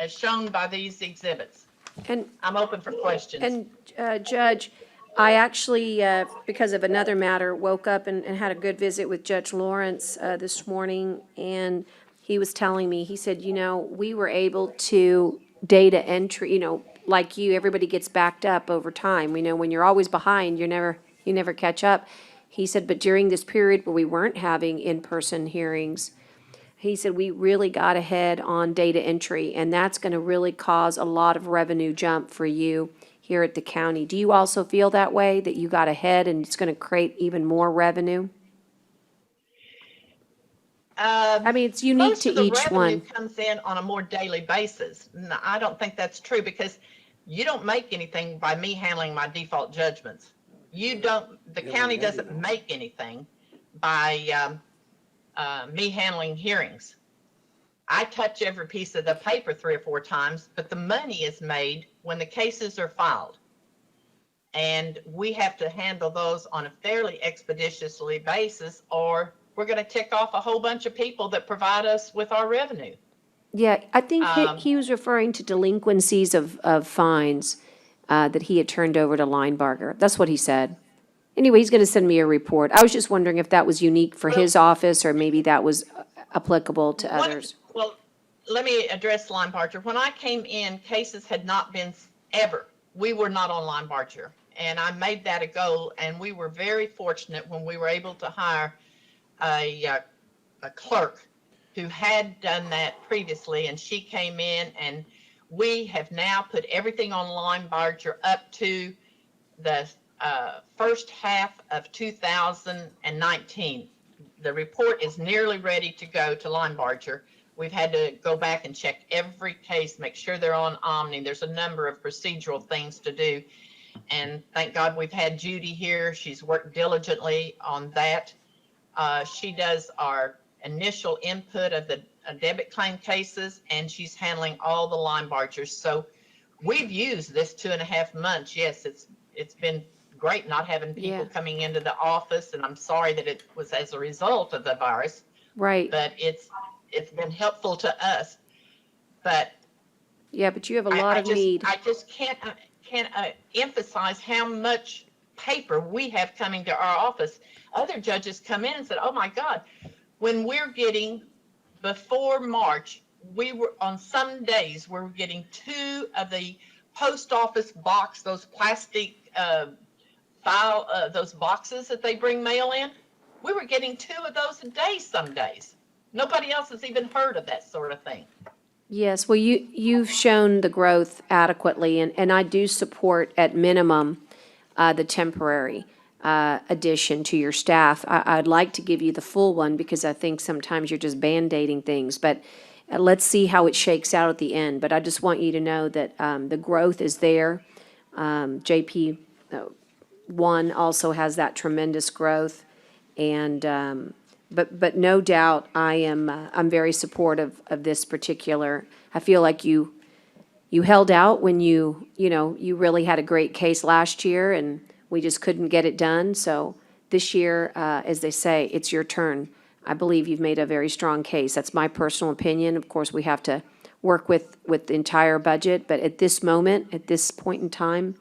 shown by these exhibits. And I'm open for questions. And Judge, I actually, because of another matter, woke up and had a good visit with Judge Lawrence this morning, and he was telling me, he said, we were able to data entry, like you, everybody gets backed up over time. We know when you're always behind, you never catch up. He said, but during this period where we weren't having in-person hearings, he said, we really got ahead on data entry, and that's going to really cause a lot of revenue jump for you here at the county. Do you also feel that way, that you got ahead and it's going to create even more revenue? I mean, it's unique Most to of the each revenue one. comes in on a more daily basis. No, I don't think that's true, because you don't make anything by me handling my default judgments. The county doesn't make anything by me handling hearings. I touch every piece of the paper 3 or 4 times, but the money is made when the cases are filed. And we have to handle those on a fairly expeditiously basis, or we're going to tick off a whole bunch of people that provide us with our revenue. Yeah, I think he was referring to delinquencies of fines that he had turned over to Linebarger. That's what he said. Anyway, he's going to send me a report. I was just wondering if that was unique for his office, or maybe that was applicable to others. Well, let me address Linebarger. When I came in, cases had not been ever. We were not on Linebarger, and I made that a goal, and we were very fortunate when we were able to hire a clerk who had done that previously, and she came in, and we have now put everything on Linebarger up to the first half of 2019. The report is nearly ready to go to Linebarger. We've had to go back and check every case, make sure they're on Omni. There's a number of procedural things to do. And thank God we've had Judy here. She's worked diligently on that. She does our initial input of the debit claim cases, and she's handling all the Linebargers. So we've used this 2.5 months. Yes, it's been great not having people coming into the office, and I'm sorry that it was as a result of the virus. Right. But it's been helpful to us. But yeah, but you have a lot of need. I just can't emphasize how much paper we have coming to our office. Other judges come in and said, "Oh my God, when we're getting before March, we were on some days we're getting 2 of the post office box, those plastic those boxes that they bring mail in. We were getting 2 of those a day some days. Nobody else has even heard of that sort of thing." Yes, well, you've shown the growth adequately, and I do support at minimum the temporary addition to your staff. I'd like to give you the full one, because I think sometimes you're just Band-Aiding things, but let's see how it shakes out at the end. But I just want you to know that the growth is there. JP 1 also has that tremendous growth, and but no doubt I'm very supportive of this particular. I feel like you held out when you really had a great case last year, and we just couldn't get it done. So this year, as they say, it's your turn. I believe you've made a very strong case. That's my personal opinion. Of course, we have to work with the entire budget, but at this moment, at this point in time,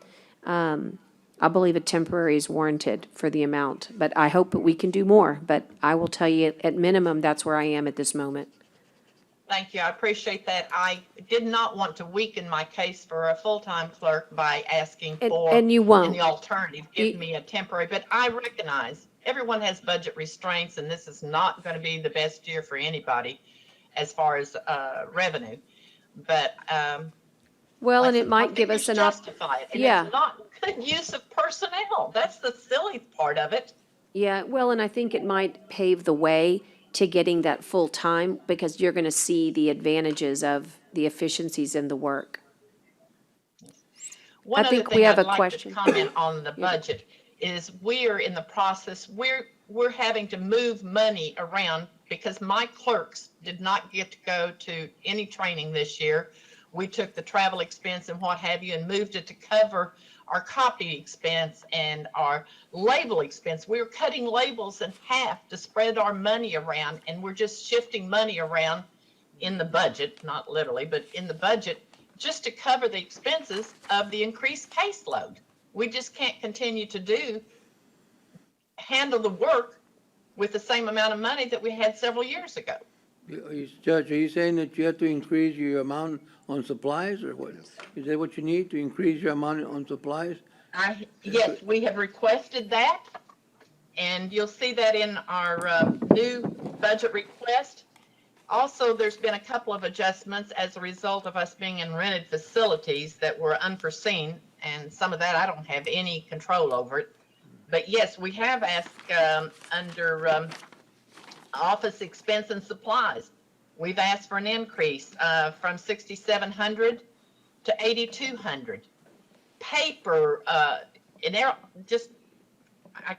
I believe a temporary is warranted for the amount, but I hope that we can do more. But I will tell you, at minimum, that's where I am at this moment. Thank you. I appreciate that. I did not want to weaken my case for a full-time clerk by asking for. And you won't. In the alternative, give me a temporary, but I recognize everyone has budget restraints and this is not going to be the best year for anybody as far as revenue. But Well, like and I it said, might my give us figures an justify it. And yeah. it's not good use of personnel. That's the silly part of it. Yeah, well, and I think it might pave the way to getting that full time because you're going to see the advantages of the efficiencies in the work. One I other think we thing have I'd a like question. to comment on the Yeah. budget is we are in the process, we're having to move money around because my clerks did not get to go to any training this year. We took the travel expense and what have you and moved it to cover our copy expense and our label expense. We were cutting labels in half to spread our money around, and we're just shifting money around in the budget, not literally, but in the budget, just to cover the expenses of the increased caseload. We just can't continue to handle the work with the same amount of money that we had several years ago. Judge, are you saying that you have to increase your amount on supplies, or what? Is that what you need, to increase your amount on supplies? Yes, we have requested that, and you'll see that in our new budget request. Also, there's been a couple of adjustments as a result of us being in rented facilities that were unforeseen, and some of that I don't have any control over it. But yes, we have asked under office expense and supplies. We've asked for an increase from 6,700 to 8,200. Paper, I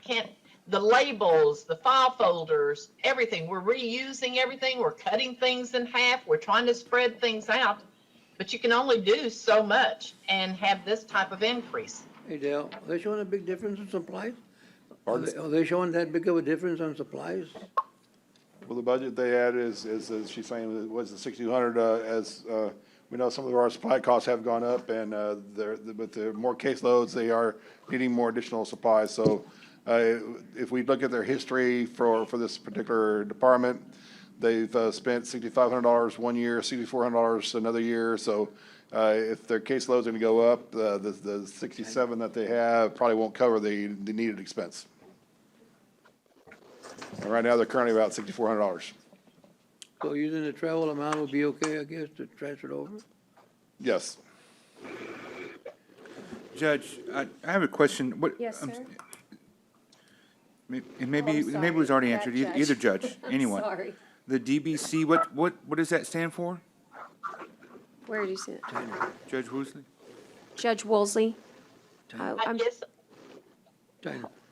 can't, the labels, the file folders, everything. We're reusing everything. We're cutting things in half. We're trying to spread things out, but you can only do so much and have this type of increase. Hey, Dale, are they showing a big difference in supplies? Are Pardon? they showing that big of a difference on supplies? Well, the budget they had is, as she's saying, was the 6,200, as, we know some of our supply costs have gone up and, with the more caseloads, they are needing more additional supplies. So, if we look at their history for this particular department, they've, spent $6,500 one year, $6,400 another year. So, if their caseload's gonna go up, the 67 that they have probably won't cover the needed expense. And right now, they're currently about $6,400. So using the travel amount would be okay, I guess, to transfer it over? Yes. Judge, I have a question. What? Yes, sir. Maybe it was already answered, either judge, anyone. Sorry. The DBC, what does that stand for? Where did you see it? Judge Woosley? Judge Woolsey? I guess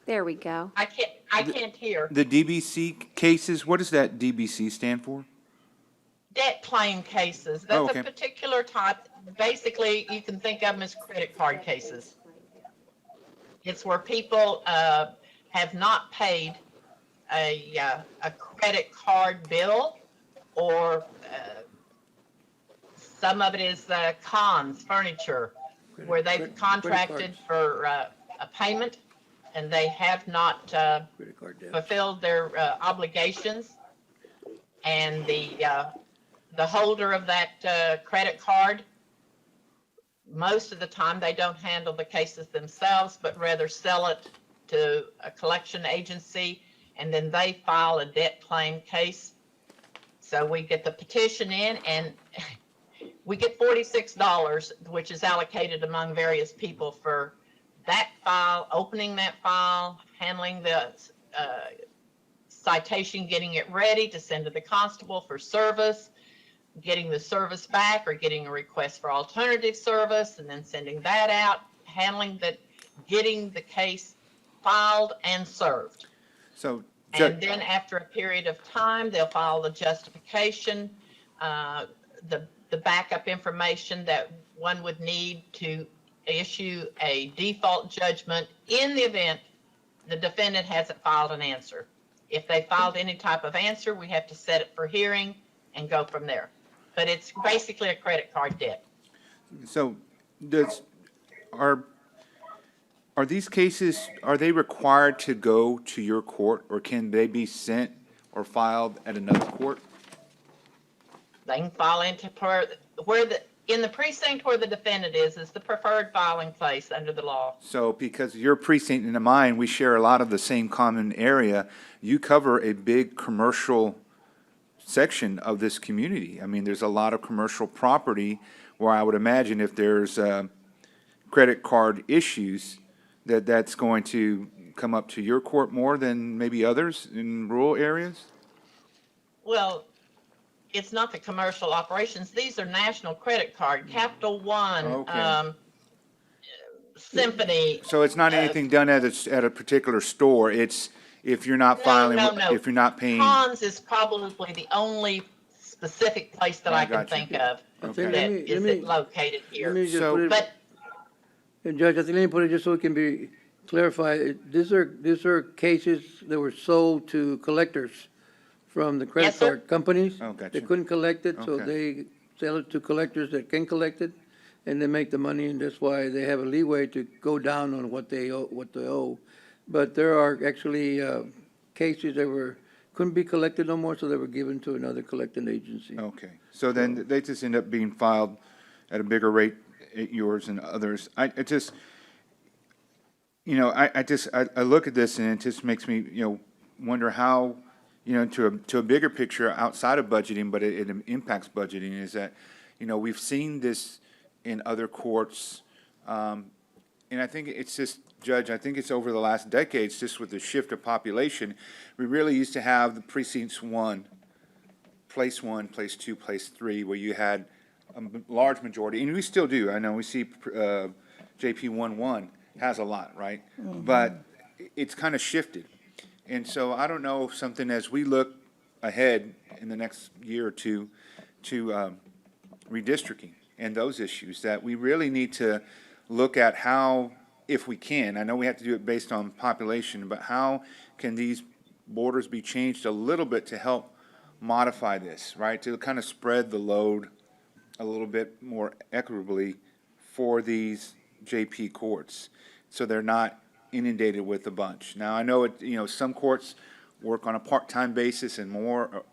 There we go. I can't hear. The DBC cases, what does that DBC stand for? Debt claim cases. That's Oh, okay. a particular type. Basically, you can think of them as credit card cases. It's where people have not paid a credit card bill, or some of it is cons, furniture, where they've contracted for a payment and they have not fulfilled their obligations. And the holder of that credit card, most of the time, they don't handle the cases themselves, but rather sell it to a collection agency, and then they file a debt claim case. So we get the petition in, and we get $46, which is allocated among various people for that file, opening that file, handling the citation, getting it ready to send to the constable for service, getting the service back or getting a request for alternative service, and then sending that out, handling that, getting the case filed and served. So, And then after a period of time, they'll file the justification, the backup information that one would need to issue a default judgment in the event the defendant hasn't filed an answer. If they filed any type of answer, we have to set it for hearing and go from there. but it's basically a credit card debt. So are these cases, are they required to go to your court, or can they be sent or filed at another court? They can file into in the precinct where the defendant is the preferred filing place under the law. So because your precinct and mine, we share a lot of the same common area, you cover a big commercial section of this community. I mean, there's a lot of commercial property where I would imagine if there's credit card issues, that's going to come up to your court more than maybe others in rural areas? Well, it's not the commercial operations. These are national credit card, Capital One, Okay. Symphony. So it's not anything done at a particular store, it's if you're not filing, No. if you're not paying? Cons is probably the only specific place that I can got you. think of Okay. that is located here. Let me just So- put it, But and Judge, I think let me put it just so it can be clarified. These are cases that were sold to collectors from the credit Yes, sir. card companies. Oh, gotcha. They couldn't collect it, so Okay. they sell it to collectors that can collect it, and they make the money, and that's why they have a leeway to go down on what they owe. But there are actually cases that couldn't be collected no more, so they were given to another collecting agency. Okay, so then they just end up being filed at a bigger rate at yours and others. I just, I look at this and it just makes me, wonder how, to a bigger picture outside of budgeting, but it impacts budgeting, is that, we've seen this in other courts, and I think it's just, Judge, I think it's over the last decades, just with the shift of population, we really used to have the precincts place 2, place 3, where you had a large majority, and we still do. I know we see JP 1-1 has a lot, right? But it's kind of shifted. And so I don't know if something, as we look ahead in the next year or two to redistricting and those issues, that we really need to look at how, if we can, I know we have to do it based on population, but how can these borders be changed a little bit to help modify this, right? To kind of spread the load a little bit more equitably for these JP courts, so they're not inundated with a bunch. Now, I know some courts work on a part-time basis and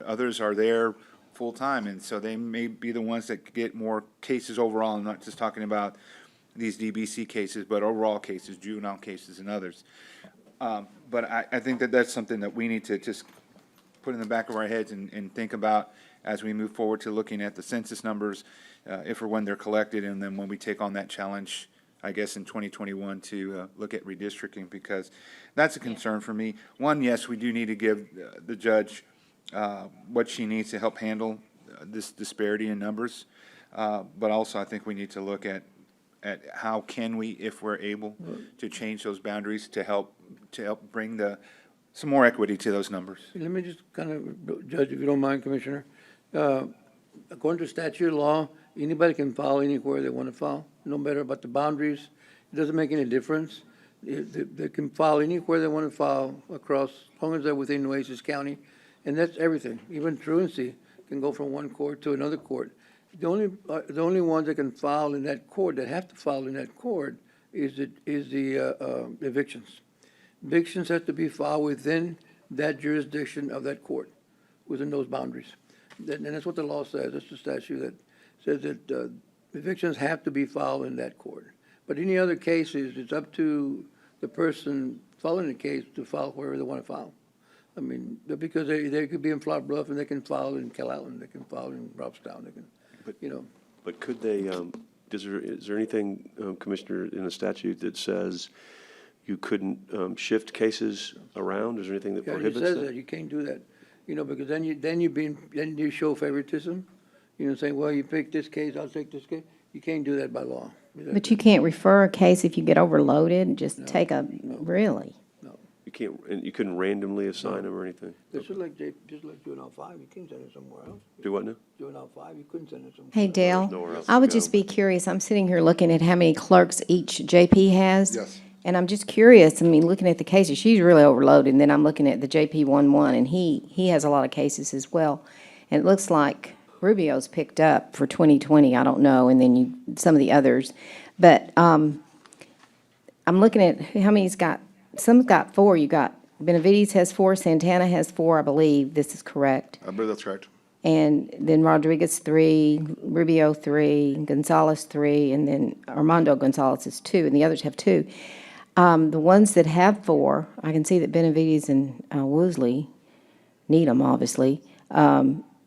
others are there full-time, and so they may be the ones that get more cases overall. I'm not just talking about these DBC cases, but overall cases, juvenile cases and others. But I think that's something that we need to just put in the back of our heads and think about as we move forward to looking at the census numbers, if or when they're collected, and then when we take on that challenge, I guess, in 2021 to look at redistricting, because that's a concern for me. One, yes, we do need to give the judge what she needs to help handle this disparity in numbers, but also I think we need to look at how can we, if we're able, to change those boundaries to help bring some more equity to those numbers. Let me just kind of, Judge, if you don't mind, Commissioner. According to statute law, anybody can file anywhere they want to file, no matter about the boundaries. It doesn't make any difference. They can file anywhere they want to file across, as long as they're within Nueces County, and that's everything. Even truancy can go from one court to another court. The only ones that can file in that court, that have to file in that court, is the evictions. Evictions have to be filed within that jurisdiction of that court, within those boundaries. And that's what the law says. That's the statute that says that evictions have to be filed in that court. But any other cases, it's up to the person filing the case to file wherever they want to file. I mean, because they could be in Flower Bluff and they can file in Calallen, they can file in Robstown, they can, But could they, is there anything, Commissioner, in the statute that says you couldn't shift cases around? Is there anything that Yeah, prohibits it says that? that, you can't do that, because then you show favoritism, saying, well, you pick this case, I'll take this case. You can't do that by law. But you can't refer a case if you get overloaded and just really? You can't, and you couldn't randomly assign them or anything? Just like Juvenile 5, you can't send it somewhere else. Do what now? Juvenile 5, you couldn't send it somewhere else. Hey, Dale, nowhere else I to would go. just be curious. I'm sitting here looking at how many clerks each JP has. Yes. And I'm just curious, I mean, looking at the cases, she's really overloaded, and then I'm looking at the JP 1-1, and he has a lot of cases as well. And it looks like Rubio's picked up for 2020, I don't know, and then some of the others. But I'm looking at how many's got, some's got 4. You got, Benavides has 4, Santana has 4, I believe this is correct. I believe that's correct. And then Rodriguez 3, Rubio 3, Gonzalez 3, and then Armando Gonzalez is 2, and the others have 2. The ones that have 4, I can see that Benavides and Woosley need them, obviously.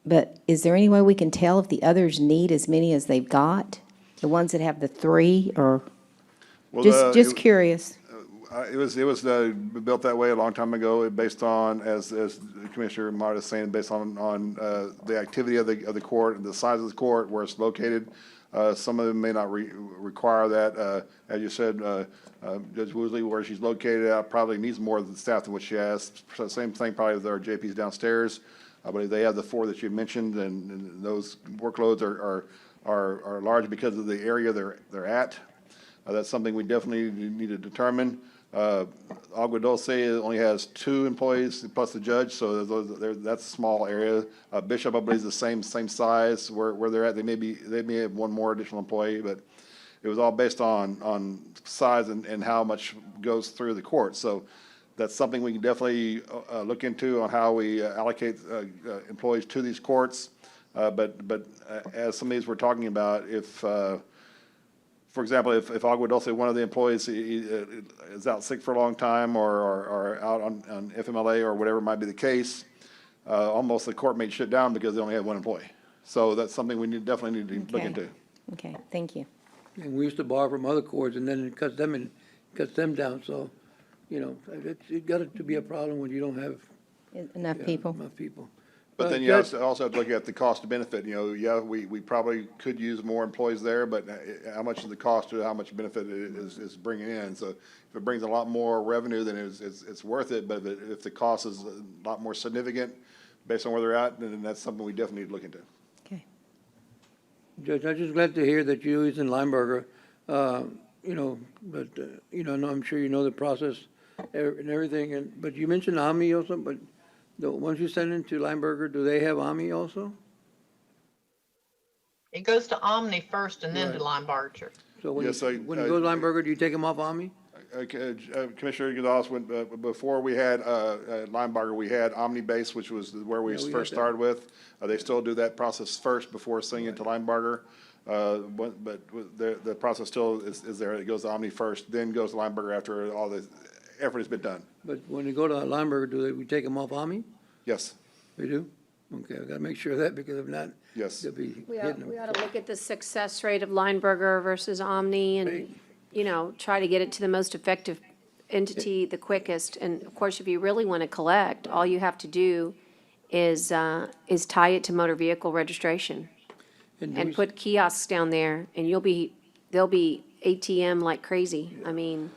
But is there any way we can tell if the others need as many as they've got? The ones that have the 3, or Well, just curious? It was built that way a long time ago, based on, as Commissioner Marta is saying, based on the activity of the court, the size of the court, where it's located. Some of them may not require that. As you said, Judge Woosley, where she's located at, probably needs more of the staff than what she has. Same thing probably with our JPs downstairs. I believe they have the 4 that you mentioned, and those workloads are large because of the area they're at. That's something we definitely need to determine. Agua Dulce only has 2 employees plus the judge, so that's a small area. Bishop, I believe, is the same size where they're at. They may have 1 more additional employee, but it was all based on size and how much goes through the court. So that's something we can definitely look into on how we allocate employees to these courts. But as some of these we're talking about, if for example, if Agua Dulce, one of the employees is out sick for a long time or out on FMLA or whatever might be the case, almost the court may shut down because they only have 1 employee. So that's something we definitely need to look into. Okay, thank you. And we used to borrow from other courts, and then it cuts them down, so, it got to be a problem when you don't have. Enough people? Enough people. But then you also have to look at the cost of benefit. We probably could use more employees there, but how much is the cost to how much benefit it is bringing in? So if it brings a lot more revenue, then it's worth it. But if the cost is a lot more significant based on where they're at, then that's something we definitely need to look into. Okay. Judge, I'm just glad to hear that you're using Lineberger, but, no, I'm sure you know the process and everything, but you mentioned Omni also, but once you send it to Lineberger, do they have Omni also? It goes to Omni first and then to Linebarger. So when Yes, when it goes to Lineberger, do you take them off Omni? Commissioner Gonzalez, before we had Linebarger, we had Omnibase, which was where we first started with. They still do that process first before sending it to Linebarger. But the process still is there. It goes to Omni first, then goes to Linebarger after all the effort has been done. But when you go to Lineberger, we take them off Omni? Yes. We do? Okay, I gotta make sure of that, because if not, yes, they'll be We hitting them. ought to look at the success rate of Lineberger versus Omni and, try to get it to the most effective entity the quickest. And of course, if you really want to collect, all you have to do is tie it to motor vehicle registration and put kiosks down there, and they'll be ATM like crazy. I mean,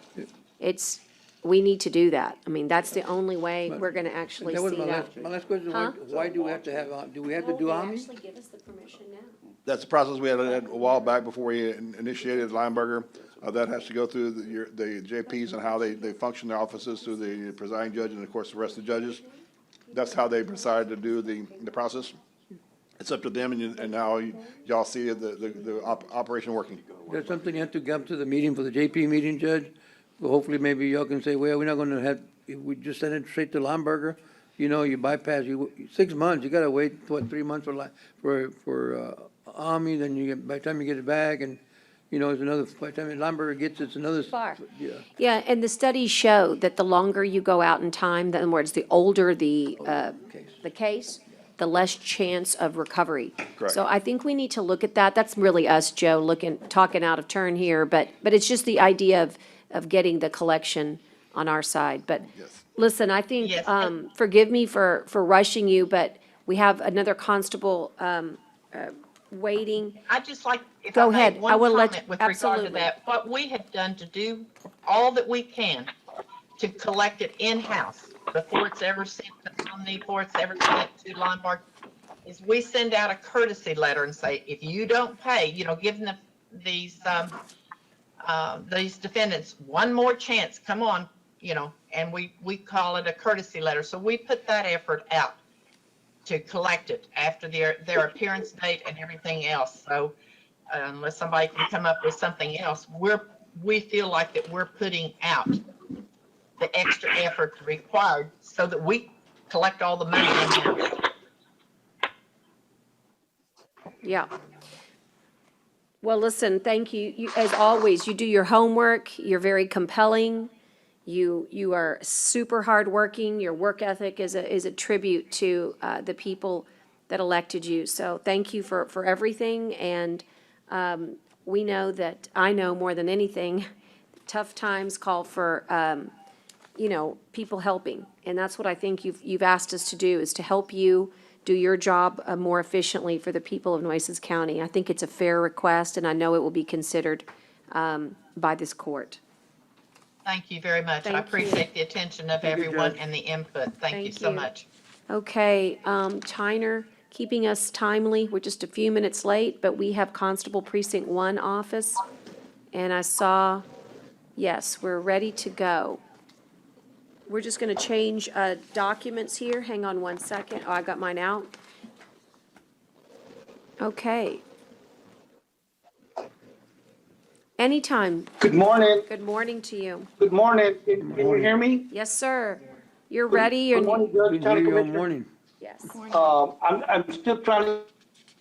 we need to do that. I mean, that's the only way we're gonna actually That was see that. my last question, Huh? why do we have to have, do we have to do Omni? give us the permission now. That's the process we had a while back before we initiated Lineberger. That has to go through the JPs and how they function their offices through the presiding judge and of course the rest of the judges. That's how they decided to do the process. It's up to them, and now y'all see the operation working. That's something you have to come to the meeting for the JP meeting, Judge. Well, hopefully maybe y'all can say, well, we're not gonna have, if we just send it straight to Lineberger, you bypass, 6 months, you gotta wait, 3 months for Omni, then by the time you get it back, and, it's another, by the time Lineberger gets it, it's another. Far. Yeah. Yeah, and the studies show that the longer you go out in time, in other words, the older the case, the less chance of recovery. Correct. So I think we need to look at that. That's really us, Joe, talking out of turn here, but it's just the idea of getting the collection on our side. But listen, I think, forgive me for rushing you, but we have another constable waiting. I'd just like, if Go I may, ahead. I one will let comment you- with regard to absolutely. that. What we have done to do all that we can to collect it in-house before it's ever sent to Omni, before it's ever sent to Lombard, is we send out a courtesy letter and say, if you don't pay, giving these defendants one more chance, come on, and we call it a courtesy letter. So we put that effort out to collect it after their appearance date and everything else. So unless somebody can come up with something else, we feel like that we're putting out the extra effort required so that we collect all the money in-house. Yeah. Well, listen, thank you. You, as always, you do your homework. You're very compelling. You are super hardworking. Your work ethic is a tribute to the people that elected you. So thank you for everything. And we know that, I know more than anything, tough times call for, people helping. And that's what I think you've asked us to do, is to help you do your job more efficiently for the people of Nueces County. I think it's a fair request, and I know it will be considered by this court. Thank you very much. I Thank you. appreciate the attention of Thank you, everyone Judge. and the input. Thank you Thank so you. much. Okay, Tyner, keeping us timely. We're just a few minutes late, but we have Constable Precinct 1 office. And I saw, yes, we're ready to go. We're just going to change documents here. Hang on one second. Oh, I got mine out. Okay. Anytime. Good morning. Good morning to you. Good morning. Can you hear me? Yes, sir. You're ready? Good morning, Judge, We can County hear you all Commissioner. morning. Yes. I'm still trying to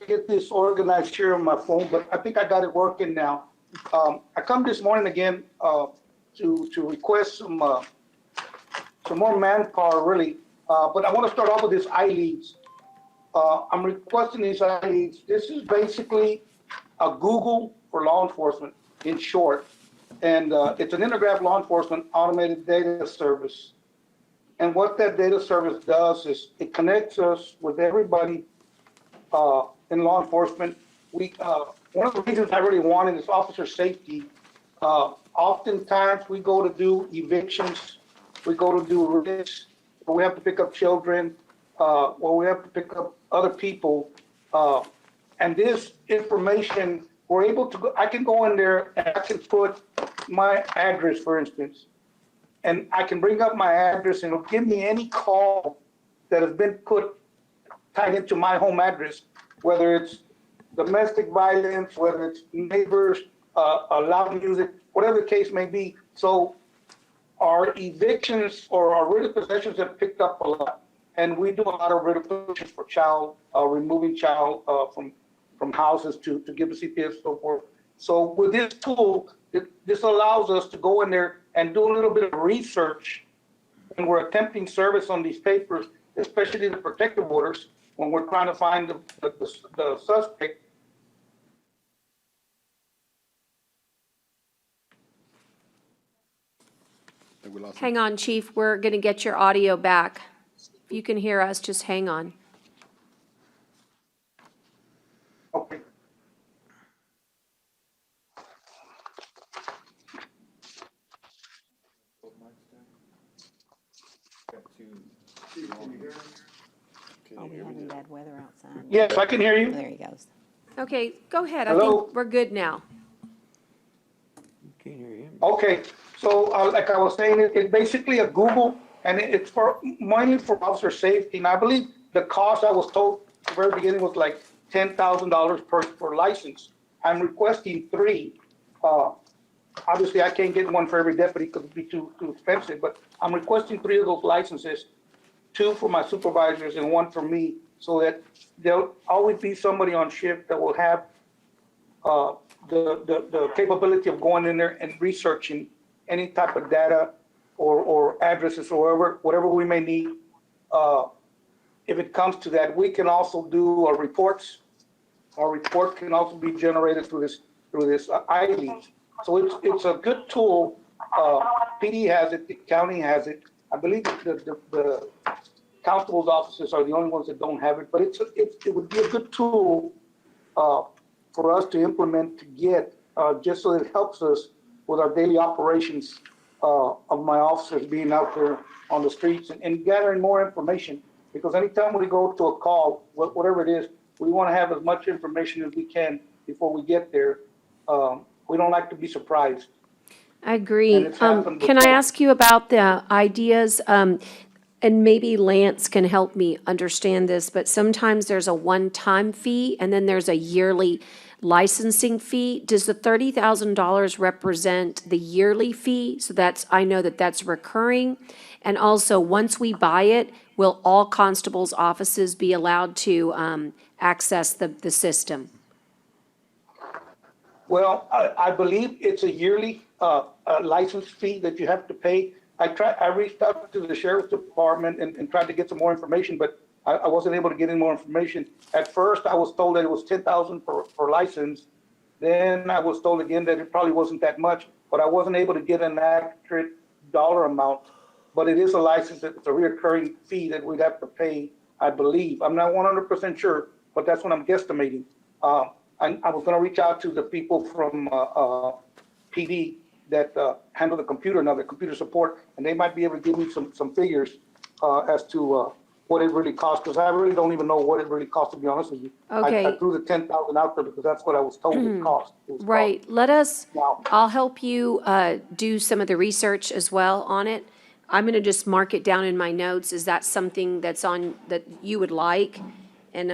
get this organized here on my phone, but I think I got it working now. I come this morning again to request some more manpower, really. But I want to start off with this iLeads. I'm requesting these iLeads. This is basically a Google for law enforcement, in short. And it's an Intergraph law enforcement automated data service. And what that data service does is it connects us with everybody in law enforcement. One of the reasons I really wanted is officer safety. Oftentimes we go to do evictions, we go to do risks, where we have to pick up children, where we have to pick up other people. And this information, we're able to go, I can go in there and I can put my address, for instance, and I can bring up my address and it'll give me any call that has been tied into my home address, whether it's domestic violence, whether it's neighbors, loud music, whatever the case may be. So our evictions or our writ of possessions have picked up a lot. And we do a lot of writ of possessions for removing child from houses to give the CPS and so forth. So with this tool, this allows us to go in there and do a little bit of research when we're attempting service on these papers, especially the protective orders, when we're trying to find the suspect. Hang on, Chief. We're going to get your audio back. If you can hear us, just hang on. Okay. Are we having bad weather outside? Yes, I can hear you. There he goes. Okay, go ahead. I Hello? think we're good now. Can't hear him. Okay, so like I was saying, it's basically a Google, and it's mainly for officer safety. And I believe the cost, I was told at the very beginning, was like $10,000 per license. I'm requesting 3. Obviously, I can't get one for every deputy because it'd be too expensive, but I'm requesting 3 of those licenses, 2 for my supervisors and 1 for me, so that there'll always be somebody on shift that will have the capability of going in there and researching any type of data or addresses or whatever we may need. If it comes to that, we can also do our reports. Our report can also be generated through this iLeads. So it's a good tool. PD has it, the county has it. I believe the constable's offices are the only ones that don't have it, but it would be a good tool for us to implement, to get, just so that it helps us with our daily operations of my officers being out there on the streets and gathering more information. Because anytime we go to a call, whatever it is, we want to have as much information as we can before we get there. We don't like to be surprised. I agree. And it's happened Can I before. ask you about the ideas? And maybe Lance can help me understand this, but sometimes there's a one-time fee and then there's a yearly licensing fee. Does the $30,000 represent the yearly fee? So that's, I know that that's recurring. And also, once we buy it, will all constables' offices be allowed to access the system? Well, I believe it's a yearly license fee that you have to pay. I reached out to the sheriff's department and tried to get some more information, but I wasn't able to get any more information. At first, I was told that it was 10,000 per license. Then I was told again that it probably wasn't that much, but I wasn't able to get an accurate dollar amount. But it is a license, it's a reoccurring fee that we'd have to pay, I believe. I'm not 100% sure, but that's what I'm guesstimating. I was gonna reach out to the people from PD that handle the computer now, the computer support, and they might be able to give me some figures as to what it really costs, because I really don't even know what it really costs, to be honest with you. Okay. I threw the 10,000 out there because that's what I was told it cost. Right, let us, Wow. I'll help you do some of the research as well on it. I'm gonna just mark it down in my notes. Is that something that's on, that you would like? And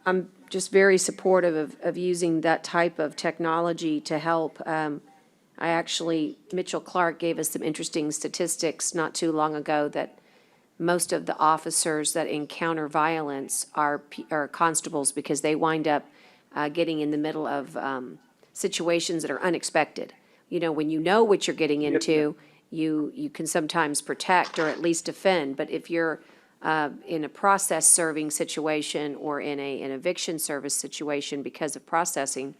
I'm just very supportive of using that type of technology to help. I actually, Mitchell Clark gave us some interesting statistics not too long ago that most of the officers that encounter violence are constables because they wind up getting in the middle of situations that are unexpected. You know, when you know what you're getting into, you can sometimes protect or at least defend. But if you're in a process serving situation or in an eviction service situation because of processing,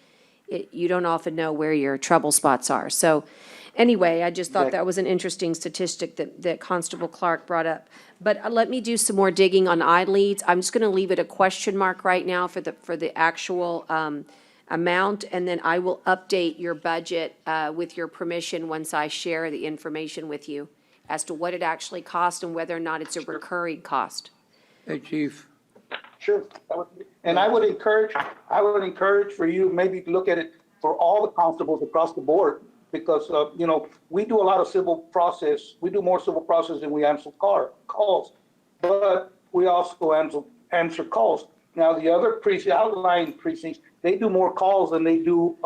you don't often know where your trouble spots are. So anyway, I just thought that was an interesting statistic that Constable Clark brought up. But let me do some more digging on iLeads. I'm just gonna leave it a question mark right now for the actual amount, and then I will update your budget with your permission once I share the information with you as to what it actually costs and whether or not it's a recurring cost. Hey, Chief. Sure. And I would encourage for you maybe to look at it for all the constables across the board, because, you know, we do a lot of civil process. We do more civil process than we answer calls, but we also answer calls. Now, the other outlying precincts, they do more calls than they do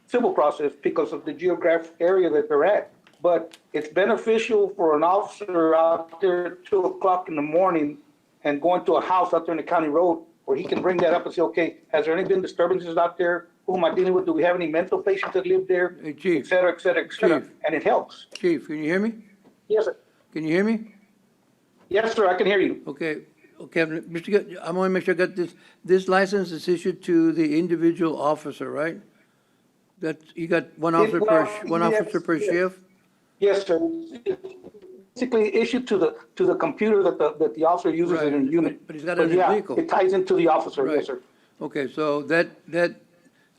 civil process because of the geographic area that they're at. But it's beneficial for an officer out there at 2 o'clock in the morning and going to a house out there in the county road where he can bring that up and say, okay, has there any been disturbances out there? Who am I dealing with? Do we have any mental patients that live there? Hey, Chief. Et cetera, et cetera, et cetera. Chief. And it helps. Chief, can you hear me? Yes, sir. Can you hear me? Yes, sir, I can hear you. Okay, Mr. I want to make sure I got this. This license is issued to the individual officer, right? That, you got one officer per shift? Yes, sir. Basically issued to the computer that the officer uses in a unit. But he's got it in his vehicle. It ties into the officer, Right. yes, sir. Okay, so that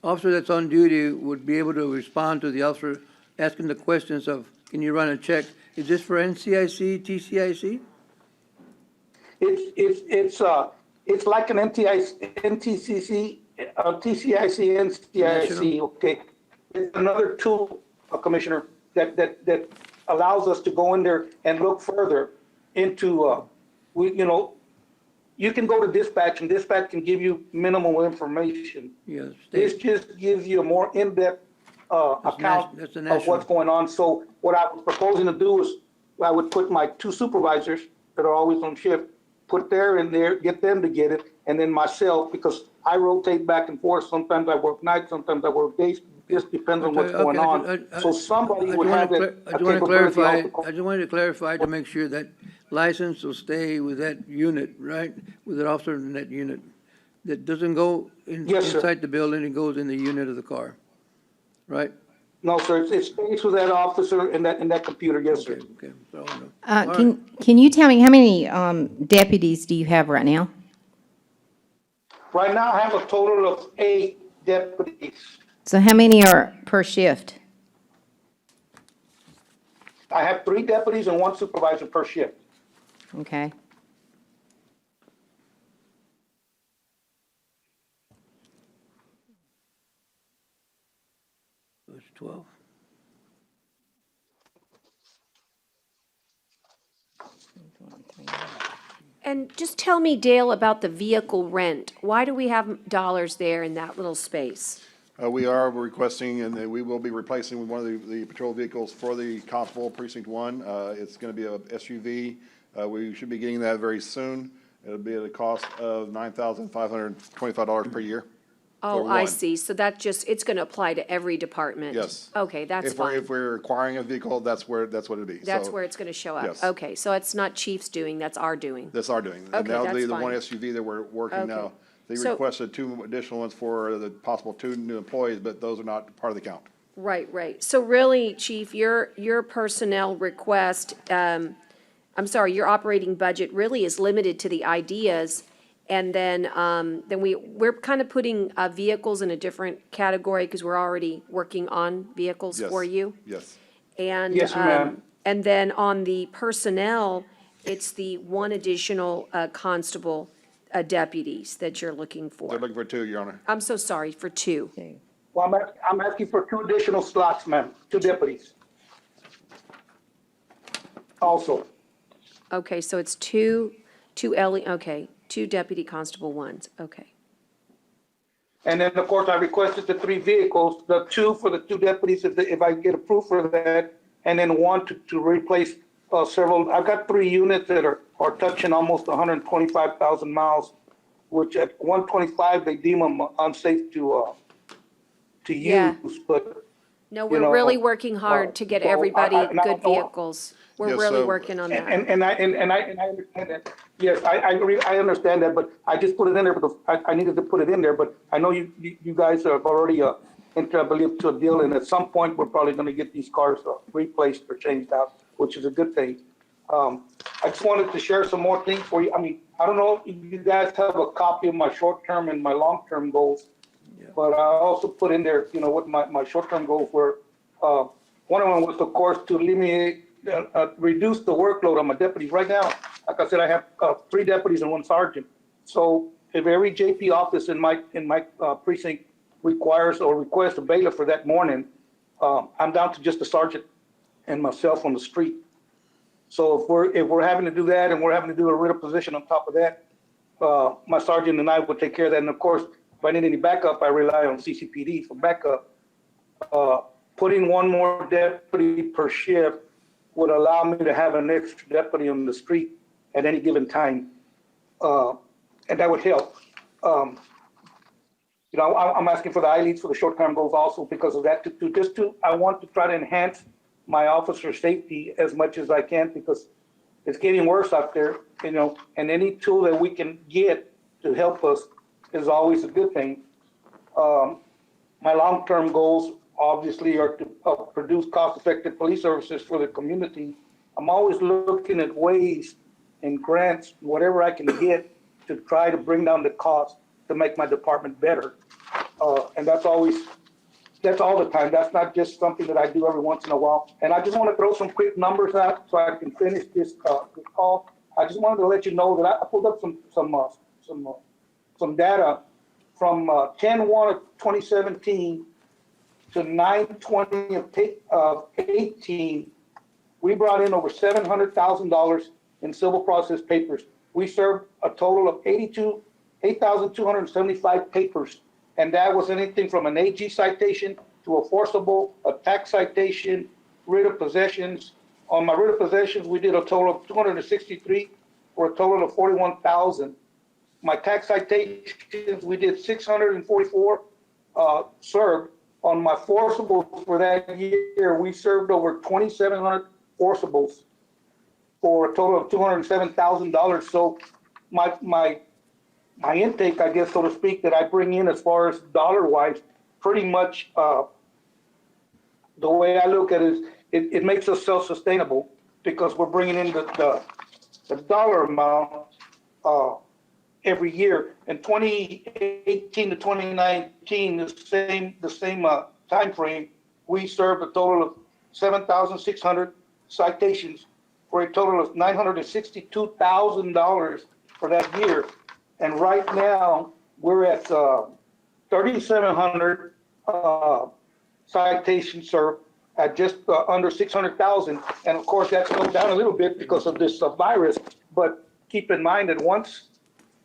officer that's on duty would be able to respond to the officer asking the questions of, can you run a check? Is this for NCIC, TCIC? It's like an NTCC, TCIC, NCIC, okay? It's another tool, Commissioner, that allows us to go in there and look further into, you can go to dispatch and dispatch can give you minimal information. Yes. This just gives you a more in-depth account that's a of national. what's going on. So what I was proposing to do is I would put my 2 supervisors that are always on shift, put there in there, get them to get it, and then myself, because I rotate back and forth. Sometimes I work nights, sometimes I work days. Just depends on what's going on. So somebody would have that capability. I just wanted to clarify to make sure that license will stay with that unit, right? With an officer in that unit. That doesn't go Yes, sir. inside the building, it goes in the unit of the car, right? No, sir, it stays with that officer in that computer, yes, sir. Okay. So, no. Can you tell me how many deputies do you have right now? Right now, I have a total of 8 deputies. So how many are per shift? I have 3 deputies and 1 supervisor per shift. Okay. It's 12. And just tell me, Dale, about the vehicle rent. Why do we have dollars there in that little space? We are requesting, and we will be replacing one of the patrol vehicles for the Constable Precinct 1. It's going to be a SUV. We should be getting that very soon. It'll be at a cost of $9,525 per year. Oh, for I one. see. So that just, it's going to apply to every department? Yes. Okay, that's If we're, fine. if we're acquiring a vehicle, that's what it'd be. That's So where it's going to show up? yes. Okay, so it's not Chief's doing, that's our doing? That's our doing. And Okay, that'll be that's the one fine. SUV that we're working Okay. now. They So- requested 2 additional ones for the possible 2 new employees, but those are not part of the count. Right, right. So really, Chief, your personnel request, I'm sorry, your operating budget really is limited to the ideas. And then we're kind of putting vehicles in a different category because we're already working on vehicles Yes. for you. Yes. And, Yes, ma'am. and then on the personnel, it's the one additional constable deputies that you're looking They're for. looking for 2, Your Honor. I'm so sorry, for 2. Well, I'm asking for 2 additional slots, ma'am, 2 deputies. Also, Okay, so it's okay, 2 deputy constable ones, okay. and then, of course, I requested the 3 vehicles, the 2 for the 2 deputies, if I get approved for that, and then 1 to replace several. I've got 3 units that are touching almost 125,000 miles, which at 125, they deem them unsafe to Yeah. use, but. No, you we're know, really working hard to get so everybody and I good don't know- vehicles. We're Yes, really so- working on that. And I understand that. Yes, I agree, I understand that, but I just put it in there because I needed to put it in there, but I know you guys have already entered, I believe, to a deal, and at some point, we're probably gonna get these cars replaced or changed out, which is a good thing. I just wanted to share some more things for you. I mean, I don't know if you guys have a copy of my short-term and my long-term goals, but I also put in there, you know, what my short-term goals were. One of them was, of course, to eliminate, reduce the workload on my deputies. Right now, like I said, I have 3 deputies and 1 sergeant. So if every JP office in my precinct requires or requests a bailiff for that morning, I'm down to just a sergeant and myself on the street. So if we're having to do that and we're having to do a writ of position on top of that, my sergeant and I would take care of that. And of course, if I need any backup, I rely on CCPD for backup. Putting 1 more deputy per shift would allow me to have an extra deputy on the street at any given time. And that would help. You know, I'm asking for the I-leads for the short-term goals also because of that. I want to try to enhance my officer safety as much as I can because it's getting worse out there, you know, and any tool that we can get to help us is always a good thing. My long-term goals obviously are to produce cost-effective police services for the community. I'm always looking at ways and grants, whatever I can get to try to bring down the cost to make my department better. And that's all the time. That's not just something that I do every once in a while. And I just want to throw some quick numbers out so I can finish this call. I just wanted to let you know that I pulled up some data from 10/1 of 2017 to 9/20 of 18. We brought in over $700,000 in civil process papers. We served a total of 8,275 papers. And that was anything from an AG citation to a forcible, a tax citation, writ of possessions. On my writ of possessions, we did a total of 263 for a total of 41,000. My tax citations, we did 644 served. On my forcibles for that year, we served over 2,700 forcibles for a total of $207,000. So my intake, I guess, so to speak, that I bring in as far as dollar-wise, pretty much the way I look at it is it makes us self-sustainable because we're bringing in the dollar amount every year. In 2018 to 2019, the same time frame, we served a total of 7,600 citations for a total of $962,000 for that year. And right now, we're at 3,700 citations served at just under 600,000. And of course, that's slowed down a little bit because of this virus. but keep in mind that once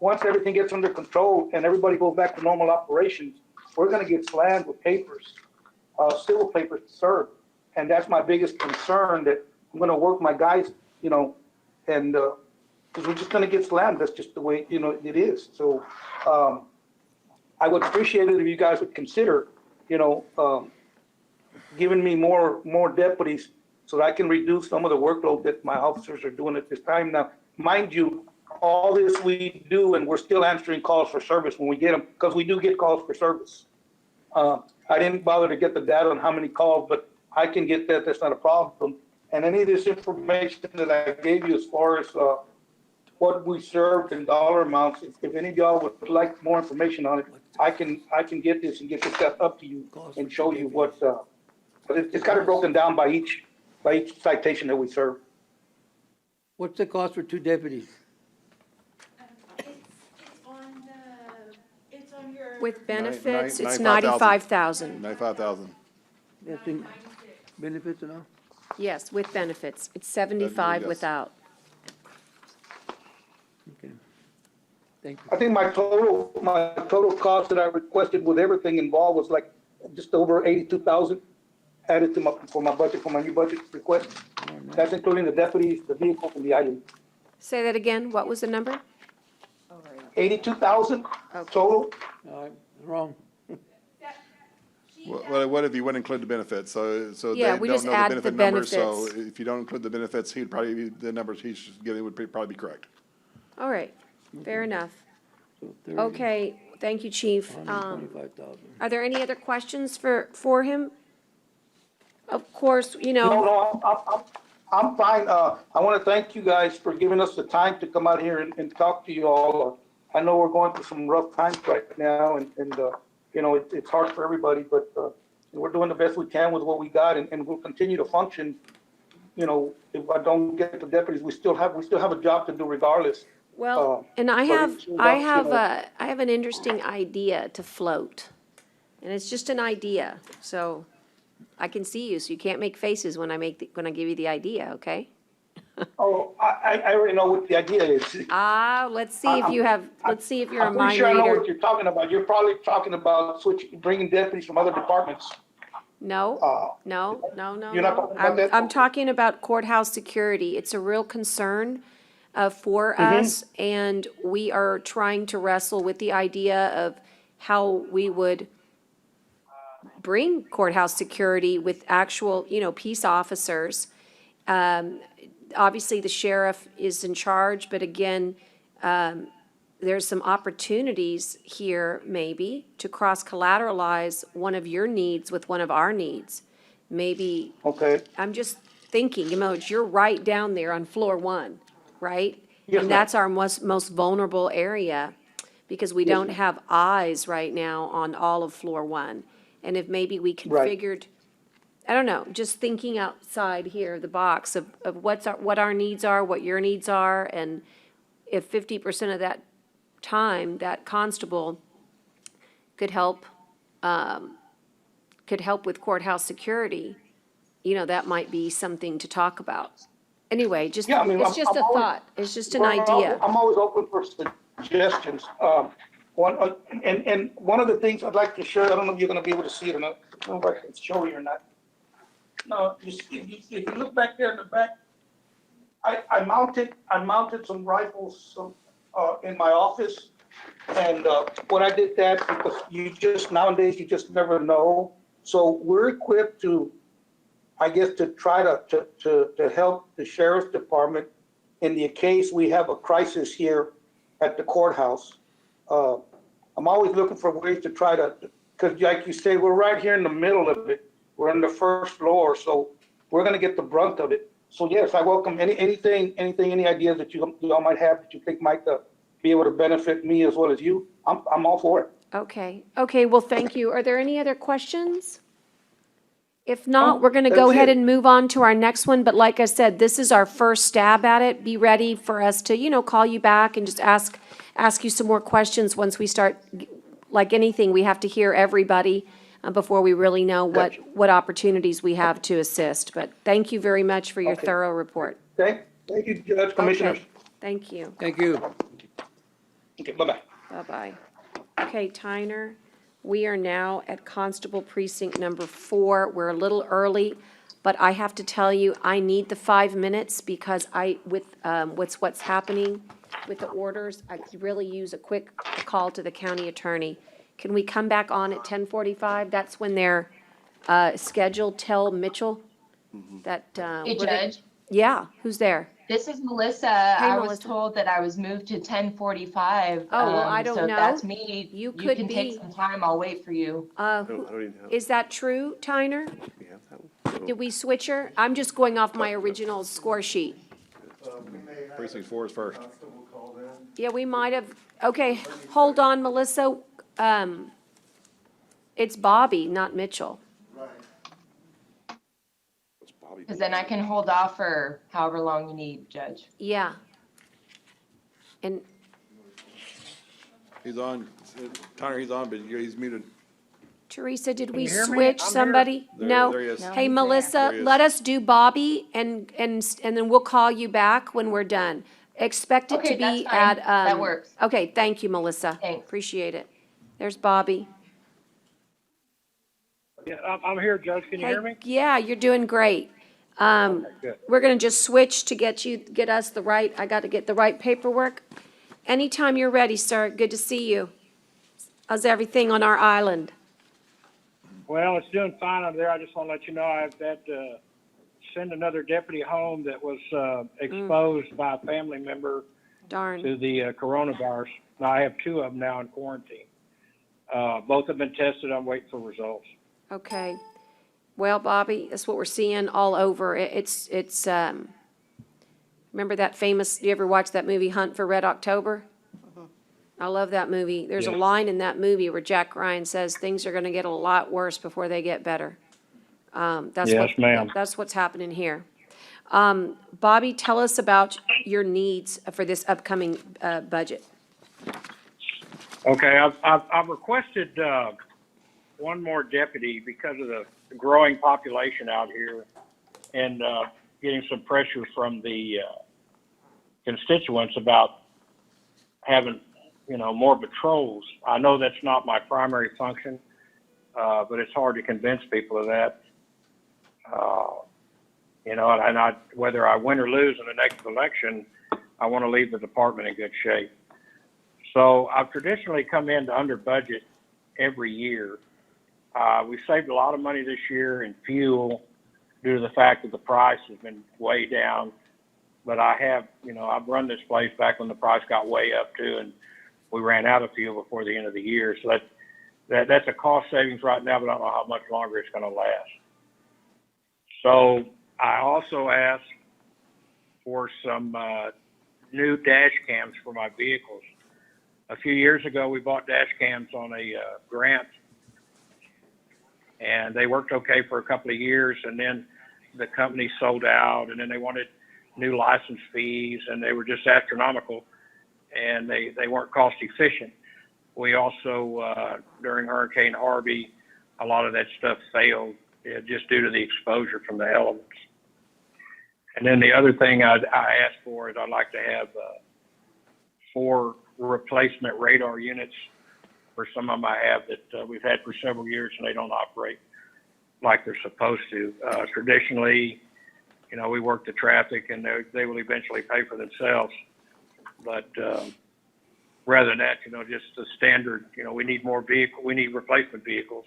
everything gets under control and everybody goes back to normal operations, we're gonna get slammed with papers, civil papers to serve. And that's my biggest concern, that I'm gonna work my guys, and, because we're just gonna get slammed. That's just the way, it is. So, I would appreciate it if you guys would consider, giving me more deputies so that I can reduce some of the workload that my officers are doing at this time. Now, mind you, all this we do, and we're still answering calls for service when we get them, because we do get calls for service. I didn't bother to get the data on how many calls, but I can get that. That's not a problem. And any of this information that I gave you as far as what we served in dollar amounts, if any of y'all would like more information on it, I can get this and get this stuff up to you and show you what, but it's kind of broken down by each citation that we serve. What's the cost for 2 deputies? It's on your. With benefits, it's 95,000. 95,000. 95,000. That's in benefits and all? Yes, with benefits. It's 75 yes. without. Okay. Thank you. I think my total cost that I requested with everything involved was like just over 82,000 added to for my budget, for my new budget request. That's including the deputies, the vehicles, and the items. Say that again. What was the number? 82,000 total. All right, wrong. What if you wouldn't include the benefits? So Yeah, they we don't just know the add benefit the numbers. So benefits. if you don't include the benefits, the numbers he's giving would probably be correct. All right, fair enough. So 30, Okay, thank you, Chief. 125,000. Are there any other questions for him? Of course, No, I'm fine. I want to thank you guys for giving us the time to come out here and talk to you all. I know we're going through some rough times right now, and it's hard for everybody, but we're doing the best we can with what we got, and we'll continue to function. If I don't get the deputies, we still have a job to do regardless. Well, and I have an interesting idea to float, and it's just an idea. So I can see you, so you can't make faces when I give you the idea, okay? Oh, I already know what the idea is. Let's see if you're a I'm pretty mind sure I know reader. what you're talking about. You're probably talking about bringing deputies from other departments. No. You're not talking about I'm, that? I'm talking about courthouse security. It's a real concern for Mm-hmm. us, and we are trying to wrestle with the idea of how we would bring courthouse security with actual, peace officers. Obviously, the sheriff is in charge, but again, there's some opportunities here maybe to cross-collateralize one of your needs with one of our needs. Maybe, Okay. I'm just thinking, you're right down there on floor 1, right? Yes, And ma'am. that's our most vulnerable area, because we Yes, don't ma'am. have eyes right now on all of floor 1. And if maybe we Right. configured, I don't know, just thinking outside here, the box of what our needs are, what your needs are, and if 50% of that time, that constable could help with courthouse security, that might be something to talk about. Anyway, Yeah, I mean, it's just I'm a always- thought, it's just an Well, idea. I'm always open for suggestions. And one of the things I'd like to share, I don't know if you're gonna be able to see it or not. I don't know if I can show you or not. No, if you look back there in the back, I mounted some rifles, in my office. And, when I did that, because nowadays, you just never know. So we're equipped to, I guess, to try to help the sheriff's department in the case we have a crisis here at the courthouse. I'm always looking for ways to try to, because like you say, we're right here in the middle of it. We're on the first floor, so we're gonna get the brunt of it. So yes, I welcome any ideas that you all might have that you think might be able to benefit me as well as you. I'm all for it. Okay, well, thank you. Are there any other questions? If not, we're going to that's go ahead it. and move on to our next one, but like I said, this is our first stab at it. Be ready for us to, call you back and just ask you some more questions once we start. Like anything, we have to hear everybody before we really know what opportunities we have to assist. But thank you very much for your Okay. thorough report. Thank you, Judge, Commissioners. Okay. Thank you. Thank you. Okay, bye-bye. Bye-bye. Okay, Tyner, we are now at Constable Precinct number 4. We're a little early, but I have to tell you, I need the 5 minutes because with what's happening with the orders, I could really use a quick call to the county attorney. Can we come back on at 10:45? That's when they're scheduled. Tell Mitchell that. Hey, we're gonna- Judge, Yeah, who's there? this is Melissa. Hey, I was Melissa. told that I was moved to 10:45. Oh, well, I don't So if know. that's me, You you could can take be. some time. I'll wait for you. Is that true, Tyner? Did we switch her? I'm just going off my original score sheet. Precinct 4 is first. Yeah, we might have, okay, hold on, Melissa. It's Bobby, not Mitchell. Because then I can hold off for however long you need, Judge. Yeah. And He's on, Tyner, he's on, but he's muted. Teresa, did we you hear me? switch I'm here. somebody? There- No? there he is. No, Hey, he's Melissa, there he is. let us do Bobby and then we'll call you back when we're done. Expect it to Okay, be that's fine. at, That works. Okay, thank you, Melissa. Thanks. Appreciate it. There's Bobby. Yeah, I'm here, Judge. Can you Hey, hear me? yeah, you're doing great. Good. We're gonna just switch to get us the right, I got to get the right paperwork. Anytime you're ready, sir. Good to see you. How's everything on our island? Well, it's doing fine up there. I just want to let you know I've had to send another deputy home that was exposed by a family member Darn. to the coronavirus. Now, I have 2 of them now in quarantine. Both have been tested. I'm waiting for results. Okay. Well, Bobby, that's what we're seeing all over. Remember that famous, do you ever watch that movie Hunt for Red October? I love that movie. There's a Yes. line in that movie where Jack Ryan says things are gonna get a lot worse before they get better. Yes, ma'am. That's what's happening here. Bobby, tell us about your needs for this upcoming, budget. Okay, I've requested one more deputy because of the growing population out here and getting some pressure from the constituents about having, more patrols. I know that's not my primary function, but it's hard to convince people of that. And whether I win or lose in the next election, I want to leave the department in good shape. So I've traditionally come in under budget every year. We saved a lot of money this year in fuel due to the fact that the price has been way down. But I have, I've run this place back when the price got way up too, and we ran out of fuel before the end of the year. So that's a cost savings right now, but I don't know how much longer it's going to last. So I also asked for some new dash cams for my vehicles. A few years ago, we bought dash cams on a grant, and they worked okay for a couple of years, and then the company sold out, and then they wanted new license fees, and they were just astronomical, and they weren't cost efficient. We also, during Hurricane Harvey, a lot of that stuff failed just due to the exposure from the elements. And then the other thing I asked for is I'd like to have 4 replacement radar units for some of them I have that we've had for several years and they don't operate like they're supposed to. Traditionally, we work the traffic and they will eventually pay for themselves. But rather than that, just the standard, we need more we need replacement vehicles.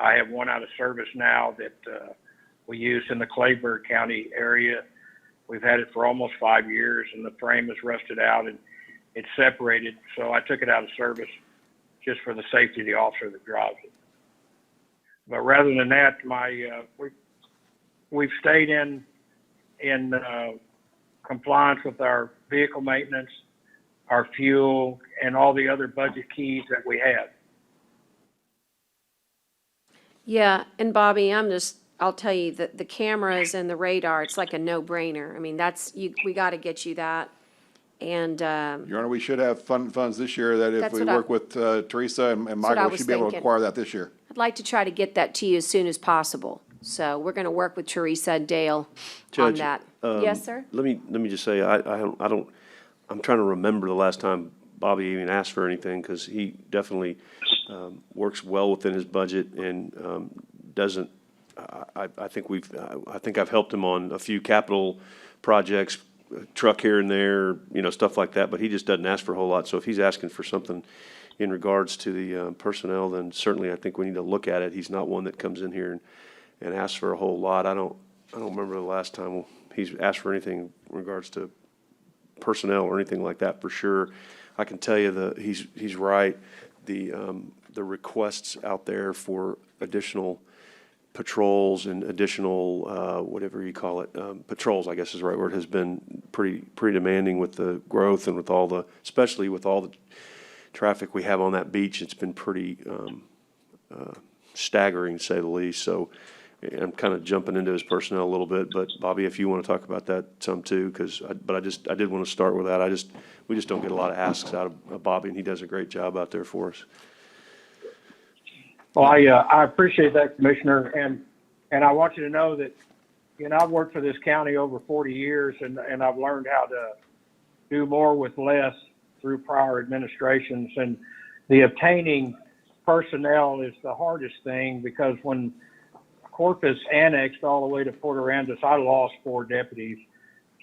I have one out of service now that we use in the Clayburgh County area. We've had it for almost 5 years and the frame is rusted out and it's separated. So I took it out of service just for the safety of the officer that drives it. But rather than that, we've stayed in compliance with our vehicle maintenance, our fuel, and all the other budget keys that we have. Yeah, and Bobby, I'll tell you that the cameras and the radar, it's like a no-brainer. I mean, we got to get you that. And, Your Honor, we should have funds this year that if That's we what I- work with Teresa and what I Michael, we was should be able to thinking. acquire that this year. I'd like to try to get that to you as soon as possible. So we're going to work with Teresa and Dale on Judge, that. Yes, sir? Let me just say, I don't, I'm trying to remember the last time Bobby even asked for anything, because he definitely works well within his budget and doesn't, I think I've helped him on a few capital projects, a truck here and there, stuff like that, but he just doesn't ask for a whole lot. So if he's asking for something in regards to the personnel, then certainly I think we need to look at it. He's not one that comes in here and asks for a whole lot. I don't remember the last time he's asked for anything in regards to personnel or anything like that, for sure. I can tell you that he's right. The requests out there for additional patrols and additional, whatever you call it, patrols, I guess is the right word, has been pretty demanding with the growth and with especially with all the traffic we have on that beach. It's been pretty staggering, to say the least. So I'm kind of jumping into his personnel a little bit, but Bobby, if you want to talk about that some too, I did want to start with that. We just don't get a lot of asks out of Bobby, and he does a great job out there for us. Well, I appreciate that, Commissioner, and I want you to know that, I've worked for this county over 40 years, and I've learned how to do more with less through prior administrations, and the obtaining personnel is the hardest thing, because when Corpus annexed all the way to Port Aransas, I lost 4 deputies.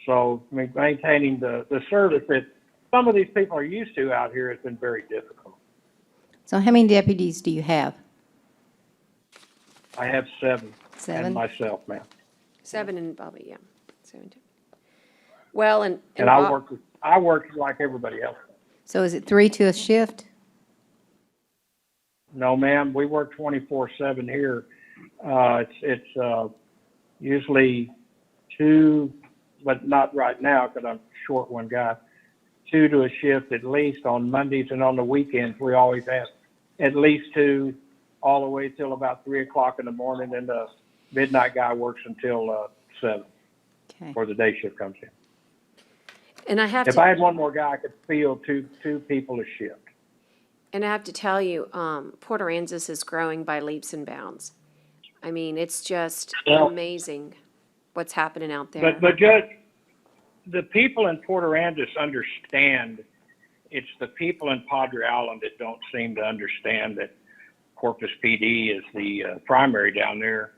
So maintaining the service that some of these people are used to out here has been very difficult. So how many deputies do you have? I have 7. 7? And myself, ma'am. 7 and Bobby, yeah. 7 too. Well, and I work like everybody else. So is it 3 to a shift? No, ma'am, we work 24/7 here. It's usually 2, but not right now because I'm short one guy. 2 to a shift at least on Mondays, and on the weekends we always have at least 2, all the way till about 3 o'clock in the morning, and the midnight guy works until 7, before the day shift comes in. And I have If I had one more guy, I could field two people a shift. And I have to tell you, Port Aransas is growing by leaps and bounds. I mean, it's just amazing what's happening out there. But Judge, the people in Port Aransas understand. It's the people in Padre Island that don't seem to understand that Corpus PD is the primary down there.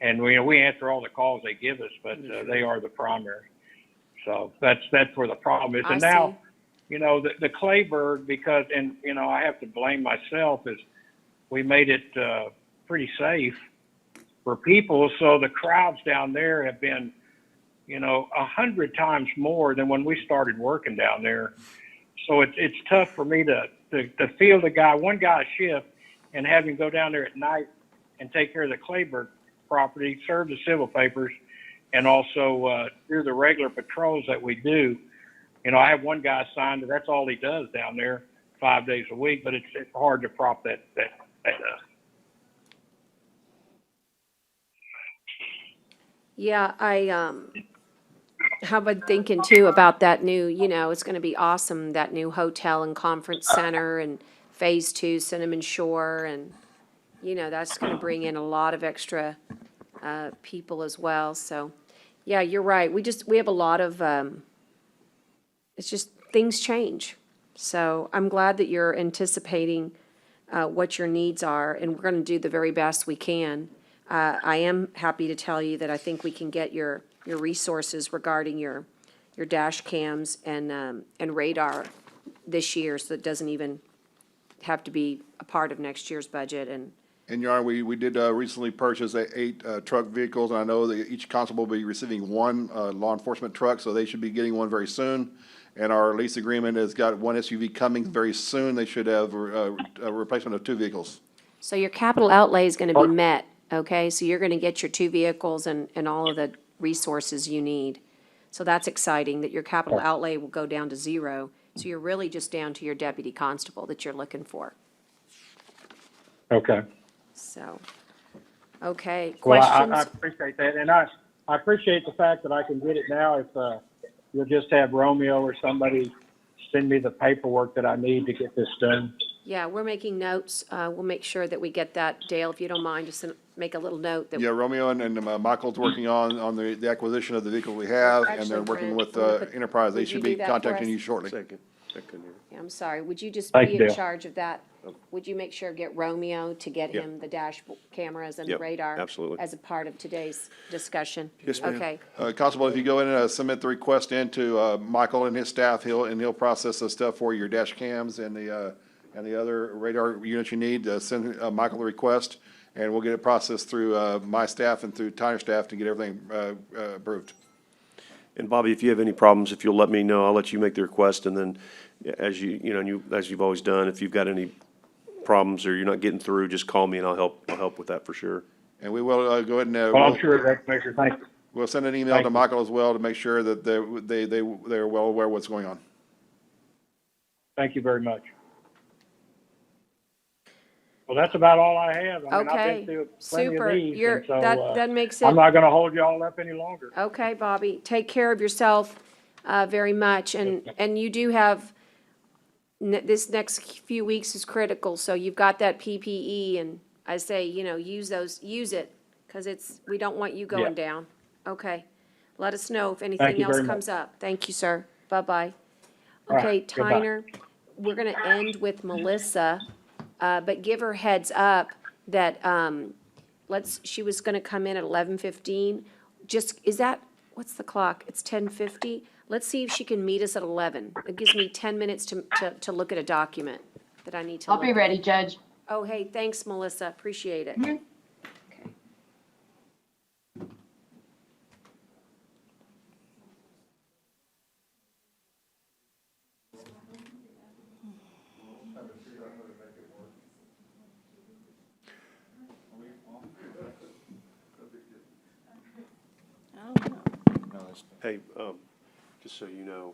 And we answer all the calls they give us, but they are the primary. So that's where the problem is. And now, the Clayburg, because, and, I have to blame myself, is we made it pretty safe for people. So the crowds down there have been, 100 times more than when we started working down there. So it's tough for me to field one guy a shift and have him go down there at night and take care of the Clayburg property, serve the civil papers, and also do the regular patrols that we do. I have one guy assigned, that's all he does down there 5 days a week, but it's hard to prop that Yeah, how about thinking too about that new, it's going to be awesome, that new hotel and conference center and Phase 2 Cinnamon Shore, and, that's going to bring in a lot of extra people as well. So, yeah, you're right. We have a lot of, it's just things change. So I'm glad that you're anticipating what your needs are, and we're going to do the very best we can. I am happy to tell you that I think we can get your resources regarding your dash cams and radar this year, so it doesn't even have to be a part of next year's budget. And Your Honor, we did recently purchase 8 truck vehicles, and I know that each constable will be receiving 1 law enforcement truck, so they should be getting one very soon. And our lease agreement has got 1 SUV coming very soon. They should have a replacement of 2 vehicles. So your capital outlay is going to be met, okay? So you're going to get your 2 vehicles and all of the resources you need. So that's exciting that your capital outlay will go down to 0. So you're really just down to your deputy constable that you're looking for. Okay. So, okay, Well, questions? I appreciate that, and I appreciate the fact that I can get it now. If you'll just have Romeo or somebody send me the paperwork that I need to get this done. Yeah, we're making notes. We'll make sure that we get that. Dale, if you don't mind, just make a little note that. Yeah, Romeo and Michael's working on the acquisition of the vehicle we have, and they're Actually, working Brent, with will you put- Enterprise. They would you should do be that for contacting us? you shortly. Second, I couldn't hear. Yeah, I'm sorry, would you just Thank be you, in Dale. charge of that? Would you make sure, get Romeo to get Yep. him the dash cameras and the Yep, radar? absolutely. As a part of today's discussion? Yes, ma'am. Okay, Constable, if you go in and submit the request into Michael and his staff, he'll process the stuff for your dash cams and the other radar units you need. Send Michael the request, and we'll get it processed through my staff and through Tyner's staff to get everything approved. And Bobby, if you have any problems, if you'll let me know, I'll let you make the request, and then as as you've always done, if you've got any problems or you're not getting through, just call me and I'll help with that for sure. And we will go ahead and. Well, I'm sure that, Commissioner, thank you. We'll send an email Thank to you. Michael as well to make sure that they're well aware of what's going on. Thank you very much. Well, that's about all I have. I mean, I've okay, been through plenty of super, these, you're, and so, that makes I'm it, not gonna hold you all up any longer. okay, Bobby, take care of yourself, very much, and you do have, this next few weeks is critical, so you've got that PPE, and I say, use it, cause we don't want you going Yeah. down. Okay, let us know if anything you else very comes up. Thank you, sir. Bye-bye. All right, Okay, goodbye. Tyner, we're gonna end with Melissa, but give her heads up that, she was gonna come in at 11:15. What's the clock? It's 10:50. Let's see if she can meet us at 11. It gives me 10 minutes to look at a document that I need to I'll look be at. ready, Judge. Oh, hey, thanks, Melissa. Appreciate it. Mhm. Okay. Hey, just so you know,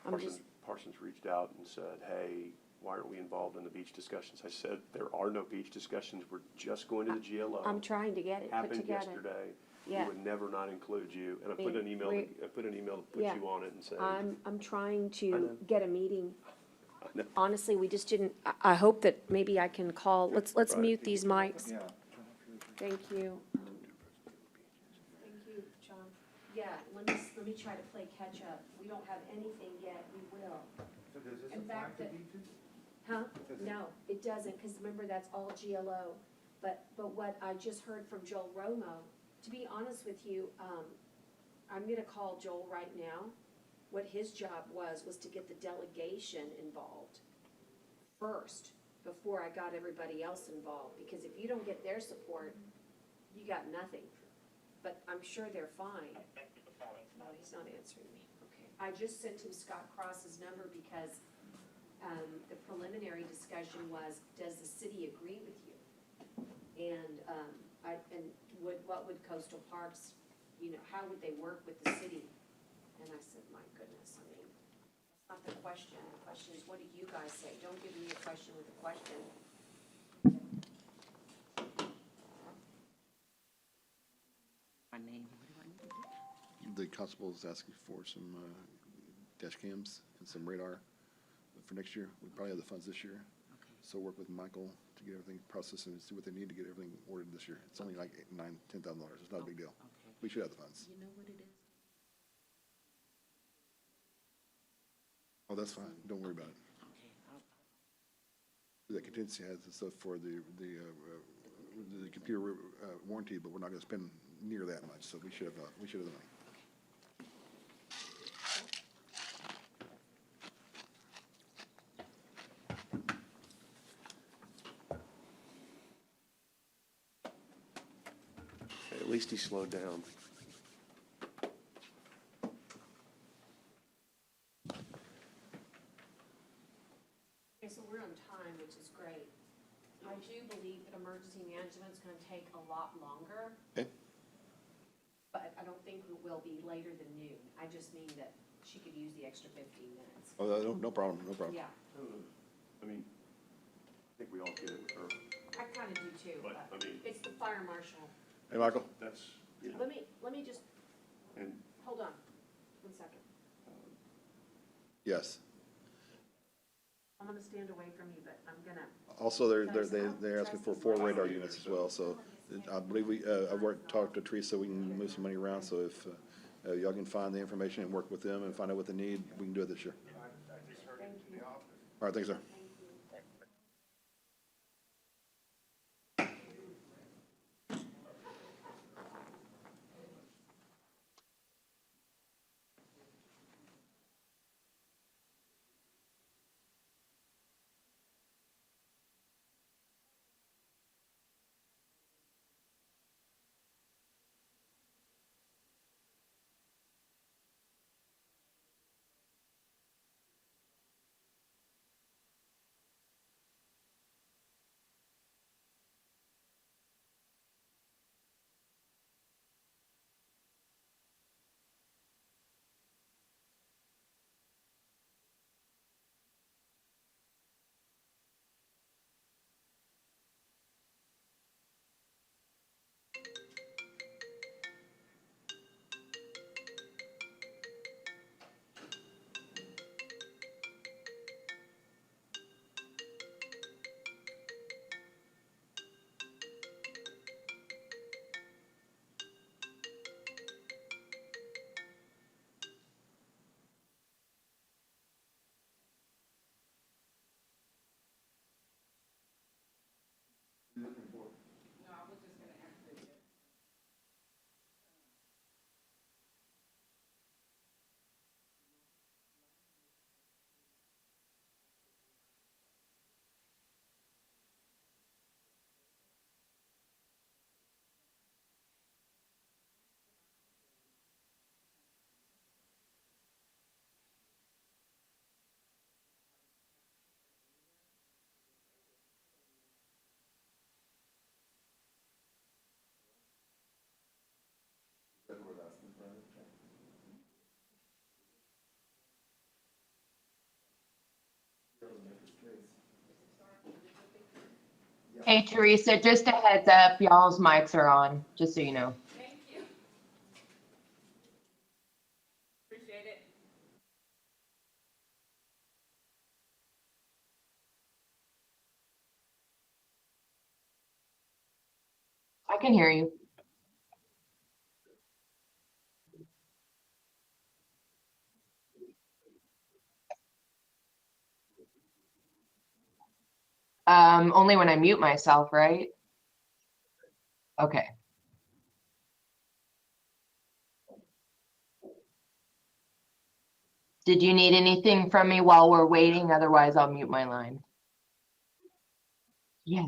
I'm just, Parsons reached out and said, hey, why aren't we involved in the beach discussions? I said, there are no beach discussions. We're just going to the GLO. I'm trying to get it put Happened together. yesterday. Yeah. We would never not include you. And I put mean, an email, we- to put Yeah. you on it and say, I'm trying I to know. get a meeting. I know. Honestly, we just didn't, I hope that maybe I can call, let's Right. mute these mics. Thank you. Thank you, John. Yeah, let me try to play catch up. We don't have anything yet, we will. In fact, huh? No, it doesn't, because remember, that's all GLO. But what I just heard from Joel Romo, to be honest with you, I'm gonna call Joel right now. What his job was to get the delegation involved first, before I got everybody else involved, because if you don't get their support, you got nothing. But I'm sure they're fine. No, he's not answering me. Okay. I just sent him Scott Cross's number because, the preliminary discussion was, does the city agree with you? And, what would Coastal Parks, how would they work with the city? And I said, my goodness, I mean, that's not the question. The question is, what do you guys say? Don't give me a question with a question. The constable is asking for some dash cams and some radar for next year. We probably have the funds this year. So work with Michael to get everything processed and see what they need to get everything ordered this year. It's only like $10,000. It's not a big deal. We should have the funds. You know what it is? Oh, that's fine. Don't worry about it. The contingency has the stuff for the computer warranty, but we're not gonna spend near that much, so we should have the money. at least he slowed down. Okay, so we're on time, which is great. I do believe that emergency management's gonna take a lot longer. Okay. But I don't think it will be later than noon. I just mean that she could use the extra 15 minutes. Oh, no problem, no problem. Yeah, I mean, I think we all get it with her. I kinda do too, But, but I mean- it's the fire marshal. Hey, Michael? That's, Let me just, and hold on, 1 second. Yes. I'm gonna stand away from you, but I'm gonna Also, they're asking for 4 radar units as well, so I believe talked to Teresa, we can move some money around, so if, y'all can find the information and work with them and find out what they need, we can do it this year. All right, thanks, sir. Hey, Teresa, just a heads up, y'all's mics are on, just so you know. I can hear you. Only when I mute myself, right? Okay. Did you need anything from me while we're waiting? Otherwise, I'll mute my line. Yes.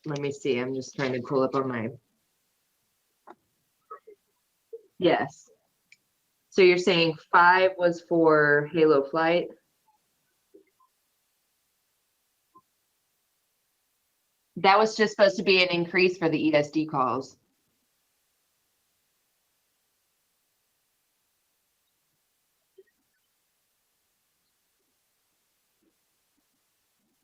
Let me see. I'm just trying to pull up on my. Yes. So you're saying 5 was for Halo Flight? That was just supposed to be an increase for the ESD calls.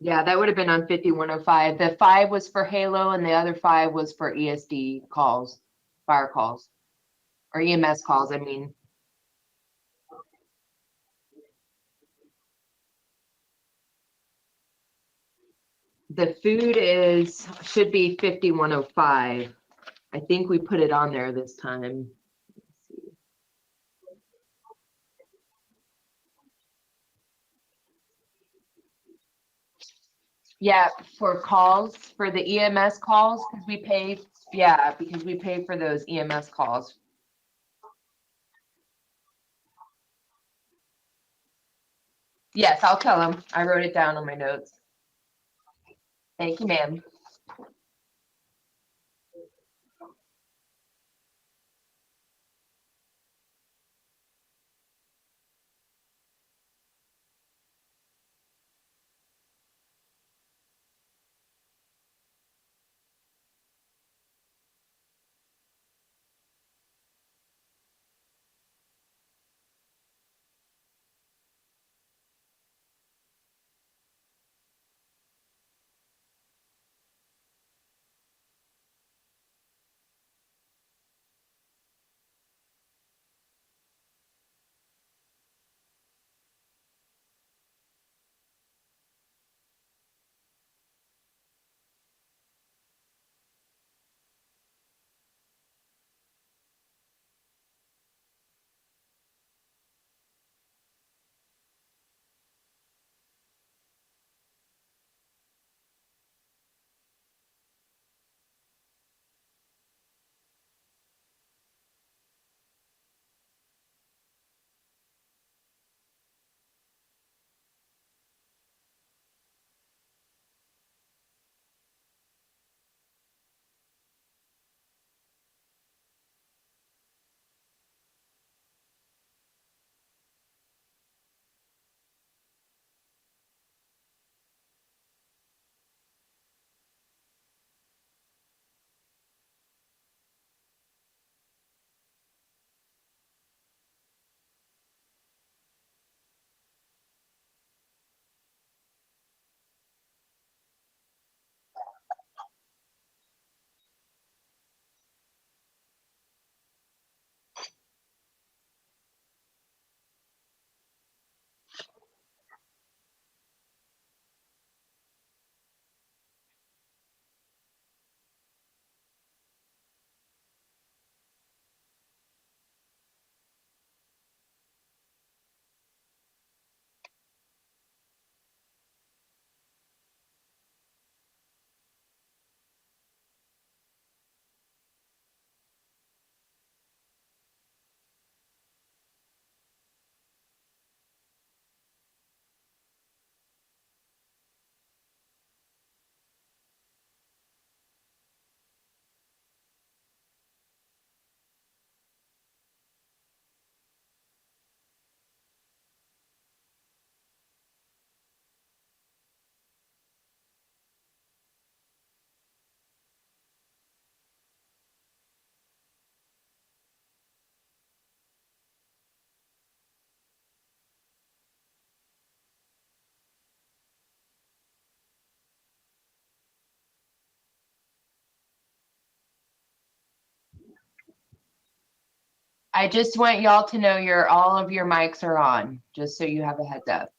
Yeah, that would have been on 5105. The 5 was for Halo and the other 5 was for ESD calls, fire calls, or EMS calls, I mean. The food should be 5105. I think we put it on there this time. Yeah, for calls, for the EMS calls, because we pay, yeah, because we pay for those EMS calls. Yes, I'll tell them. I wrote it down on my notes. Thank you, ma'am. I just want y'all to know all of your mics are on, just so you have a heads up.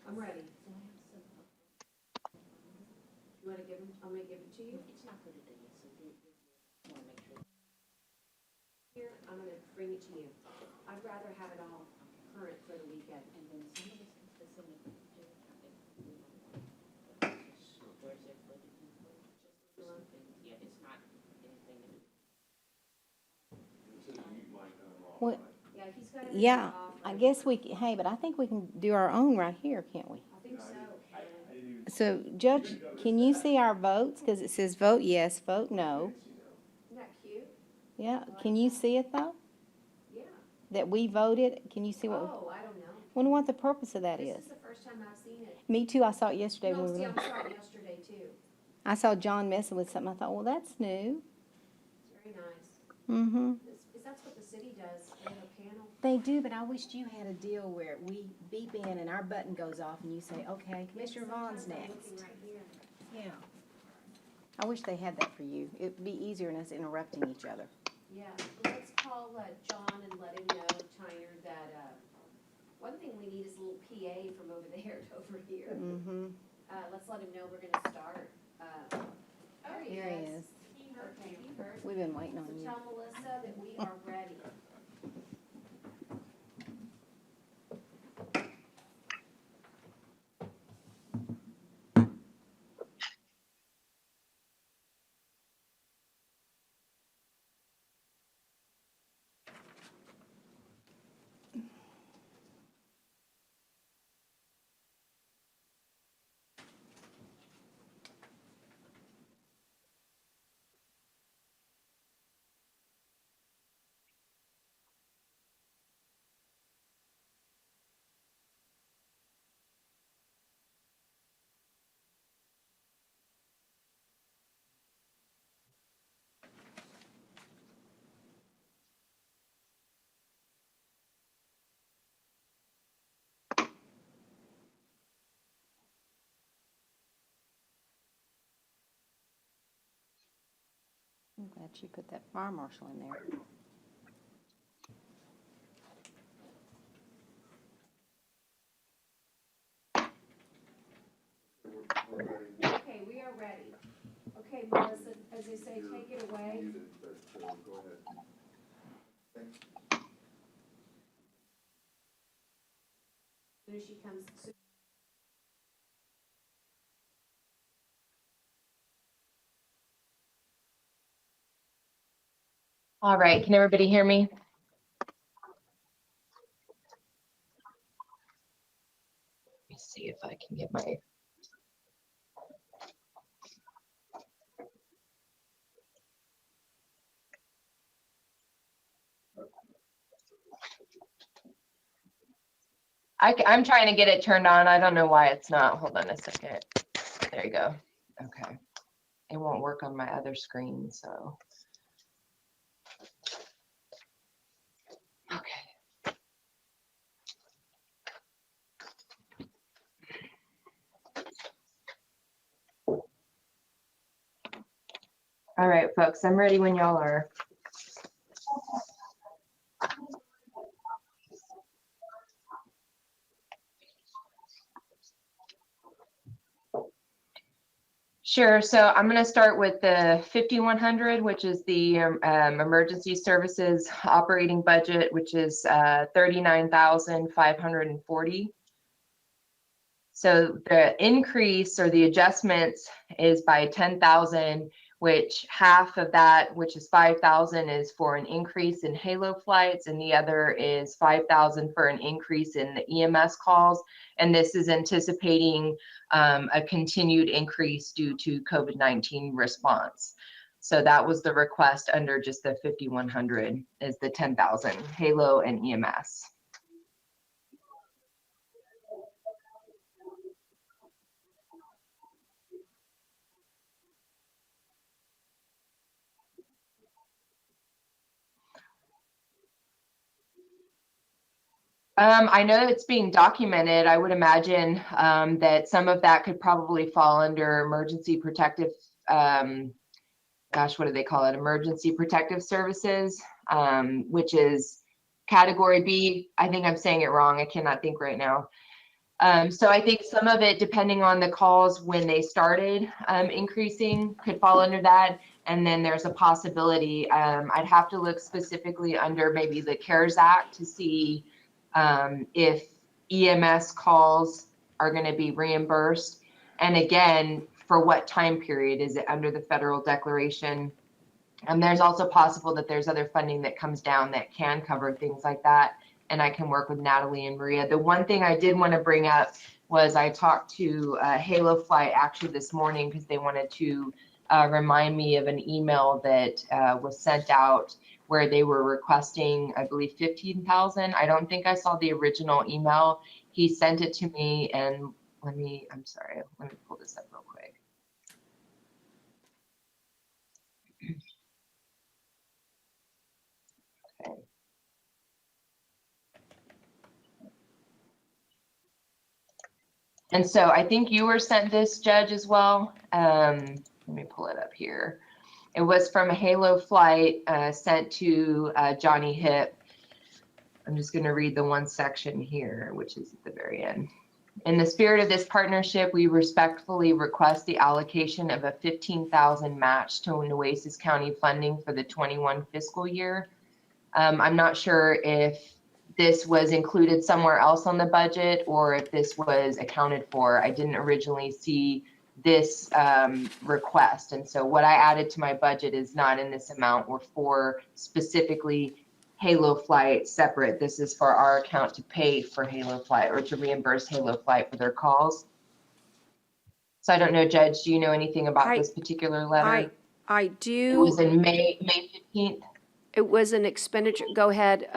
I'm ready. You want to give them, I'm going to give it to you? It's not good at this, so you want to make sure. Here, I'm going to bring it to you. I'd rather have it all current for the weekend. And then some of this specific. Yeah, it's not anything. What? Yeah, he's got Yeah, I guess hey, but I think we can do our own right here, can't we? I think so. So, Judge, can you see our votes? Because it says vote yes, vote no. Isn't that cute? Yeah, can you see it though? Yeah. That we voted? Can you see what? Oh, I don't know. Wonder what the purpose of that This is. is the first time I've seen it. Me too, I saw it yesterday No, when we see, were. I saw it yesterday too. I saw John messing with something, I thought, well, that's new. It's very nice. Mm-hmm. That's what the city does. They have a panel. They do, but I wished you had a deal where we beep in and our button goes off and you say, okay, Commissioner Vaughn's Sometimes I'm next. looking right here. Yeah. I wish they had that for you. It'd be easier than us interrupting each other. Yeah, let's call John and let him know, Tyner, that one thing we need is a little PA from over there to over here. Mm-hmm. Let's let him know we're gonna start. Here he is. Okay, he heard. We've been waiting on So you. tell Melissa that we are ready. I'm glad you put that fire marshal in there. Okay, we are ready. Okay, Melissa, as they say, take it away. Muted, but go ahead. Thanks. As soon as she comes. All right, can everybody hear me? me see if I can get my. I'm trying to get it turned on. I don't know why it's not. Hold on a second. There you go. Okay. It won't work on my other screen, so. Okay. All right, folks, I'm ready when y'all are. Sure. So I'm going to start with the 5100, which is the emergency services operating budget, which is 39,540. So the increase or the adjustments is by 10,000, which half of that, which is 5,000, is for an increase in Halo flights, and the other is 5,000 for an increase in the EMS calls. And this is anticipating a continued increase due to COVID-19 response. So that was the request under just the 5100 is the 10,000 Halo and EMS. I know it's being documented. I would imagine that some of that could probably fall under emergency protective, gosh, what do they call it? Emergency protective services, which is category B. I think I'm saying it wrong. I cannot think right now. So I think some of it, depending on the calls when they started increasing, could fall under that. And then there's a possibility, I'd have to look specifically under maybe the CARES Act to see if EMS calls are going to be reimbursed. And again, for what time period? Is it under the federal declaration? And there's also possible that there's other funding that comes down that can cover things like that. And I can work with Natalie and Maria. The one thing I did want to bring up was I talked to Halo Flight actually this morning because they wanted to remind me of an email that was sent out where they were requesting, I believe, 15,000. I don't think I saw the original email. He sent it to me, and I'm sorry, let me pull this up real quick. Okay. And so I think you were sent this, Judge, as well. Let me pull it up here. It was from a Halo Flight sent to Johnny Hip. I'm just going to read the one section here, which is at the very end. In the spirit of this partnership, we respectfully request the allocation of a $15,000 match to Nueces County funding for the 21 fiscal year. I'm not sure if this was included somewhere else on the budget or if this was accounted for. I didn't originally see this request. And so what I added to my budget is not in this amount or for specifically Halo Flight separate. This is for our account to pay for Halo Flight or to reimburse Halo Flight for their calls. So I don't know, Judge, do you know anything about this particular letter? I do. It was in May 15th. It was an expenditure. Go ahead.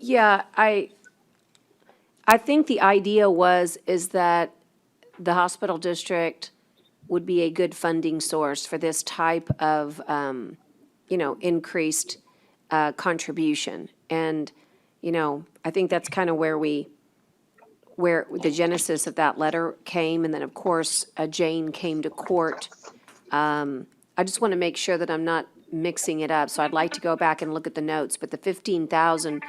Yeah, I think the idea is that the hospital district would be a good funding source for this type of, increased contribution. And, I think that's kind of where the genesis of that letter came. And then, of course, Jane came to court. I just want to make sure that I'm not mixing it up. So I'd like to go back and look at the notes. But the 15,000,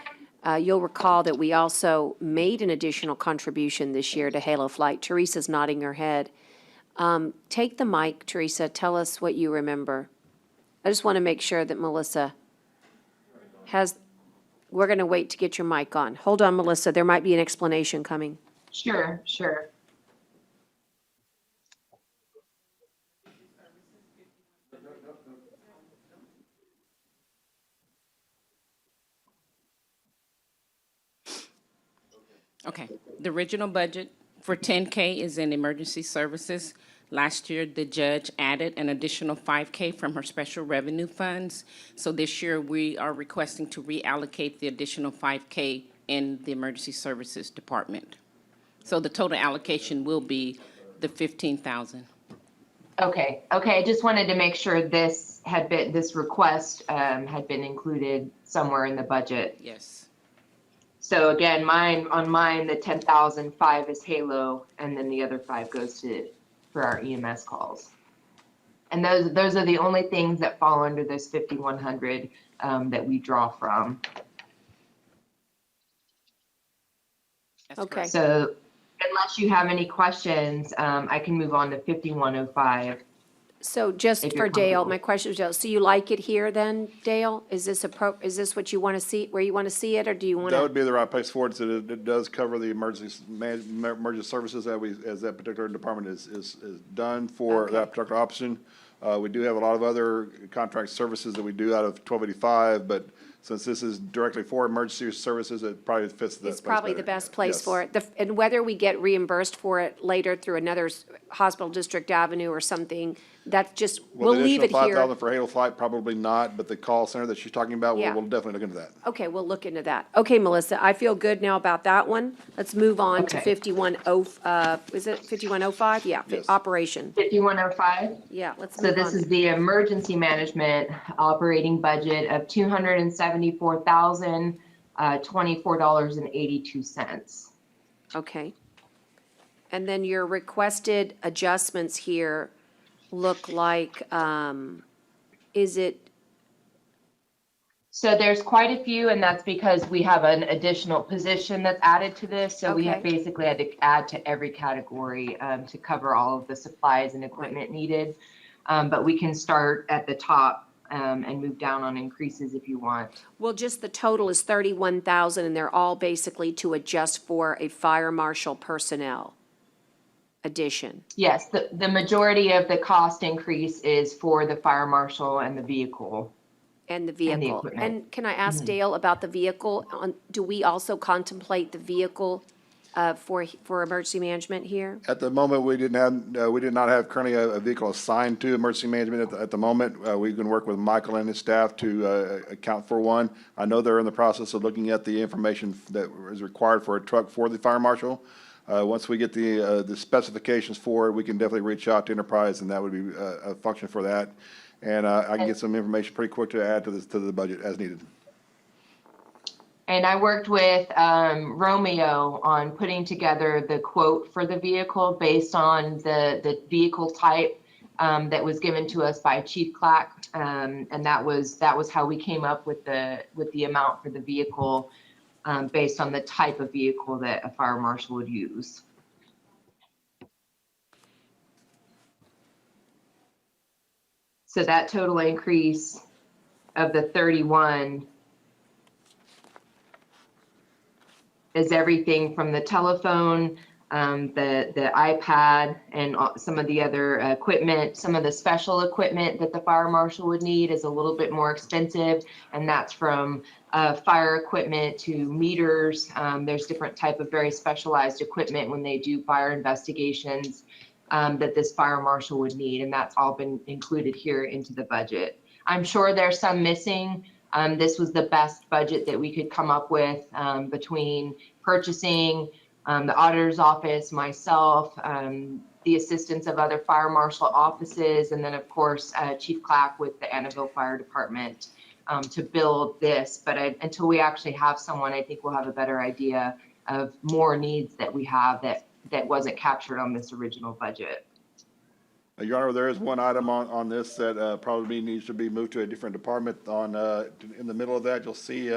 you'll recall that we also made an additional contribution this year to Halo Flight. Teresa's nodding her head. Take the mic, Teresa. Tell us what you remember. I just want to make sure that Melissa we're going to wait to get your mic on. Hold on, Melissa. There might be an explanation coming. Sure. Okay, the original budget for 10K is in emergency services. Last year, the judge added an additional 5K from her special revenue funds. So this year, we are requesting to reallocate the additional 5K in the emergency services department. So the total allocation will be the 15,000. Okay, I just wanted to make sure this request had been included somewhere in the budget. Yes. So again, on mine, the 10,005 is Halo, and then the other 5 goes for our EMS calls. And those are the only things that fall under this 5,100 that we draw from. Okay. So unless you have any questions, I can move on to 5,105. So just If for you're Dale, comfortable. my question is, Dale, so you like it here then, Dale? Is this is this what you want to see, where you want to see it, or do you want That to? would be the right place for it, so it does cover the emergency services as that particular department is done for Okay. that particular option. We do have a lot of other contract services that we do out of 1285, but since this is directly for emergency services, it probably fits that place It's probably the better. best place Yes. for it. And whether we get reimbursed for it later through another hospital district avenue or something, that's just, we'll leave it The additional here. 5,000 for Halo Flight, probably not, but the call center that she's talking about, Yeah. we'll definitely look into that. Okay, we'll look into that. Okay, Melissa, I feel good now about that one. Let's move on to Okay. 5105, is it 5105? Yeah, Yes. operation. 5105? Yeah, let's So move this on. is the emergency management operating budget of $274,024.82. Okay. And then your requested adjustments here look like, is it, So there's quite a few, and that's because we have an additional position that's added to this. So we have Okay. basically had to add to every category to cover all of the supplies and equipment needed. But we can start at the top and move down on increases if you want. well, just the total is 31,000 and they're all basically to adjust for a fire marshal personnel addition. Yes, the majority of the cost increase is for the fire marshal and the vehicle. And the And the vehicle. equipment. And can I ask Dale about the vehicle? Do we also contemplate the vehicle for emergency management here? At the moment, we did not have currently a vehicle assigned to emergency management at the moment. We can work with Michael and his staff to account for one. I know they're in the process of looking at the information that is required for a truck for the fire marshal. Once we get the specifications for it, we can definitely reach out to Enterprise, and that would be a function for that. And I can get some information pretty quick to add to the budget as needed. And I worked with Romeo on putting together the quote for the vehicle based on the vehicle type that was given to us by Chief Clack. And that was how we came up with the amount for the vehicle based on the type of vehicle that a fire marshal would use. So that total increase of the 31 is everything from the telephone, the iPad, and some of the other equipment. Some of the special equipment that the fire marshal would need is a little bit more expensive, and that's from fire equipment to meters. There's different type of very specialized equipment when they do fire investigations that this fire marshal would need, and that's all been included here into the budget. I'm sure there's some missing. This was the best budget that we could come up with between purchasing, the auditor's office, myself, the assistance of other fire marshal offices, and then of course Chief Clack with the Annabelle Fire Department to build this. But until we actually have someone, I think we'll have a better idea of more needs that we have that wasn't captured on this original budget. Your Honor, there is one item on this that probably needs to be moved to a different department. In the middle of that, you'll see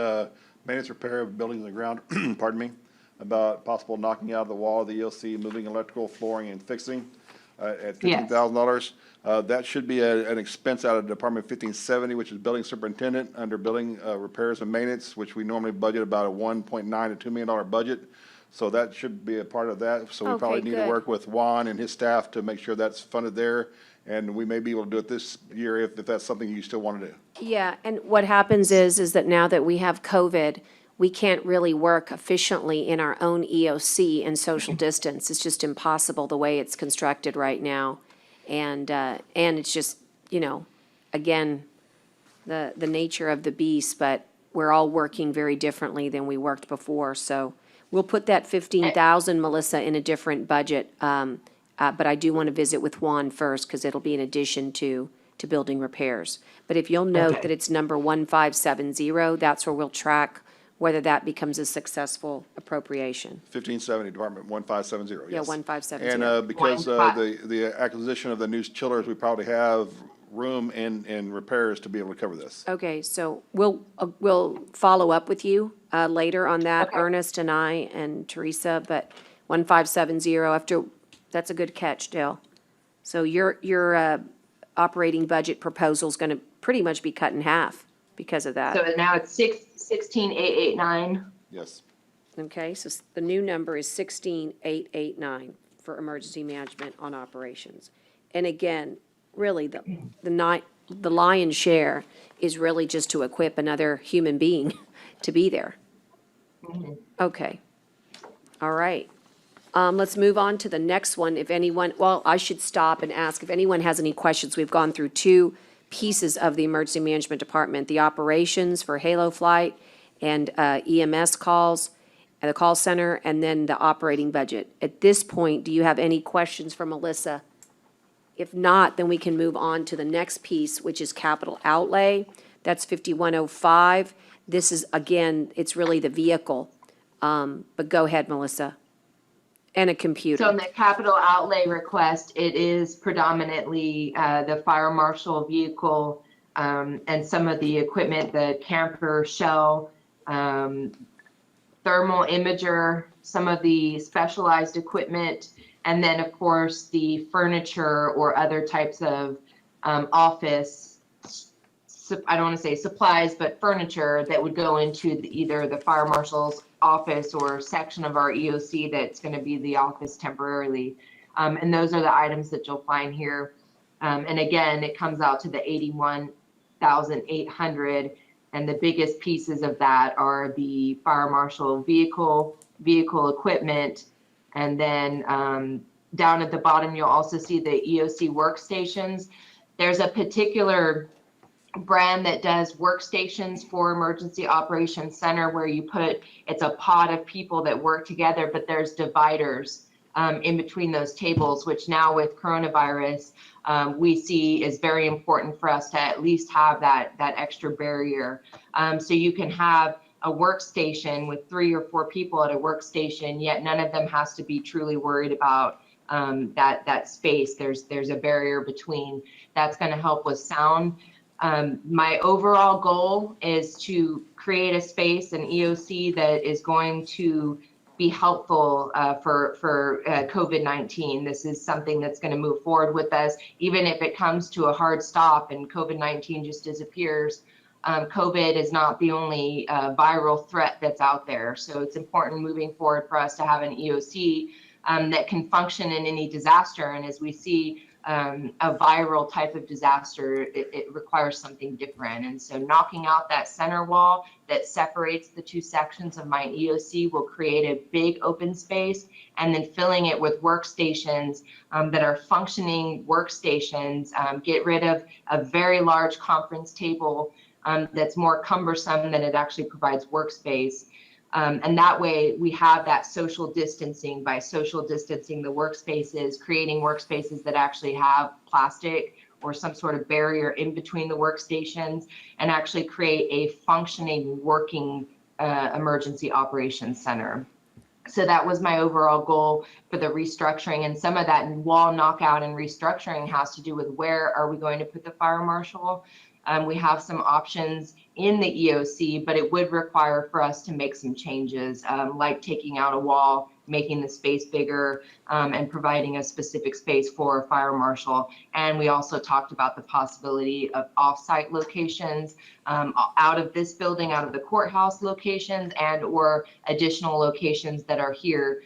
maintenance repair of buildings on the ground, pardon me, about possible knocking out of the wall of the ELC, moving electrical, flooring, and fixing at $15,000. That should be an expense out of Department 1570, which is building superintendent, under building repairs and maintenance, which we normally budget about a $1.9 to $2 million budget. So that should be a part of that. So we probably Okay, need to good. work with Juan and his staff to make sure that's funded there. And we may be able to do it this year if that's something you still want to do. Yeah, and what happens is that now that we have COVID, we can't really work efficiently in our own EOC and social distance. It's just impossible the way it's constructed right now. And it's just, again, the nature of the beast, but we're all working very differently than we worked before. So we'll put that 15,000, Melissa, in a different budget. But I do want to visit with Juan first because it'll be in addition to building repairs. But if you'll note that it's number 1570, that's where we'll track whether that becomes a successful appropriation. 1570, Department 1570, yes. Yeah, 1570. And because the acquisition of the new chillers, we probably have room and repairs to be able to cover this. Okay, so we'll follow up with you later on that, Ernest and I and Teresa, but 1570 that's a good catch, Dale. So your operating budget proposal is going to pretty much be cut in half because of that. So now it's 16,889. Yes. Okay, so the new number is 16,889 for emergency management on operations. And again, really, the lion's share is really just to equip another human being to be there. Okay. All right. Let's move on to the next one. If anyone, well, I should stop and ask if anyone has any questions. We've gone through two pieces of the emergency management department, the operations for Halo Flight and EMS calls, and the call center, and then the operating budget. At this point, do you have any questions for Melissa? If not, then we can move on to the next piece, which is capital outlay. That's 5105. This is, again, it's really the vehicle. But go ahead, Melissa. And a computer. So in the capital outlay request, it is predominantly the fire marshal vehicle and some of the equipment, the camper shell, thermal imager, some of the specialized equipment, and then, of course, the furniture or other types of office, I don't want to say supplies, but furniture that would go into either the fire marshal's office or section of our EOC that's going to be the office temporarily. And those are the items that you'll find here. And again, it comes out to the 81,800. And the biggest pieces of that are the fire marshal vehicle equipment. And then down at the bottom, you'll also see the EOC workstations. There's a particular brand that does workstations for Emergency Operations Center where it's a pod of people that work together, but there's dividers in between those tables, which now with coronavirus, we see is very important for us to at least have that extra barrier. So you can have a workstation with 3 or 4 people at a workstation, yet none of them has to be truly worried about that space. There's a barrier between. That's going to help with sound. My overall goal is to create a space, an EOC, that is going to be helpful for COVID-19. This is something that's going to move forward with us, even if it comes to a hard stop and COVID-19 just disappears. COVID is not the only viral threat that's out there. So it's important moving forward for us to have an EOC that can function in any disaster. And as we see a viral type of disaster, it requires something different. And so knocking out that center wall that separates the two sections of my EOC will create a big open space, and then filling it with workstations that are functioning workstations, get rid of a very large conference table that's more cumbersome than it actually provides workspace. And that way we have that social distancing. By social distancing the workspaces, creating workspaces that actually have plastic or some sort of barrier in between the workstations, and actually create a functioning, working emergency operations center. So that was my overall goal for the restructuring, and some of that wall knockout and restructuring has to do with where are we going to put the fire marshal. We have some options in the EOC, but it would require for us to make some changes, like taking out a wall, making the space bigger, and providing a specific space for a fire marshal. And we also talked about the possibility of off-site locations out of this building, out of the courthouse locations, and or additional locations that are here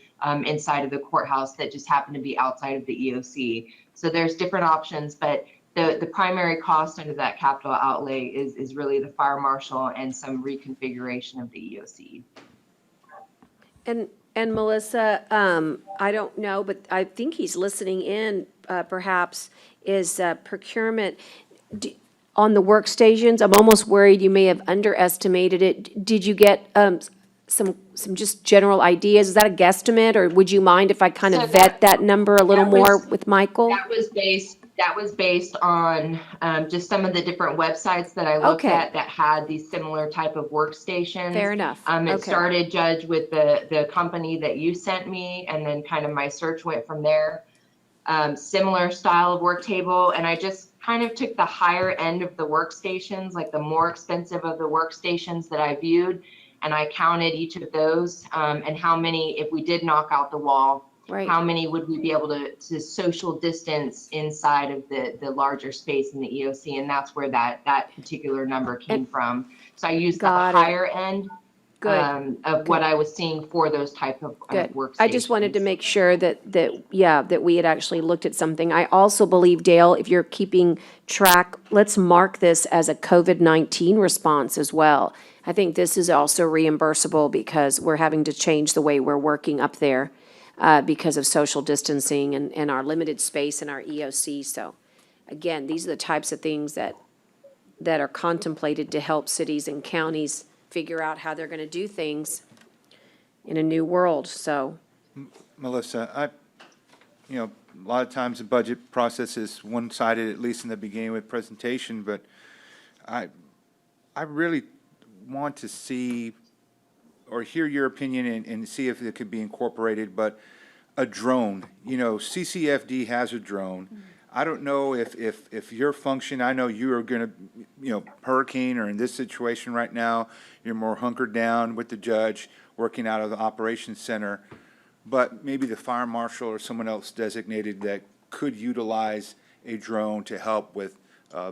inside of the courthouse that just happen to be outside of the EOC. So there's different options, but the primary cost under that capital outlay is really the fire marshal and some reconfiguration of the EOC. And Melissa, I don't know, but I think he's listening in, perhaps, is procurement. On the workstations, I'm almost worried you may have underestimated it. Did you get some just general ideas? Is that a guesstimate, or would you mind if I kind of vet that number a little more with Michael? That was based on just some of the different websites that I looked Okay. at that had these similar type of workstations. Fair enough. It Okay. started, Judge, with the company that you sent me, and then kind of my search went from there. Similar style of work table, and I just kind of took the higher end of the workstations, like the more expensive of the workstations that I viewed, and I counted each of those, and how many, if we did knock out the wall, Right. how many would we be able to social distance inside of the larger space in the EOC, and that's where that particular number came from. So I used the Got it. higher end Good. of what I was seeing for those type of Good. workstations. I just wanted to make sure that we had actually looked at something. I also believe, Dale, if you're keeping track, let's mark this as a COVID-19 response as well. I think this is also reimbursable because we're having to change the way we're working up there because of social distancing and our limited space in our EOC. So again, these are the types of things that are contemplated to help cities and counties figure out how they're going to do things in a new world, so. Melissa, a lot of times the budget process is one-sided, at least in the beginning with presentation, but I really want to see or hear your opinion and see if it could be incorporated, but a drone, CCFD has a drone. I don't know if your function, I know you are going to, hurricane or in this situation right now, you're more hunkered down with the judge, working out of the operations center, but maybe the fire marshal or someone else designated that could utilize a drone to help with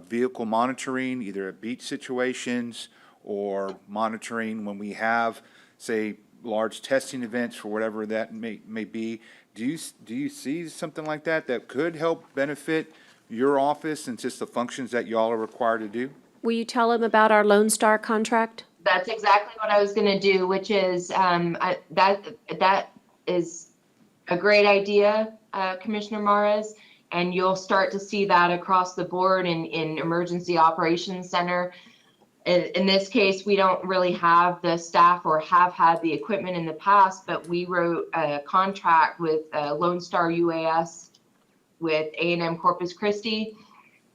vehicle monitoring, either at beach situations or monitoring when we have, say, large testing events for whatever that may be. Do you see something like that could help benefit your office and just the functions that y'all are required to do? Will you tell him about our Lone Star contract? That's exactly what I was going to do, which is that is a great idea, Commissioner Mares, and you'll start to see that across the board in Emergency Operations Center. In this case, we don't really have the staff or have had the equipment in the past, but we wrote a contract with Lone Star UAS with A&M Corpus Christi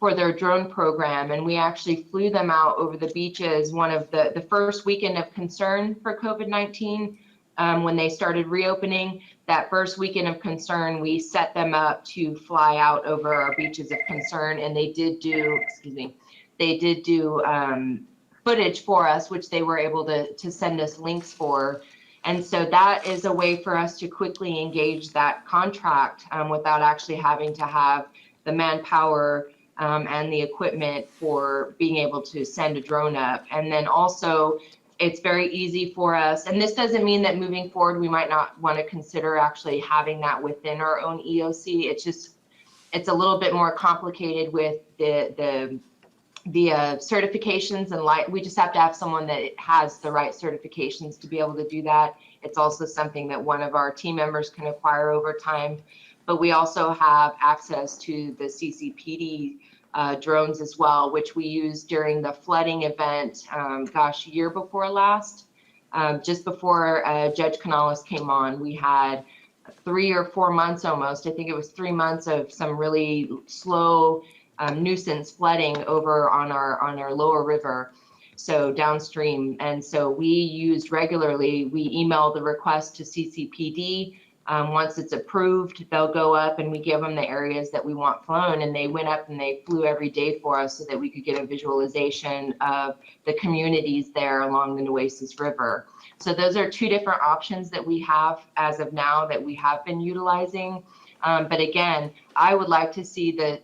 for their drone program, and we actually flew them out over the beaches one of the first weekend of concern for COVID-19 when they started reopening. That first weekend of concern, we set them up to fly out over our beaches of concern, and they did do footage for us, which they were able to send us links for. And so that is a way for us to quickly engage that contract without actually having to have the manpower and the equipment for being able to send a drone up. And then also, it's very easy for us, and this doesn't mean that moving forward we might not want to consider actually having that within our own EOC. It's a little bit more complicated with the certifications, and we just have to have someone that has the right certifications to be able to do that. It's also something that one of our team members can acquire over time, but we also have access to the CCPD drones as well, which we used during the flooding event, year before last, just before Judge Canales came on. We had 3 or 4 months almost, I think it was 3 months of some really slow nuisance flooding over on our lower river, so downstream. And so we used regularly, we emailed the request to CCPD. Once it's approved, they'll go up and we give them the areas that we want flown, and they went up and they flew every day for us so that we could get a visualization of the communities there along the Nueces River. So those are 2 different options that we have as of now that we have been utilizing. But again, I would like to see the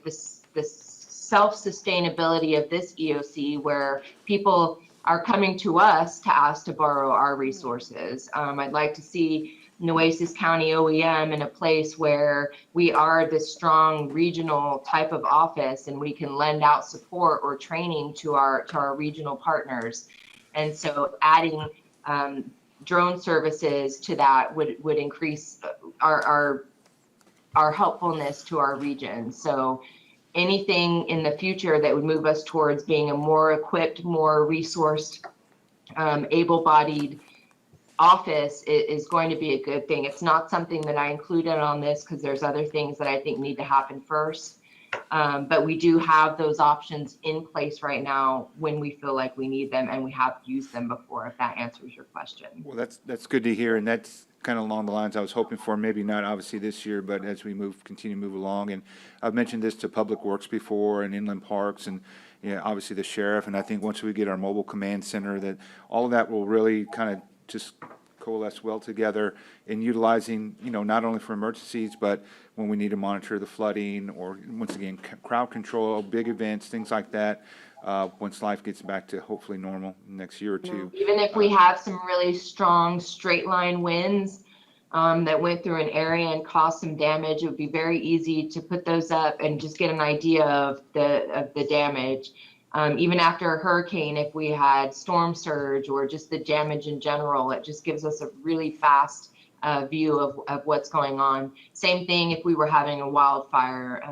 self-sustainability of this EOC, where people are coming to us to ask to borrow our resources. I'd like to see Nueces County OEM in a place where we are this strong regional type of office and we can lend out support or training to our regional partners. And so adding drone services to that would increase our helpfulness to our region. So anything in the future that would move us towards being a more equipped, more resourced, able-bodied office is going to be a good thing. It's not something that I included on this because there's other things that I think need to happen first. But we do have those options in place right now when we feel like we need them, and we have used them before, if that answers your question. Well, that's good to hear, and that's kind of along the lines I was hoping for, maybe not obviously this year, but as we continue to move along. And I've mentioned this to Public Works before and Inland Parks and, you know, obviously the sheriff. And I think once we get our mobile command center, that all of that will really kind of just coalesce well together in utilizing, you know, not only for emergencies, but when we need to monitor the flooding or, once again, crowd control, big events, things like that, once life gets back to hopefully normal next year or two. Even if we have some really strong straight line winds that went through an area and caused some damage, it would be very easy to put those up and just get an idea of the damage. Even after a hurricane, if we had storm surge or just the damage in general, it just gives us a really fast view of what's going on. Same thing if we were having a wildfire,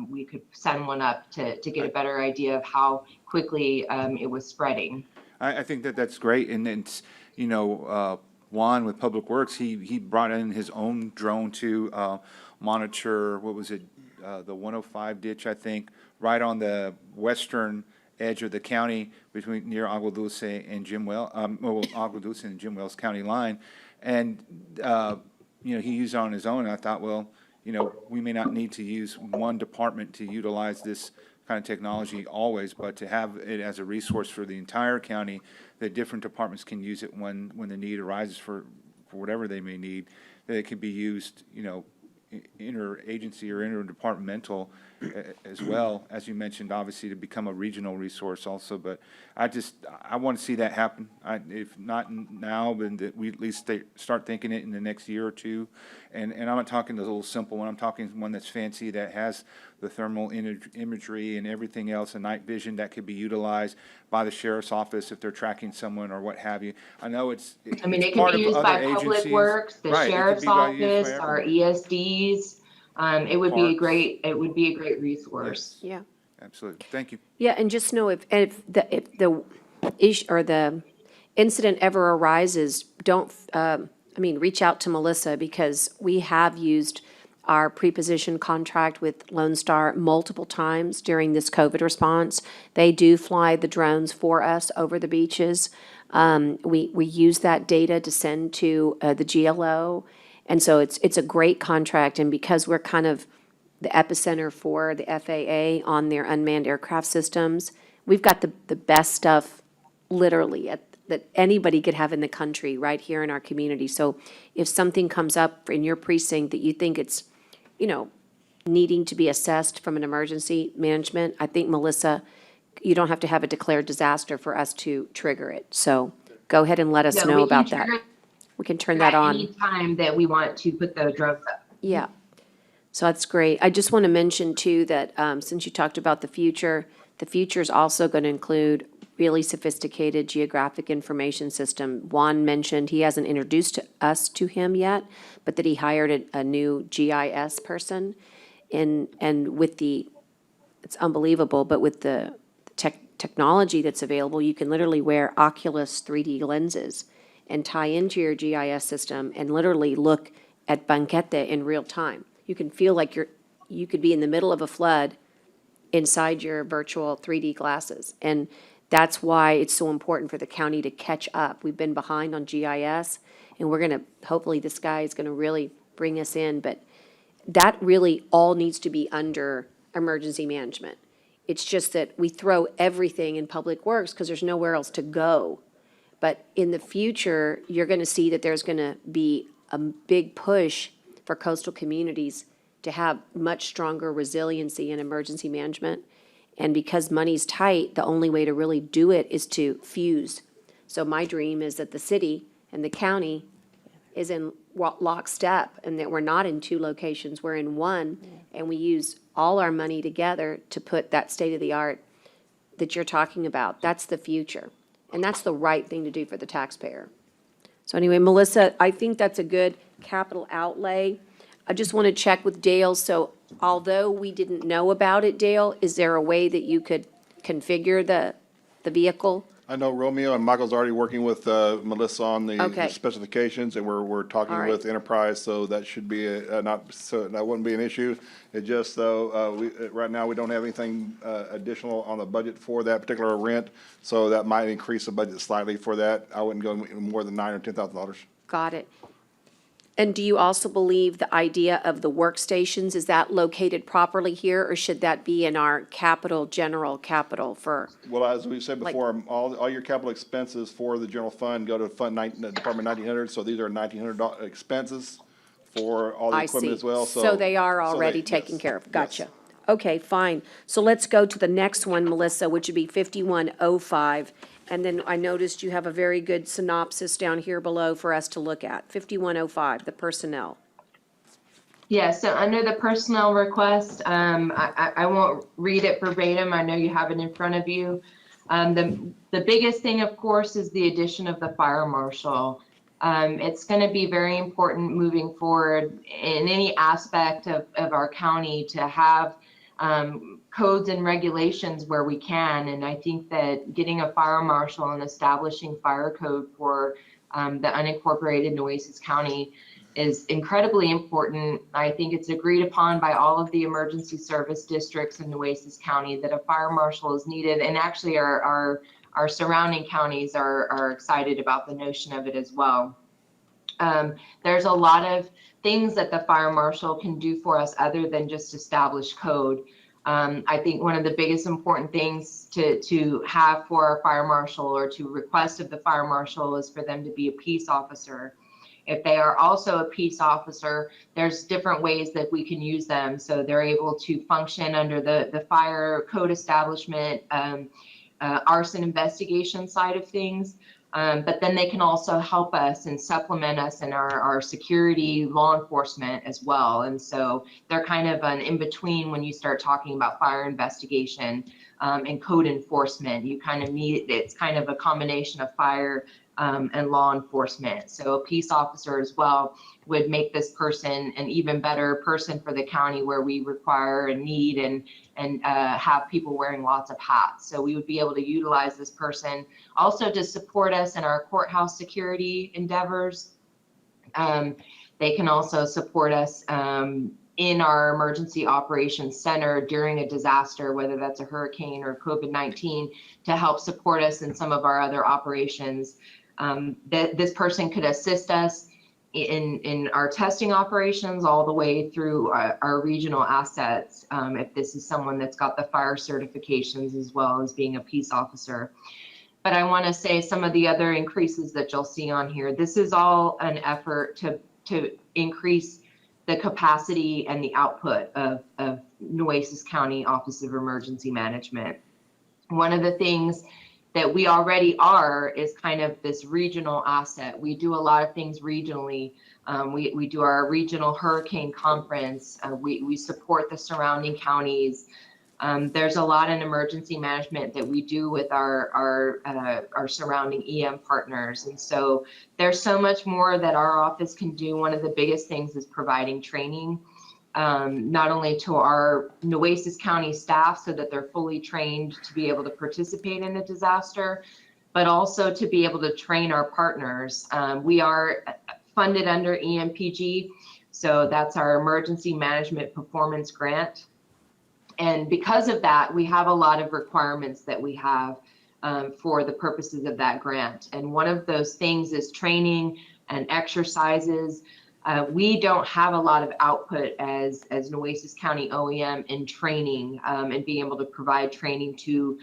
we could send one up to get a better idea of how quickly it was spreading. I think that's great. And it's, you know, Juan with Public Works, he brought in his own drone to monitor, what was it, the 105 ditch, I think, right on the western edge of the county between near Agua Dulce and Agua Dulce and Jim Wells County line. And, you know, he used it on his own. And I thought, well, you know, we may not need to use one department to utilize this kind of technology always, but to have it as a resource for the entire county, that different departments can use it when the need arises for whatever they may need, that it can be used, you know, interagency or interdepartmental as well, as you mentioned, obviously to become a regional resource also. But I want to see that happen. If not now, then that we at least start thinking it in the next year or two. And I'm not talking the little simple one. I'm talking one that's fancy, that has the thermal imagery and everything else, and night vision that could be utilized by the sheriff's office if they're tracking someone or what have you. I know it can be part of used by other Public agencies. Works, the Right, it could sheriff's be used by office, our everyone. ESDs. It would be a great resource. Yeah. Absolutely. Thank you. Yeah, and just know if the issue or the incident ever arises, reach out to Melissa, because we have used our preposition contract with Lone Star multiple times during this COVID response. They do fly the drones for us over the beaches. We use that data to send to the GLO. And so it's a great contract, and because we're kind of the epicenter for the FAA on their unmanned aircraft systems, we've got the best stuff literally that anybody could have in the country right here in our community. So if something comes up in your precinct that you think it's, you know, needing to be assessed from an emergency management, I think, Melissa, you don't have to have a declared disaster for us to trigger it. So go ahead and let us Yeah, know we can about that. trigger We can turn that on. Any time that we want to put the drones up. Yeah. So that's great. I just want to mention too that since you talked about the future is also going to include really sophisticated geographic information system. Juan mentioned he hasn't introduced us to him yet, but that he hired a new GIS person. And with it's unbelievable, but with the technology that's available, you can literally wear Oculus 3D lenses and tie into your GIS system and literally look at Banquete in real time. You can feel like you could be in the middle of a flood inside your virtual 3D glasses. And that's why it's so important for the county to catch up. We've been behind on GIS, and hopefully this guy is gonna really bring us in, but that really all needs to be under emergency management. It's just that we throw everything in Public Works because there's nowhere else to go. But in the future, you're gonna see that there's gonna be a big push for coastal communities to have much stronger resiliency in emergency management. And because money's tight, the only way to really do it is to fuse. So my dream is that the city and the county is in lockstep, and that we're not in two locations, we're in one, and we use all our money together to put that state-of-the-art that you're talking about. That's the future, and that's the right thing to do for the taxpayer. So anyway, Melissa, I think that's a good capital outlay. I just want to check with Dale, so although we didn't know about it, Dale, is there a way that you could configure the vehicle? I know Romeo and Michael's already working with Melissa on the Okay. specifications, and we're talking All right. with Enterprise, so that should be that wouldn't be an issue. It just though right now we don't have anything additional on the budget for that particular rent, so that might increase the budget slightly for that. I wouldn't go more than $9,000 or $10,000. Got it. And do you also believe the idea of the workstations, is that located properly here, or should that be in our general capital for? Well, as we said Like- before, all your capital expenses for the general fund go to Department 1900, so these are $1,900 expenses for all the I equipment see. as well, So they are already taken care of. Gotcha. Okay, fine. So let's go to the next one, Melissa, which would be 5105. And then I noticed you have a very good synopsis down here below for us to look at. 5105, the personnel. Yeah, so under the personnel request, I won't read it verbatim. I know you have it in front of you. The biggest thing, of course, is the addition of the fire marshal. It's going to be very important moving forward in any aspect of our county to have codes and regulations where we can. And I think that getting a fire marshal and establishing fire code for the unincorporated Nueces County is incredibly important. I think it's agreed upon by all of the emergency service districts in Nueces County that a fire marshal is needed. And actually our surrounding counties are excited about the notion of it as well. There's a lot of things that the fire marshal can do for us other than just establish code. I think one of the biggest important things to have for our fire marshal or to request of the fire marshal is for them to be a peace officer. If they are also a peace officer, there's different ways that we can use them. So they're able to function under the fire code establishment, arson investigation side of things. But then they can also help us and supplement us in our security law enforcement as well. And so they're kind of an in-between when you start talking about fire investigation and code enforcement. You kind of need, it's kind of a combination of fire and law enforcement. So a peace officer as well would make this person an even better person for the county, where we require and need and have people wearing lots of hats. So we would be able to utilize this person also to support us in our courthouse security endeavors. They can also support us in our emergency operations center during a disaster, whether that's a hurricane or COVID-19, to help support us in some of our other operations. This person could assist us in our testing operations all the way through our regional assets, if this is someone that's got the fire certifications as well as being a peace officer. But I want to say some of the other increases that you'll see on here, this is all an effort to increase the capacity and the output of Nueces County Office of Emergency Management. One of the things that we already are is kind of this regional asset. We do a lot of things regionally. We do our regional hurricane conference. We support the surrounding counties. There's a lot in emergency management that we do with our surrounding EM partners. And so there's so much more that our office can do. One of the biggest things is providing training, not only to our Nueces County staff so that they're fully trained to be able to participate in a disaster, but also to be able to train our partners. We are funded under EMPG, so that's our Emergency Management Performance Grant. And because of that, we have a lot of requirements that we have for the purposes of that grant. And one of those things is training and exercises. We don't have a lot of output as Nueces County OEM in training and being able to provide training to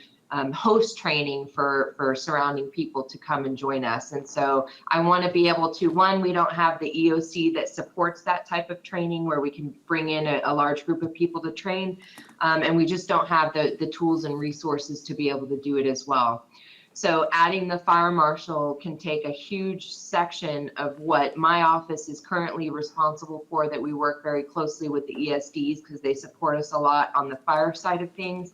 host training for surrounding people to come and join us. And so I want to be able to, one, we don't have the EOC that supports that type of training where we can bring in a large group of people to train. And we just don't have the tools and resources to be able to do it as well. So adding the fire marshal can take a huge section of what my office is currently responsible for, that we work very closely with the ESDs because they support us a lot on the fire side of things,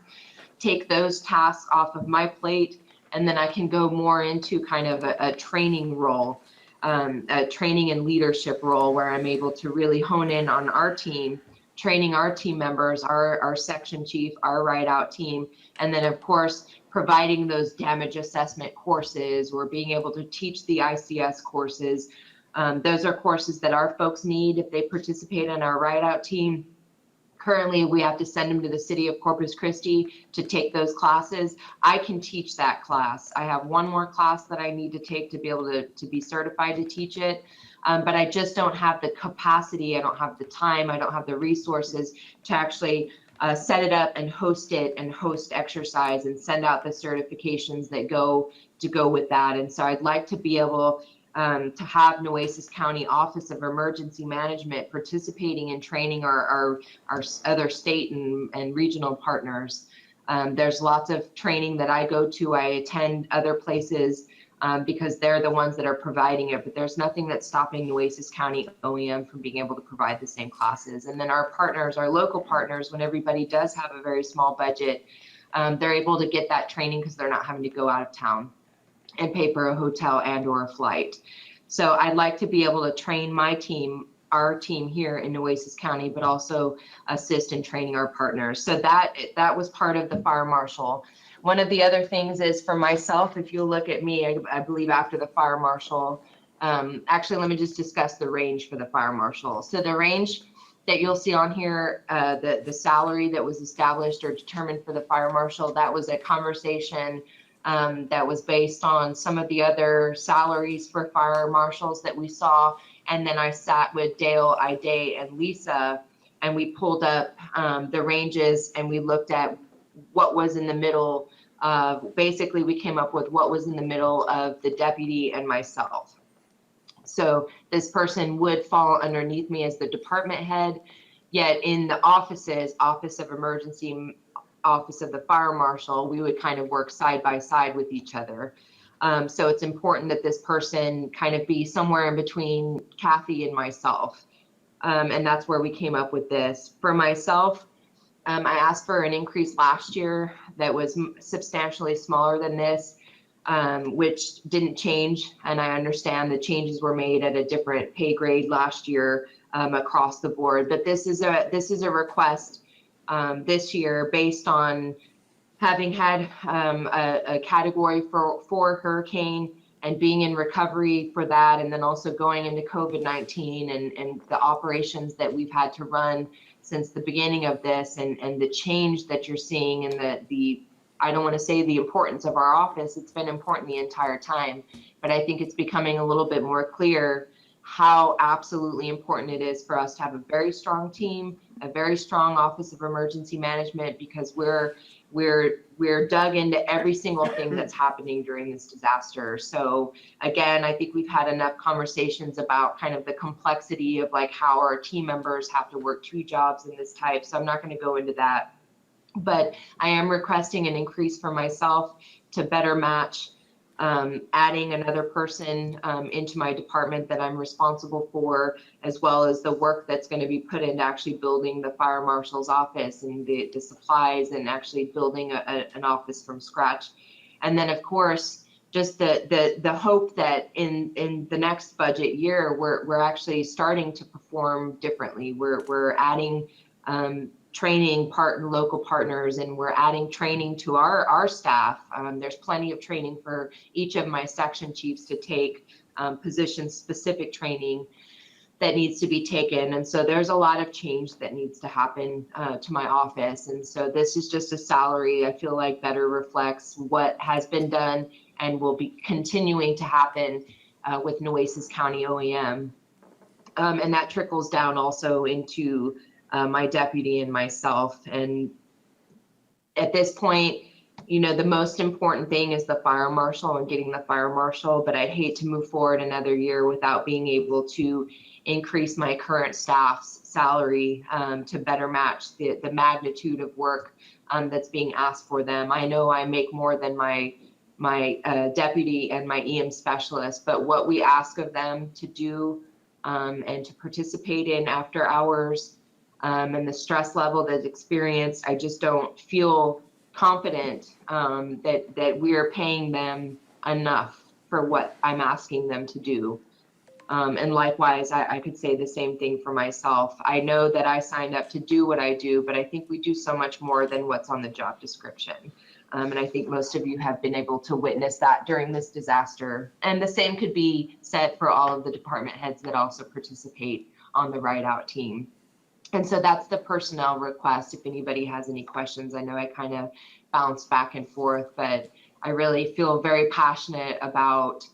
take those tasks off of my plate, and then I can go more into kind of a training role, a training and leadership role where I'm able to really hone in on our team, training our team members, our section chief, our ride out team, and then of course, providing those damage assessment courses or being able to teach the ICS courses. Those are courses that our folks need if they participate in our ride out team. Currently, we have to send them to the city of Corpus Christi to take those classes. I can teach that class. I have one more class that I need to take to be able to be certified to teach it. But I just don't have the capacity. I don't have the time. I don't have the resources to actually set it up and host it and host exercise and send out the certifications that go with that. And so I'd like to be able to have Nueces County Office of Emergency Management participating in training our other state and regional partners. There's lots of training that I go to. I attend other places because they're the ones that are providing it, but there's nothing that's stopping Nueces County OEM from being able to provide the same classes. And then our partners, our local partners, when everybody does have a very small budget, they're able to get that training because they're not having to go out of town and pay for a hotel and or a flight. So I'd like to be able to train my team, our team here in Nueces County, but also assist in training our partners. So that was part of the fire marshal. One of the other things is for myself, if you look at me, I believe after the fire marshal, actually, let me just discuss the range for the fire marshal. So the range that you'll see on here, the salary that was established or determined for the fire marshal, that was a conversation that was based on some of the other salaries for fire marshals that we saw. And then I sat with Dale, Ide, and Lisa, and we pulled up the ranges and we looked at what was in the middle of, basically we came up with what was in the middle of the deputy and myself. So this person would fall underneath me as the department head, yet in the offices, Office of Emergency, Office of the Fire Marshal, we would kind of work side by side with each other. So it's important that this person kind of be somewhere in between Kathy and myself. And that's where we came up with this. For myself, I asked for an increase last year that was substantially smaller than this, which didn't change. And I understand the changes were made at a different pay grade last year across the board. But this is a request this year based on having had a category for hurricane and being in recovery for that, and then also going into COVID-19 and the operations that we've had to run since the beginning of this, and the change that you're seeing and the I don't want to say the importance of our office. It's been important the entire time, but I think it's becoming a little bit more clear how absolutely important it is for us to have a very strong team, a very strong Office of Emergency Management, because we're dug into every single thing that's happening during this disaster. So again, I think we've had enough conversations about kind of the complexity of like how our team members have to work two jobs in this type. So I'm not going to go into that, but I am requesting an increase for myself to better match adding another person into my department that I'm responsible for, as well as the work that's going to be put into actually building the fire marshal's office and the supplies and actually building an office from scratch. And then of course, just the hope that in the next budget year, we're actually starting to perform differently. We're adding training local partners, and we're adding training to our staff. There's plenty of training for each of my section chiefs to take, position specific training that needs to be taken. And so there's a lot of change that needs to happen to my office. And so this is just a salary I feel like better reflects what has been done and will be continuing to happen with Nueces County OEM. And that trickles down also into my deputy and myself. And at this point, you know, the most important thing is the fire marshal and getting the fire marshal, but I'd hate to move forward another year without being able to increase my current staff's salary to better match the magnitude of work that's being asked for them. I know I make more than my my deputy and my EM specialist. But what we ask of them to do and to participate in after hours and the stress level that's experienced, I just don't feel confident that we are paying them enough for what I'm asking them to do. And likewise, I could say the same thing for myself. I know that I signed up to do what I do, but I think we do so much more than what's on the job description. And I think most of you have been able to witness that during this disaster. And the same could be said for all of the department heads that also participate on the Ride Out team. And so that's the personnel request. If anybody has any questions, I know I kind of bounced back and forth, but I really feel very passionate about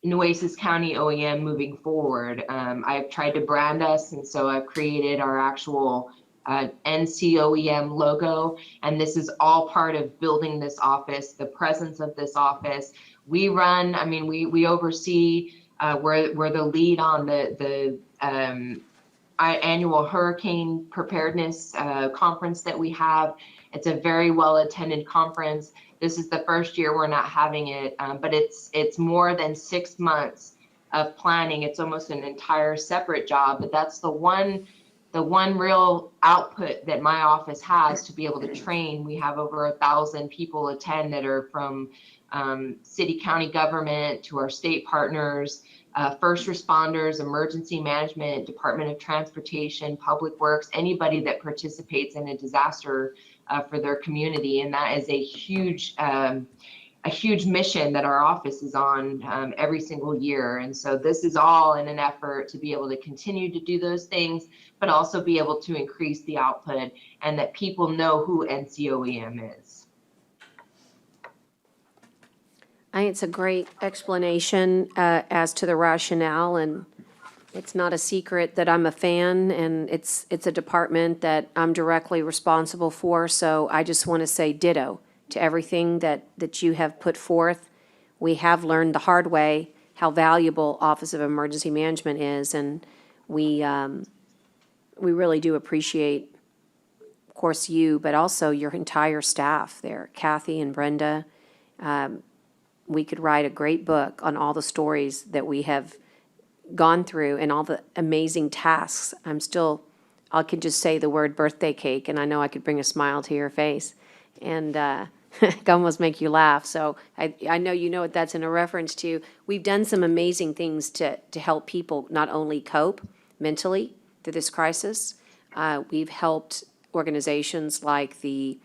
Nueces County OEM moving forward. I've tried to brand us, and so I've created our actual NCOEM logo, and this is all part of building this office, the presence of this office. We run, I mean, we oversee, we're the lead on the annual hurricane preparedness conference that we have. It's a very well attended conference. This is the first year we're not having it, but it's more than 6 months of planning. It's almost an entire separate job, but that's the one real output that my office has to be able to train. We have over 1,000 people attend that are from city, county government to our state partners, first responders, emergency management, Department of Transportation, Public Works, anybody that participates in a disaster for their community. And that is a huge mission that our office is on every single year. And so this is all in an effort to be able to continue to do those things, but also be able to increase the output and that people know who NCOEM is. I think it's a great explanation as to the rationale, and it's not a secret that I'm a fan, and it's a department that I'm directly responsible for, so I just want to say ditto to everything that you have put forth. We have learned the hard way how valuable Office of Emergency Management is, and we really do appreciate, of course, you, but also your entire staff there, Kathy and Brenda. We could write a great book on all the stories that we have gone through and all the amazing tasks. I could just say the word birthday cake, and I know I could bring a smile to your face. And it almost make you laugh. So I know you know what that's in a reference to. We've done some amazing things to help people not only cope mentally through this crisis. We've helped organizations like the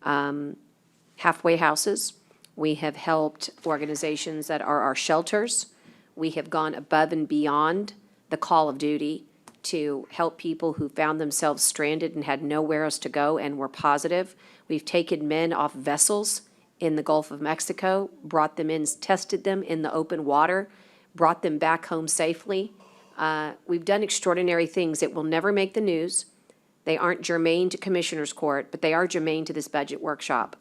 halfway houses. We have helped organizations that are our shelters. We have gone above and beyond the call of duty to help people who found themselves stranded and had nowhere else to go and were positive. We've taken men off vessels in the Gulf of Mexico, brought them in, tested them in the open water, brought them back home safely. We've done extraordinary things that will never make the news. They aren't germane to Commissioners Court, but they are germane to this budget workshop.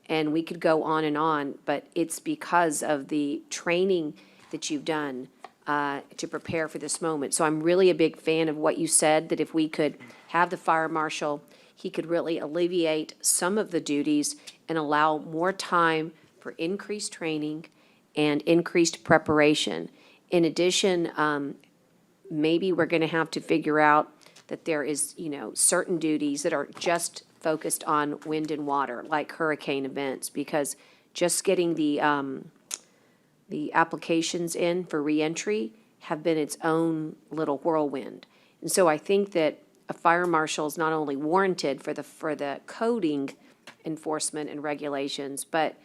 And we could go on, but it's because of the training that you've done to prepare for this moment. So I'm really a big fan of what you said, that if we could have the fire marshal, he could really alleviate some of the duties and allow more time for increased training and increased preparation. In addition, maybe we're going to have to figure out that there is, certain duties that are just focused on wind and water, like hurricane events, because just getting the applications in for reentry have been its own little whirlwind. And so I think that a fire marshal is not only warranted for the coding enforcement and regulations, but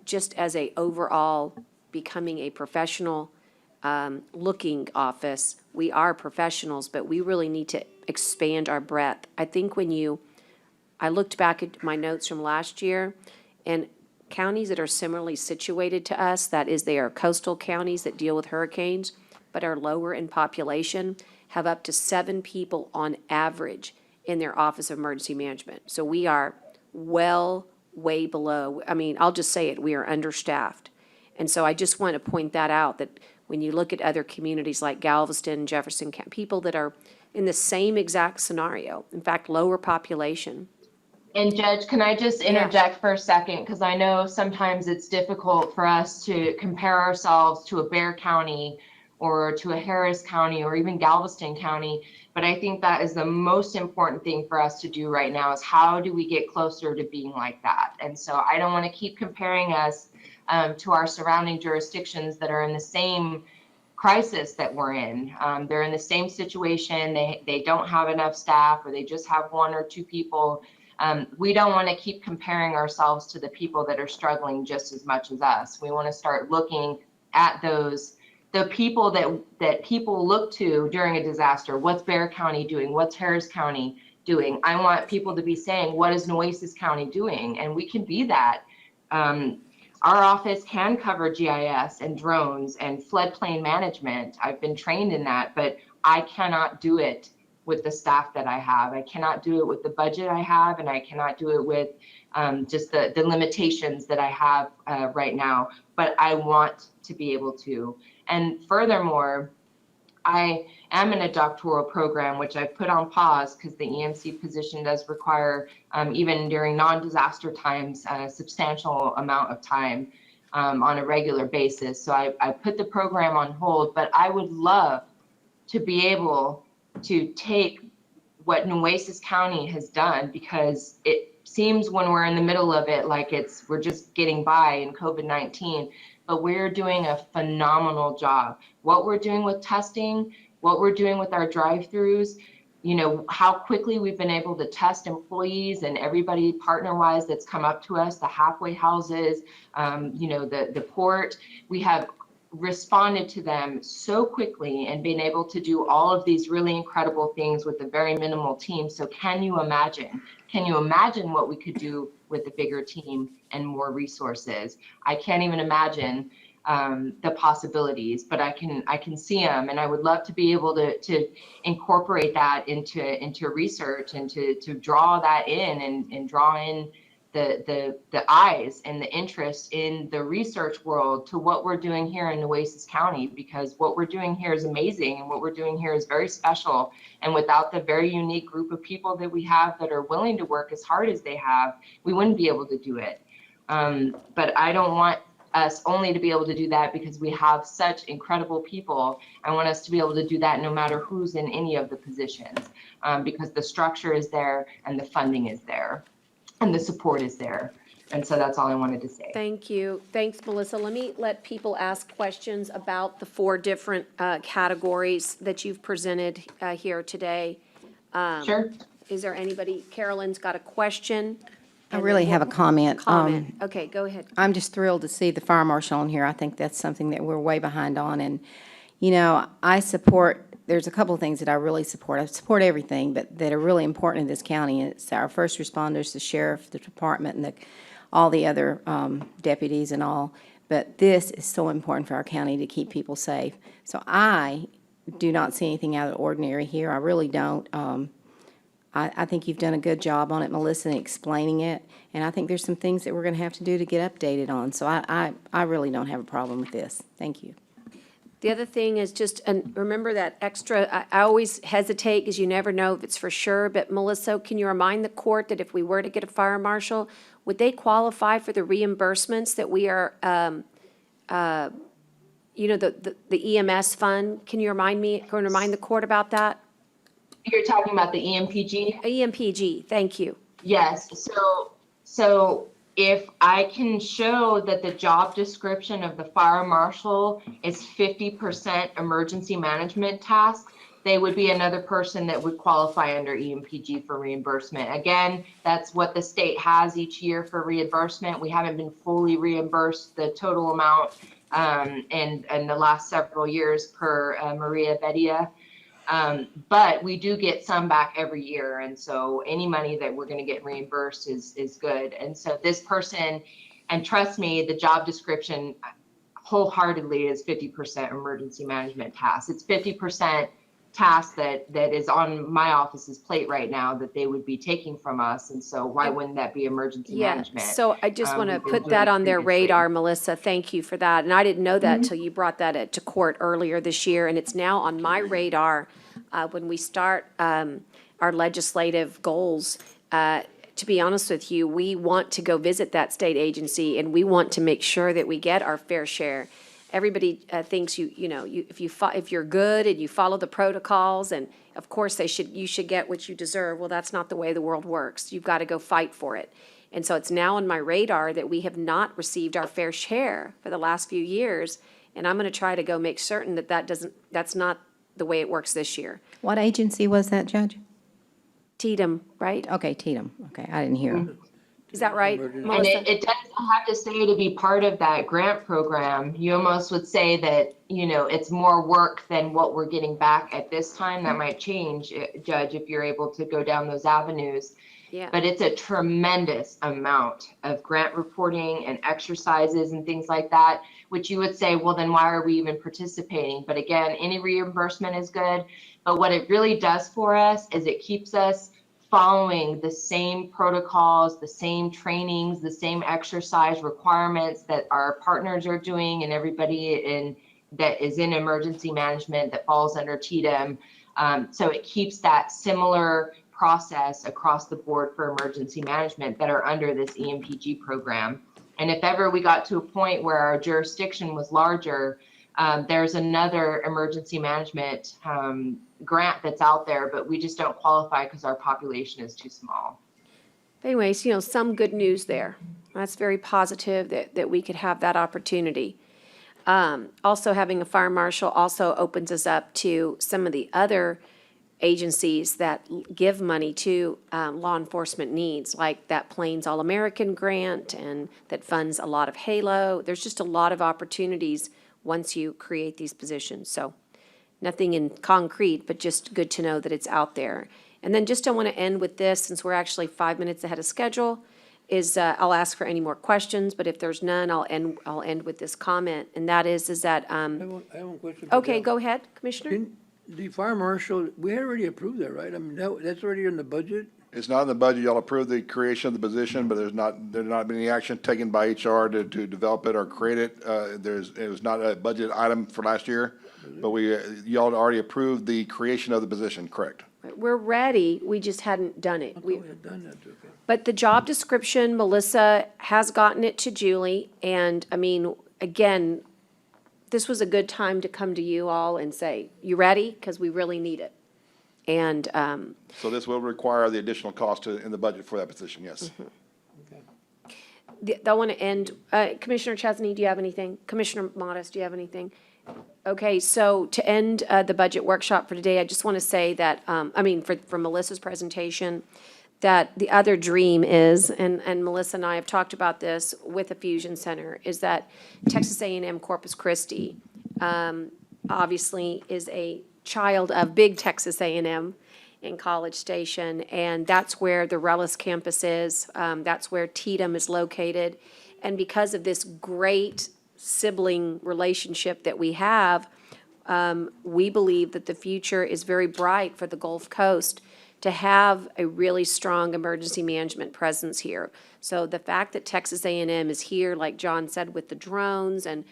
just as a overall becoming a professional looking office. We are professionals, but we really need to expand our breadth. I think I looked back at my notes from last year, and counties that are similarly situated to us, that is, they are coastal counties that deal with hurricanes, but are lower in population, have up to 7 people on average in their Office of Emergency Management. So we are way below. I mean, I'll just say it, we are understaffed. And so I just want to point that out, that when you look at other communities like Galveston, Jefferson, people that are in the same exact scenario, in fact, lower population, And Judge, can I just interject for a second? Because I know sometimes it's difficult for us to compare ourselves to a Bexar County or to a Harris County or even Galveston County. But I think that is the most important thing for us to do right now is how do we get closer to being like that? And so I don't want to keep comparing us to our surrounding jurisdictions that are in the same crisis that we're in. They're in the same situation. They don't have enough staff or they just have one or two people. We don't want to keep comparing ourselves to the people that are struggling just as much as us. We want to start looking at the people that people look to during a disaster. What's Bexar County doing? What's Harris County doing? I want people to be saying, what is Nueces County doing? And we can be that. Our office can cover GIS and drones and floodplain management. I've been trained in that, but I cannot do it with the staff that I have. I cannot do it with the budget I have, and I cannot do it with just the limitations that I have right now, but I want to be able to. And furthermore, I am in a doctoral program, which I've put on pause because the EMC position does require, even during non-disaster times, a substantial amount of time on a regular basis. So I put the program on hold, but I would love to be able to take what Nueces County has done, because it seems when we're in the middle of it like we're just getting by in COVID-19, but we're doing a phenomenal job. What we're doing with testing, what we're doing with our drive-throughs, you know, how quickly we've been able to test employees and everybody partner-wise that's come up to us, the halfway houses, you know, the port. We have responded to them so quickly and been able to do all of these really incredible things with a very minimal team. So can you imagine what we could do with a bigger team and more resources? I can't even imagine the possibilities, but I can see them, and I would love to be able to incorporate that into research and to draw that in and draw in the eyes and the interest in the research world to what we're doing here in Nueces County, because what we're doing here is amazing and what we're doing here is very special. And without the very unique group of people that we have that are willing to work as hard as they have, we wouldn't be able to do it. But I don't want us only to be able to do that because we have such incredible people. I want us to be able to do that no matter who's in any of the positions, because the structure is there and the funding is there and the support is there. And so that's all I wanted to say. Thank you. Thanks, Melissa. Let people ask questions about the 4 different categories that you've presented here today. Sure. Is there anybody? Carolyn's got a question. I really have a comment. Comment. Okay, go ahead. I'm just thrilled to see the fire marshal on here. I think that's something that we're way behind on. And, you know, there's a couple of things that I really support. I support everything, but that are really important in this county. It's our first responders, the sheriff, the department, and all the other deputies and all. But this is so important for our county to keep people safe. So I do not see anything out of the ordinary here. I really don't. I think you've done a good job on it, Melissa, in explaining it. And I think there's some things that we're going to have to do to get updated on. So I really don't have a problem with this. Thank you. The other thing is just, and remember that extra, I always hesitate because you never know if it's for sure, but Melissa, can you remind the court that if we were to get a fire marshal, would they qualify for the reimbursements that we are, you know, the EMS fund? Can you remind the court about that? You're talking about the EMPG? EMPG, thank you. Yes, so if I can show that the job description of the fire marshal is 50% emergency management tasks, they would be another person that would qualify under EMPG for reimbursement. Again, that's what the state has each year for reimbursement. We haven't been fully reimbursed the total amount in the last several years per Maria Bedia. But we do get some back every year. And so any money that we're going to get reimbursed is good. And so this person, and trust me, the job description wholeheartedly is 50% emergency management tasks. It's 50% tasks that is on my office's plate right now that they would be taking from us. And so why wouldn't that be emergency management? So I just want to put that on their radar, Melissa. Thank you for that. And I didn't know that until you brought that to court earlier this year. And it's now on my radar when we start our legislative goals to be honest with you, we want to go visit that state agency and we want to make sure that we get our fair share. Everybody thinks if you're good and you follow the protocols, and of course you should get what you deserve. Well, that's not the way the world works. You've got to go fight for it. And so it's now on my radar that we have not received our fair share for the last few years. And I'm going to try to go make certain that that's not the way it works this year. What agency was that, Judge? Tatum, right? Okay, Tatum. Okay, I didn't hear. Is that right, And Melissa? it does, I have to say, to be part of that grant program, you almost would say that, it's more work than what we're getting back at this time. That might change, Judge, if you're able to go down those avenues. Yeah. But it's a tremendous amount of grant reporting and exercises and things like that, which you would say, well, then why are we even participating? But again, any reimbursement is good. But what it really does for us is it keeps us following the same protocols, the same trainings, the same exercise requirements that our partners are doing and everybody that is in emergency management that falls under TDEM. So it keeps that similar process across the board for emergency management that are under this EMPG program. And if ever we got to a point where our jurisdiction was larger, there's another emergency management grant that's out there, but we just don't qualify because our population is too small. Anyways, some good news there. That's very positive that we could have that opportunity. Also, having a fire marshal also opens us up to some of the other agencies that give money to law enforcement needs, like that Plains All-American grant and that funds a lot of HALO. There's just a lot of opportunities once you create these positions. So nothing in concrete, but just good to know that it's out there. And then just I want to end with this, since we're actually 5 minutes ahead of schedule, is I'll ask for any more questions, but if there's none, I'll end with this comment, and that is that. I have one question. for Okay, Dale. go ahead, Commissioner. The fire marshal, we had already approved that, right? I mean, that's already in the budget? It's not in the budget. Y'all approved the creation of the position, but there's not been any action taken by HR to develop it or create it. It was not a budget item for last year, but y'all already approved the creation of the position, correct? We're ready, we just hadn't done it. We had done that, okay. But the job description, Melissa has gotten it to Julie, and I mean, again, this was a good time to come to you all and say, you ready? Because we really need it. And, So this will require the additional cost in the budget for that position, yes. I want to end, Commissioner Chesney, do you have anything? Commissioner Modis, do you have anything? Okay, so to end the budget workshop for today, I just want to say that, for Melissa's presentation, that the other dream is, and Melissa and I have talked about this with the Fusion Center, is that Texas A&M Corpus Christi obviously is a child of big Texas A&M in College Station, and that's where the Rellis campus is. That's where TDEM is located. And because of this great sibling relationship that we have, we believe that the future is very bright for the Gulf Coast to have a really strong emergency management presence here. So the fact that Texas A&M is here, like John said, with the drones, and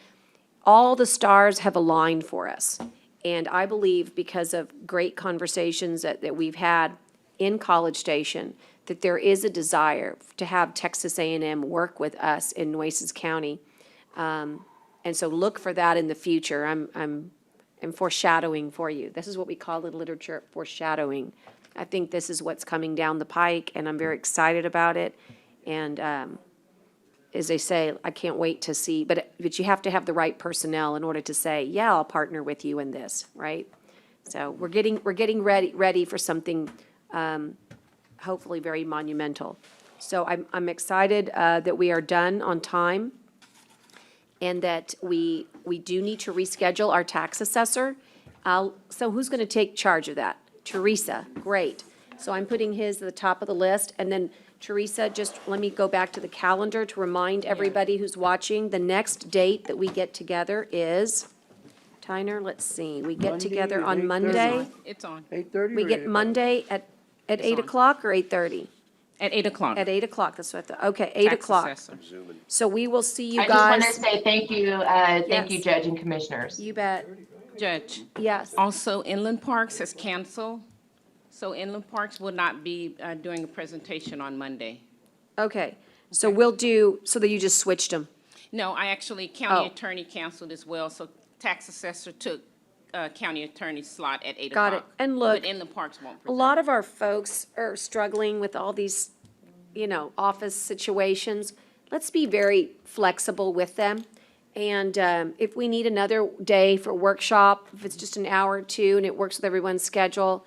all the stars have aligned for us. And I believe, because of great conversations that we've had in College Station, that there is a desire to have Texas A&M work with us in Nueces County. And so look for that in the future. I'm foreshadowing for you. This is what we call in literature foreshadowing. I think this is what's coming down the pike, and I'm very excited about it. And as they say, I can't wait to see, but you have to have the right personnel in order to say, yeah, I'll partner with you in this, right? So we're getting ready for something hopefully very monumental. So I'm excited that we are done on time, and that we do need to reschedule our tax assessor. So who's going to take charge of that? Teresa, great. So I'm putting his at the top of the list, and then Teresa, just let me go back to the calendar to remind everybody who's watching, the next date that we get together is, Tyner, let's see, we get together on Monday. It's on. 8:30 We or get 8 o'clock? Monday at 8 o'clock or 8:30? At 8 o'clock. At 8 o'clock, that's what I thought. Okay, 8 Tax o'clock. assessor. So we will see you I just want guys. to say thank you, Yes. Judge and Commissioners. You bet. Judge, Yes. also Inland Parks has canceled, So Inland Parks will not be doing a presentation on Monday. Okay, so we'll do, so that you just switched them. No, I actually, county Oh. attorney canceled as well, so tax assessor took county attorney's slot at 8 Got o'clock. it. And look, But Inland Parks won't A present. lot of our folks are struggling with all these, office situations. Let's be very flexible with them. And if we need another day for a workshop, if it's just an hour or two and it works with everyone's schedule,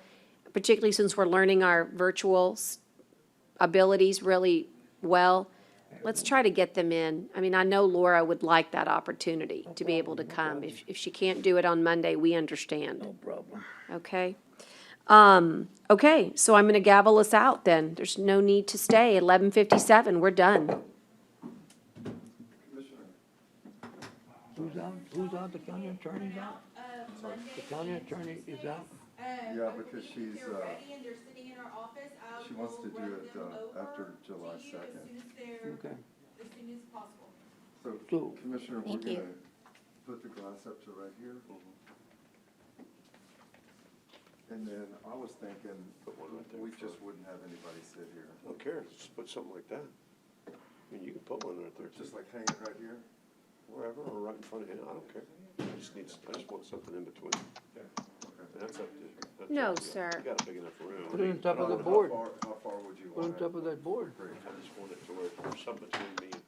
particularly since we're learning our virtual abilities really well, let's try to get them in. I mean, I know Laura would like that opportunity to be able to come. If she can't do it on Monday, we understand. No problem. Okay? Okay, so I'm gonna gavel us out then. There's no need to stay. 11:57, we're done. Who's out? The county attorney's out? The county attorney is out? Yeah, because she's, she wants to do it, after July 2nd. Okay. So Commissioner, we're Thank you. gonna put the glass up to right here. And then I was thinking, we just wouldn't have anybody sit here, I don't care, just put something like that. I mean, you can put one right there, just like hang it right here. wherever, or right in front of him, I don't care. I just want something in between. That's up to. that's No, up to you. sir. You got a big enough room. Put it on top of the How board. far would you Put it on want it? top of that board. I just want it to where there's something between me and